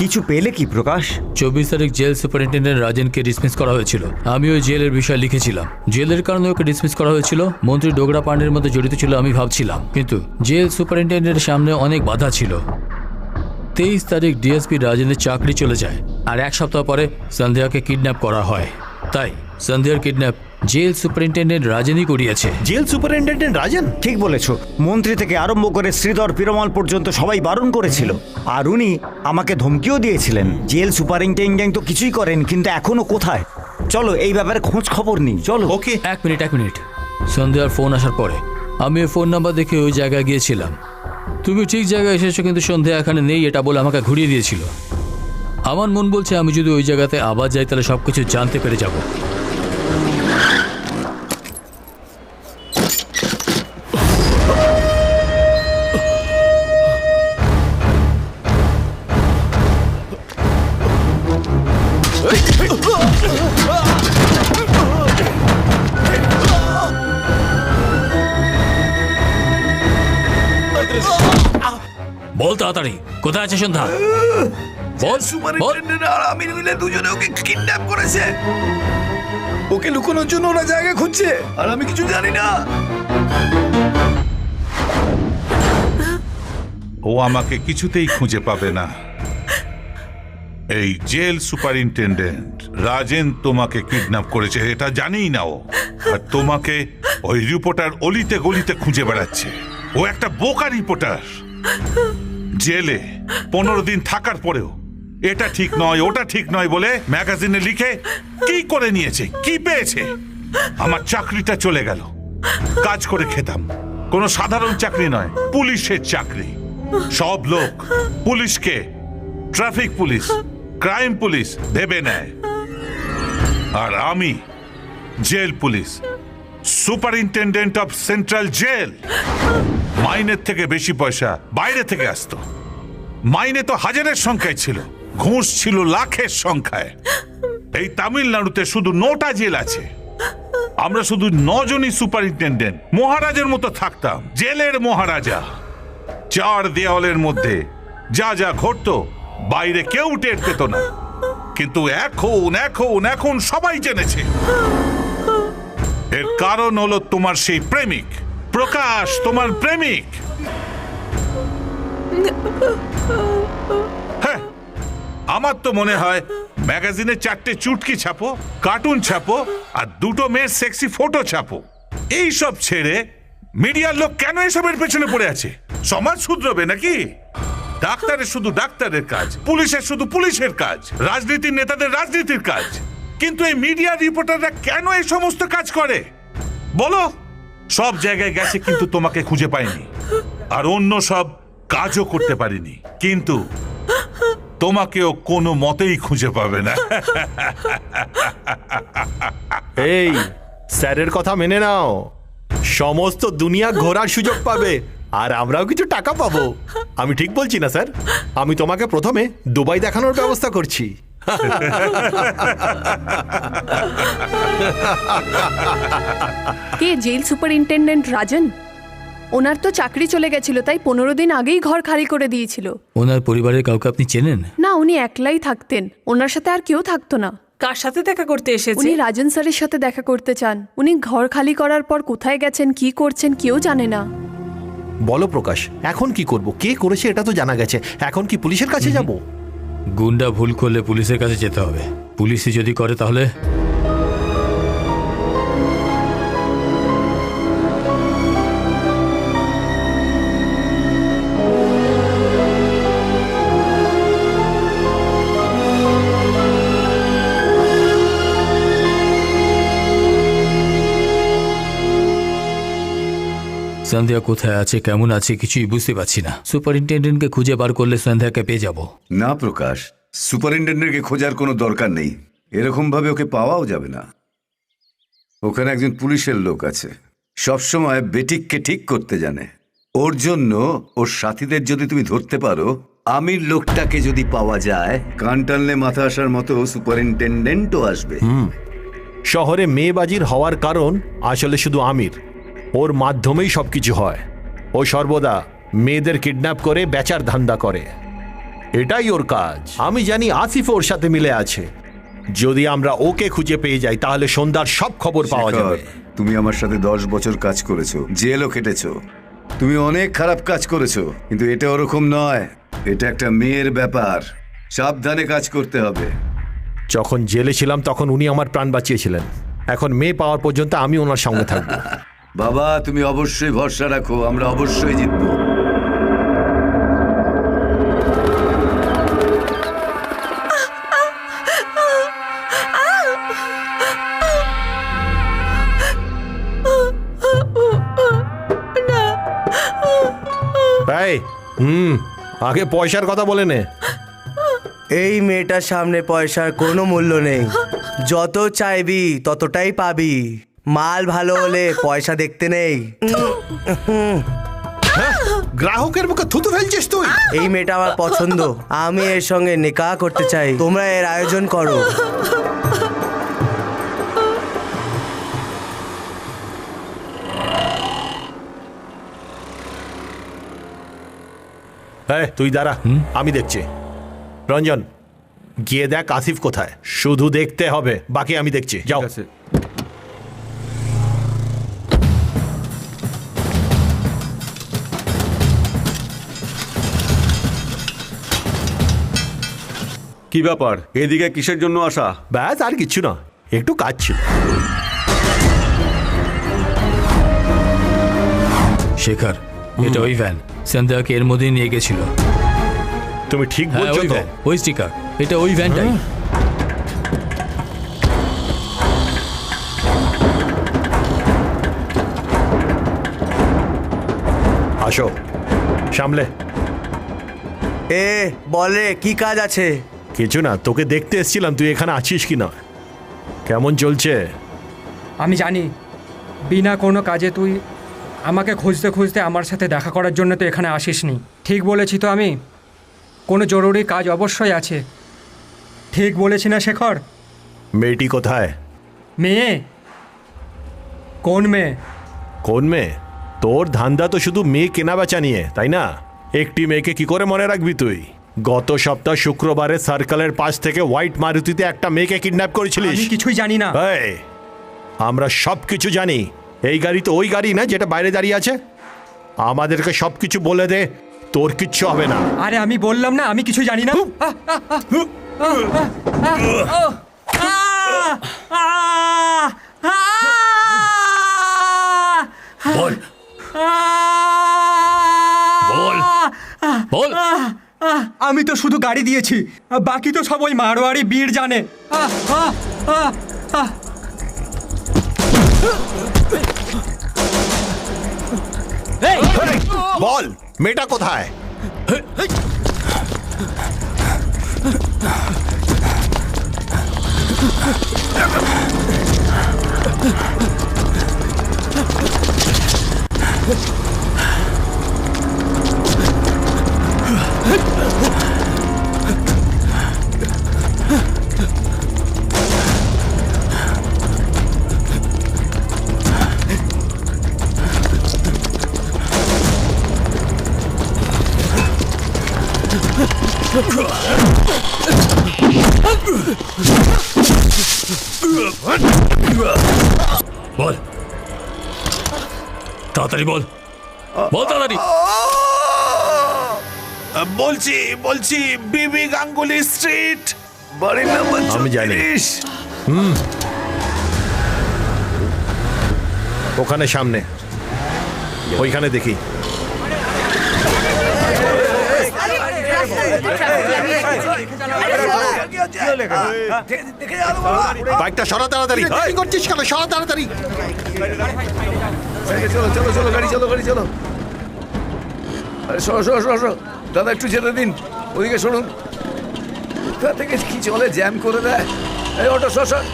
কিছু পেলে কি প্রকাশ? 24 তারিখ জেল সুপারিনটেন্ডেন্ট রাজেনকে ডিসমিস করা হয়েছিল। আমি ওই জেলের বিষয়ে লিখেছিলাম। জেলের কারণে ওকে ডিসমিস করা হয়েছিল। মন্ত্রী ডোগরা পান্ডের মধ্যে জড়িত ছিল আমি ভাবছিলাম, কিন্তু জেল সুপারিনটেন্ডেন্টের সামনে অনেক বাধা ছিল। 23 তারিখ ডিএসপি রাজেনের চাকরি চলে যায়, আর 1 সপ্তাহ পরে সন্ধ্যাকে কিডন্যাপ করা হয়। তাই সন্ধ্যার কিডন্যাপ জেল সুপারিনটেন্ডেন্ট রাজেনই করিয়েছে। Jail superintendent Rajen? ঠিক বলেছো। মন্ত্রী থেকে আরম্ভ করে শ্রীধর পিরমাল পর্যন্ত সবাই বারণ করেছিল, আর উনি আমাকে ধমকিও দিয়েছিলেন। জেল সুপারিনটেন্ডেন্ট তো কিছুই করেন, কিন্তু এখনো কোথায়? চলো এই ব্যাপারে খোঁজ খবর নিই। চলো। ওকে, এক মিনিট। সন্ধ্যার ফোন আসার পরে আমি ওই ফোন নাম্বার দেখে ওই জায়গায় গিয়েছিলাম। তুমি ঠিক জায়গায় এসেছো, কিন্তু সন্ধ্যা এখানে নেই এটা বলে আমাকে ঘুরিয়ে দিয়েছিল। আমার মন বলছে আমি যদি ওই জায়গাতে আবার যাই তাহলে সবকিছু জানতে পেরে যাব। বল তাড়াতাড়ি, কোথায় আছে সন্ধ্যা? সুপারিনটেন্ডেন্ট আর আমি মিলে দুজনে ওকে কিডন্যাপ করেছে। ওকে লুকানোর জন্য ওরা জায়গা খুঁজছে, আর আমি কিছু জানি না। ও আমাকে কিছুতেই খুঁজে পাবে না। এই জেল সুপারিনটেন্ডেন্ট রাজেন তোমাকে কিডন্যাপ করেছে এটা জানেই না ও, আর তোমাকে ওই রিপোর্টার অলিতে গলিতে খুঁজে বেড়াচ্ছে। ও একটা বোকা রিপোর্টার। জেলে 15 দিন থাকার পরেও এটা ঠিক নয় ওটা ঠিক নয় বলে ম্যাগাজিনে লিখে কি করে নিয়েছে, কি পেয়েছে। আমার চাকরিটা চলে গেল। কাজ করে খেতাম, কোনো সাধারণ চাকরি নয়, পুলিশের চাকরি। সব লোক পুলিশকে ট্রাফিক পুলিশ, ক্রাইম পুলিশ ভেবে নেয়, আর আমি jail police, superintendent of central jail. মাইনের থেকে বেশি পয়সা বাইরে থেকে আসতো। মাইনে তো হাজারের সংখ্যায় ছিল, ঘুষ ছিল লাখের সংখ্যায়। এই তামিলনাড়ুতে শুধু 9টা জেল আছে। আমরা শুধু 9 জনই সুপারিনটেন্ডেন্ট মহারাজের মতো থাকতাম, জেলের মহারাজা। 4 দেওয়ালের মধ্যে যা যা ঘটতো বাইরে কেউ টের পেত না, কিন্তু এখন এখন এখন সবাই জেনেছে। এর কারণ হলো তোমার সেই প্রেমিক প্রকাশ, তোমার প্রেমিক। হ্যাঁ, আমার তো মনে হয় ম্যাগাজিনে 4টে চুটকি ছাপো, কার্টুন ছাপো আর 2টো মেয়ের সেক্সি ফটো ছাপো। এই সব ছেড়ে মিডিয়ার লোক কেন এসবের পেছনে পড়ে আছে? সমাজ শুধরবে নাকি? ডাক্তারের শুধু ডাক্তারের কাজ, পুলিশের শুধু পুলিশের কাজ, রাজনীতির নেতাদের রাজনীতির কাজ। কিন্তু এই মিডিয়া রিপোর্টাররা কেন এই সমস্ত কাজ করে বলো? সব জায়গায় গেছে কিন্তু তোমাকে খুঁজে পাইনি, আর অন্য সব কাজও করতে পারিনি, কিন্তু তোমাকেও কোনো মতেই খুঁজে পাবে না। এই স্যারের কথা মেনে নাও, সমস্ত দুনিয়া ঘোরার সুযোগ পাবে আর আমরাও কিছু টাকা পাবো। আমি ঠিক বলছি না স্যার? আমি তোমাকে প্রথমে দুবাই দেখানোর ব্যবস্থা করছি। কে জেল সুপারিনটেন্ডেন্ট রাজন? ওনার তো চাকরি চলে গেছিল, তাই 15 দিন আগেই ঘর খালি করে দিয়েছিল। ওনার পরিবারের কাউকে আপনি চেনেন? না, উনি একলাই থাকতেন, ওনার সাথে আর কেউ থাকতো না। কার সাথে দেখা করতে এসেছে? উনি রাজন স্যারের সাথে দেখা করতে চান। উনি ঘর খালি করার পর কোথায় গেছেন, কি করছেন কেউ জানে না। বলো প্রকাশ, এখন কি করব? কে করেছে এটা তো জানা গেছে, এখন কি পুলিশের কাছে যাব? গুন্ডা ভুল করলে পুলিশের কাছে যেতে হবে। পুলিশই যদি করে তাহলে সন্ধ্যা কোথায় আছে, কেমন আছে কিছুই বুঝতে পারছি না। সুপারিনটেন্ডেন্টকে খুঁজে বার করলে সন্ধ্যাকে পেয়ে যাব। না প্রকাশ, সুপারিনটেন্ডেন্টকে খোঁজার কোনো দরকার নেই। এরকম ভাবে ওকে পাওয়াও যাবে না। ওখানে একজন পুলিশের লোক আছে, সবসময় বেঠিককে ঠিক করতে জানে। ওর জন্য ওর সাথীদের যদি তুমি ধরতে পারো, আমির লোকটাকে যদি পাওয়া যায়, কান টানলে মাথা আসার মতো সুপারিনটেন্ডেন্টও আসবে। শহরে মেয়েবাজির হওয়ার কারণ আসলে শুধু আমির। ওর মাধ্যমেই সবকিছু হয়। ও সর্বদা মেয়েদের কিডন্যাপ করে বেচার ধান্দা করে, এটাই ওর কাজ। আমি জানি আসিফ ওর সাথে মিলে আছে। যদি আমরা ওকে খুঁজে পেয়ে যাই তাহলে সন্ধ্যার সব খবর পাওয়া যাবে। তুমি আমার সাথে 10 বছর কাজ করেছো, জেলও খেটেছো, তুমি অনেক খারাপ কাজ করেছো, কিন্তু এটা ওরকম নয়। এটা একটা মেয়ের ব্যাপার, সাবধানে কাজ করতে হবে। যখন জেলে ছিলাম তখন উনি আমার প্রাণ বাঁচিয়েছিলেন। এখন মেয়ে পাওয়ার পর্যন্ত আমি ওনার সঙ্গে থাকবো। বাবা, তুমি অবশ্যই ভরসা রাখো, আমরা অবশ্যই জিতবো। আগে পয়সার কথা বলে নে। এই মেয়েটার সামনে পয়সার কোনো মূল্য নেই। যত চাইবি ততটাই পাবি। মাল ভালো হলে পয়সা দেখতে নেই। গ্রাহকের মুখে থুতু ফেলছিস তুই? এই মেয়েটা আমার পছন্দ, আমি এর সঙ্গে নিকাহ করতে চাই। তোমরা এর আয়োজন করো। তুই দাঁড়া, আমি দেখছি। রঞ্জন, গিয়ে দেখ আসিফ কোথায়। শুধু দেখতে হবে, বাকি আমি দেখছি। যাও। কি ব্যাপার, এদিকে কিসের জন্য আসা? ব্যাস, আর কিছু না, একটু কাজ ছিল। শেখর, এটা ওই ভ্যান সন্ধ্যাকে এর মধ্যে নিয়ে গেছিল। তুমি ঠিক বলছো তো? ওই স্টিকার, এটা ওই ভ্যানটাই। আসো, সামলে। বলে কি কাজ আছে? কিছু না, তোকে দেখতে এসেছিলাম, তুই এখানে আছিস কি না। কেমন চলছে? আমি জানি বিনা কোনো কাজে তুই আমাকে খুঁজতে খুঁজতে আমার সাথে দেখা করার জন্য তো এখানে আসিসনি। ঠিক বলেছি তো আমি? কোনো জরুরি কাজ অবশ্যই আছে। ঠিক বলেছি না শেখর? মেয়েটি কোথায়? মেয়ে? কোন মেয়ে? কোন মেয়ে? তোর ধান্দা তো শুধু মেয়ে কেনাবেচা নিয়ে, তাই না? একটি মেয়েকে কি করে মনে রাখবি তুই? গত সপ্তাহ শুক্রবারে সার্কেলের পাশ থেকে হোয়াইট মারুতিতে একটা মেয়েকে কিডন্যাপ করেছিলিস। আমি কিছুই জানি না। এই, আমরা সব কিছু জানি। এই গাড়ি তো ওই গাড়ি না যেটা বাইরে দাঁড়িয়ে আছে। আমাদেরকে সব কিছু বলে দে, তোর কিচ্ছু হবে না। আরে আমি বললাম না আমি কিছুই জানি না। বল বল বল। আমি তো শুধু গাড়ি দিয়েছি, বাকি তো সব ওই মারোয়ারি বীর জানে। বল মেয়েটা কোথায়? বল তাড়াতাড়ি বল, বল তাড়াতাড়ি। বলছি বিবি গাঙ্গুলি স্ট্রিট, বাড়ির নাম্বার আমি জানি। 34। ওখানে সামনে, ওইখানে দেখি। বাইকটা সরা তাড়াতাড়ি। কি করছিস কেন? সরা তাড়াতাড়ি। চলো গাড়ি চলো। আরে সরো। দাদা একটু যেতে দিন, ওদিকে শুনুন। কোথা থেকে কি চলে, জ্যাম করে দেয়। এই অটো সর।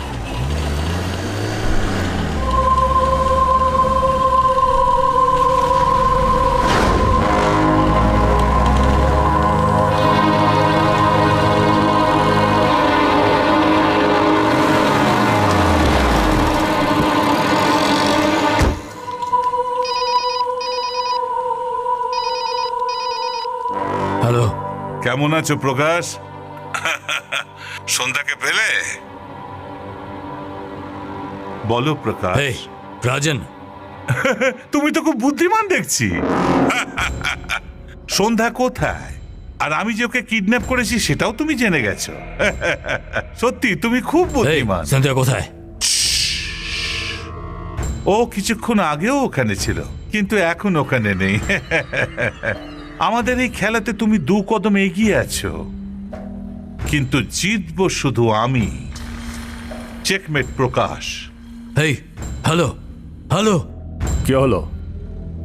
হ্যালো, কেমন আছো প্রকাশ? সন্ধ্যাকে পেলে? বলো প্রকাশ। এই রাজন, তুমি তো খুব বুদ্ধিমান দেখছি। সন্ধ্যা কোথায়? আর আমি যে ওকে কিডন্যাপ করেছি সেটাও তুমি জেনে গেছো। সত্যি তুমি খুব বুদ্ধিমান। সন্ধ্যা কোথায়? ও কিছুক্ষণ আগেও ওখানে ছিল, কিন্তু এখন ওখানে নেই। আমাদের এই খেলাতে তুমি 2 কদম এগিয়ে আছো, কিন্তু জিতবো শুধু আমি। চেকমেট প্রকাশ। এই হ্যালো। কি হলো?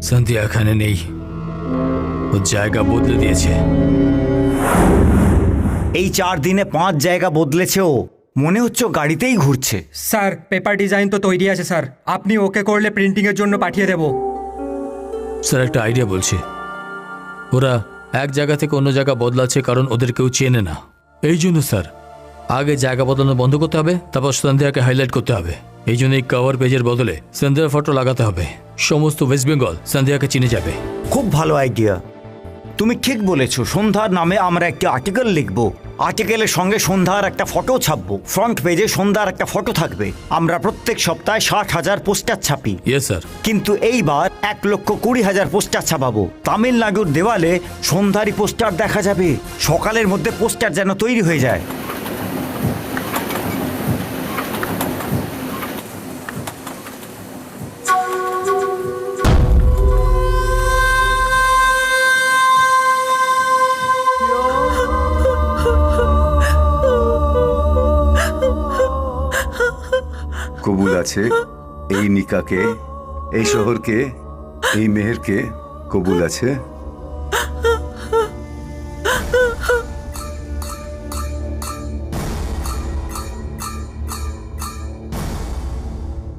সন্ধ্যা এখানে নেই, ও জায়গা বদলে দিয়েছে। এই 4 দিনে 5 জায়গা বদলেছে ও। মনে হচ্ছে ও গাড়িতেই ঘুরছে। স্যার পেপার ডিজাইন তো তৈরি আছে স্যার, আপনি ওকে করলে প্রিন্টিংয়ের জন্য পাঠিয়ে দেব। স্যার একটা আইডিয়া বলছি। ওরা এক জায়গা থেকে অন্য জায়গা বদলাচ্ছে কারণ ওদের কেউ চেনে না। এই জন্য স্যার আগে জায়গা বদলানো বন্ধ করতে হবে, তারপর সন্ধ্যাকে হাইলাইট করতে হবে। এই জন্য এই কভার পেজের বদলে সন্ধ্যার ফটো লাগাতে হবে। সমস্ত ওয়েস্ট বেঙ্গল সন্ধ্যাকে চিনে যাবে। খুব ভালো আইডিয়া, তুমি ঠিক বলেছো। সন্ধ্যার নামে আমরা একটি আর্টিকেল লিখব। আর্টিকেলের সঙ্গে সন্ধ্যার একটা ফটো ছাপবো। ফ্রন্ট পেজে সন্ধ্যার একটা ফটো থাকবে। আমরা প্রত্যেক সপ্তাহে 60,000 পোস্টার ছাপি। Yes sir. কিন্তু এইবার 1,20,000 পোস্টার ছাপাবো। তামিলনাড়ুর দেওয়ালে সন্ধ্যারই পোস্টার দেখা যাবে। সকালের মধ্যে পোস্টার যেন তৈরি হয়ে যায়। কবুল আছে এই নিকাকে, এই শহরকে, এই মেহেরকে কবুল আছে।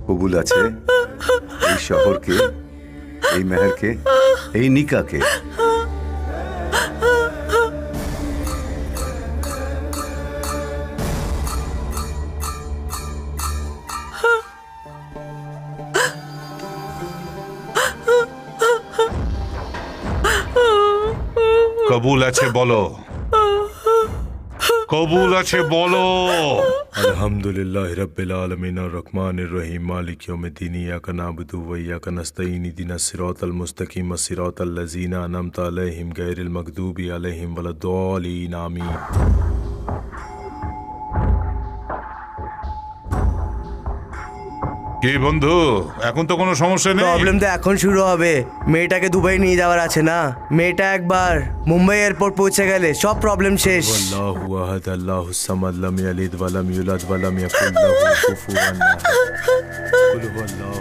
কবুল আছে এই শহরকে, এই মেহেরকে, এই নিকাকে। কবুল আছে বলো, কবুল আছে বলো। अल्हम्दुलिल्लाह रब्बिल आलमीन अर्रहमानिर रहीम मालिक यौमिद्दीन इय्याका नअबुदु व इय्याका नस्तईन इहदिनास सिरातल मुस्तकीम सिरातल लज़ीना अनअमता अलैहिम गैरिल मग़दूबि अलैहिम वलद्दालिन आमीन। কি বন্ধু, এখন তো কোনো সমস্যা নেই। প্রবলেম তো এখন শুরু হবে। মেয়েটাকে দুবাই নিয়ে যাওয়ার আছে না। মেয়েটা একবার মুম্বাই এয়ারপোর্ট পৌঁছে গেলে সব প্রবলেম শেষ। अल्लाहु अहद अल्लाहुस समद लम यलिद व लम यूलद व लम यकुल लहू कुफुवन अहद। कुल हुवल्लाहु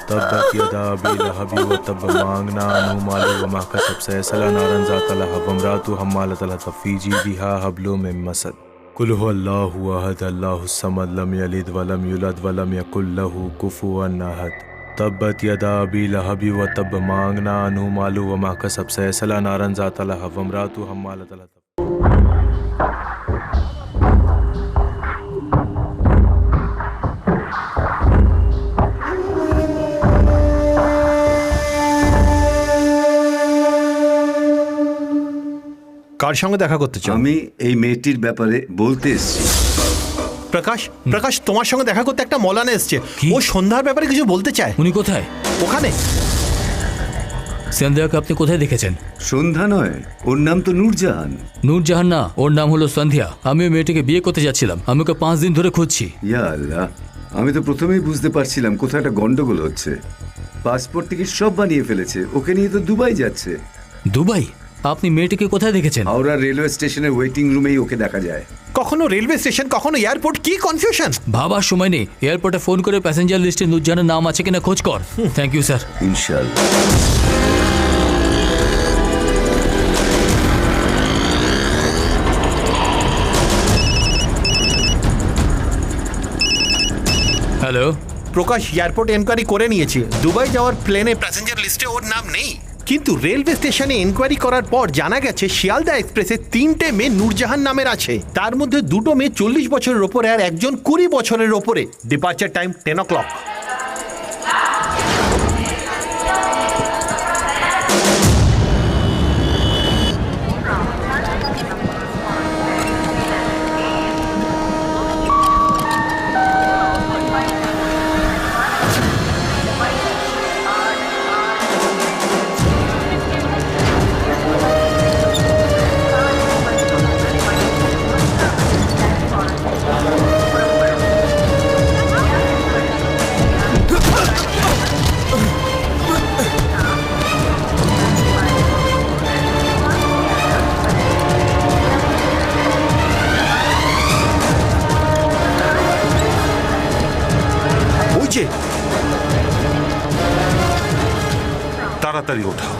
तब्बत यदा अबी लहब व तब मांगना अनु मालू व मा कसब सयसला नारन ज़ात लहब वमरातु हम्मालतल हतब फी जीदिहा हब्लुम मिन मसद। कुल हुवल्लाहु अहद अल्लाहुस समद लम यलिद व लम यूलद व लम यकुल लहू कुफुवन अहद। तब्बत यदा अबी लहब व तब मांगना अनु मालू व मा कसब सयसला नारन ज़ात लहब वमरातु हम्मालतल हतब। কার সঙ্গে দেখা করতে চাও? আমি এই মেয়েটির ব্যাপারে বলতে এসেছি। প্রকাশ, প্রকাশ তোমার সঙ্গে দেখা করতে একটা মলানা এসছে। ও সন্ধ্যার ব্যাপারে কিছু বলতে চায়। উনি কোথায়? ওখানে। সন্ধ্যাকে আপনি কোথায় দেখেছেন? সন্ধ্যা নয়, ওর নাম তো নূরজাহান। নূরজাহান না, ওর নাম হলো সন্ধ্যা। আমি ওই মেয়েটিকে বিয়ে করতে যাচ্ছিলাম। আমি ওকে 5 দিন ধরে খুঁজছি। ইয়া আল্লাহ, আমি তো প্রথমেই বুঝতে পারছিলাম কোথাও একটা গন্ডগোল হচ্ছে। পাসপোর্ট টিকিট সব বানিয়ে ফেলেছে, ওকে নিয়ে তো দুবাই যাচ্ছে। দুবাই? আপনি মেয়েটিকে কোথায় দেখেছেন? হাওড়া রেলওয়ে স্টেশনের ওয়েটিং রুমেই ওকে দেখা যায়। কখনো রেলওয়ে স্টেশন, কখনো এয়ারপোর্ট, কি কনফিউশন! ভাবার সময় নেই। এয়ারপোর্টে ফোন করে প্যাসেঞ্জার লিস্টে নূরজাহানের নাম আছে কিনা খোঁজ কর। Thank you sir. ইনশাআল্লাহ। হ্যালো প্রকাশ, এয়ারপোর্ট এনকোয়ারি করে নিয়েছি। দুবাই যাওয়ার প্লেনে প্যাসেঞ্জার লিস্টে ওর নাম নেই, কিন্তু রেলওয়ে স্টেশনে এনকোয়ারি করার পর জানা গেছে শিয়ালদা এক্সপ্রেসে 3টে মেয়ে নূরজাহান নামের আছে। তার মধ্যে 2টো মেয়ে 40 বছরের ওপরে আর একজন 20 বছরের ওপরে। Departure time 10 o'clock। তাড়াতাড়ি ওঠাও।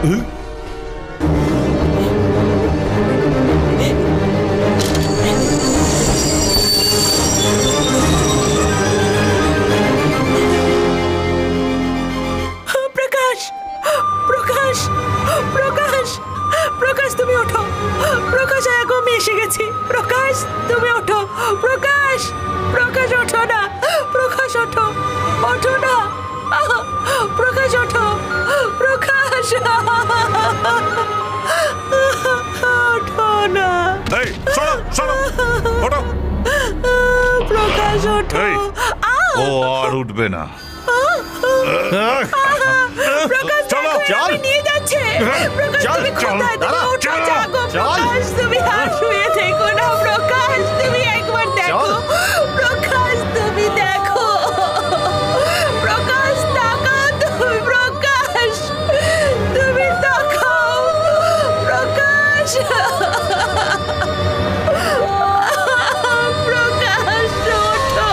প্রকাশ প্রকাশ প্রকাশ প্রকাশ তুমি ওঠো প্রকাশ এখন আমি এসে গেছি প্রকাশ তুমি ওঠো প্রকাশ প্রকাশ ওঠো না প্রকাশ ওঠো ওঠো না প্রকাশ ওঠো প্রকাশ ওঠো না এই শোনো শোনো ওঠো প্রকাশ ওঠো এই, ও আর উঠবে না প্রকাশ চলো, দেখো, চল। আমি নিয়ে যাচ্ছে প্রকাশ চল, তুমি চল, কোথায় তুমি দাঁড়া, ওঠো চল, জাগো চল। প্রকাশ তুমি আর শুয়ে থেকো না প্রকাশ তুমি একবার দেখো প্রকাশ তুমি দেখো প্রকাশ তাকাও তুমি প্রকাশ তুমি তাকাও প্রকাশ প্রকাশ ওঠো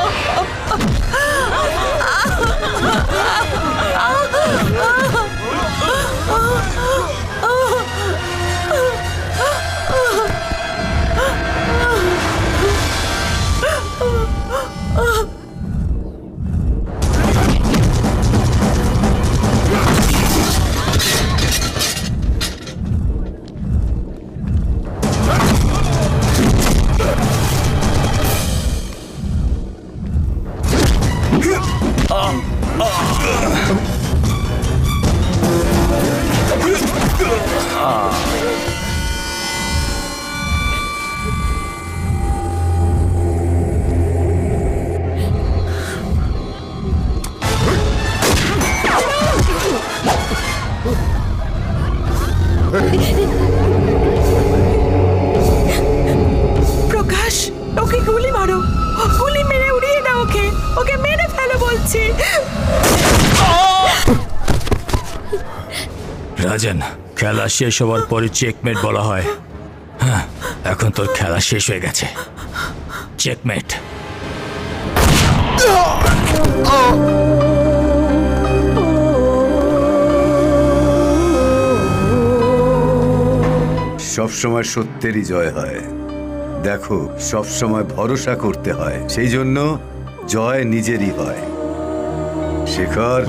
প্রকাশ ওকে গুলি মারো গুলি মেরে উড়িয়ে দাও ওকে ওকে মেরে ফেলো বলছি রাজন, খেলা শেষ হওয়ার পরে চেকমেট বলা হয়। হ্যাঁ, এখন তোর খেলা শেষ হয়ে গেছে। চেকমেট। সবসময় সত্যেরই জয় হয়। দেখো, সবসময় ভরসা করতে হয়, সেই জন্য জয় নিজেরই হয়। শেখর,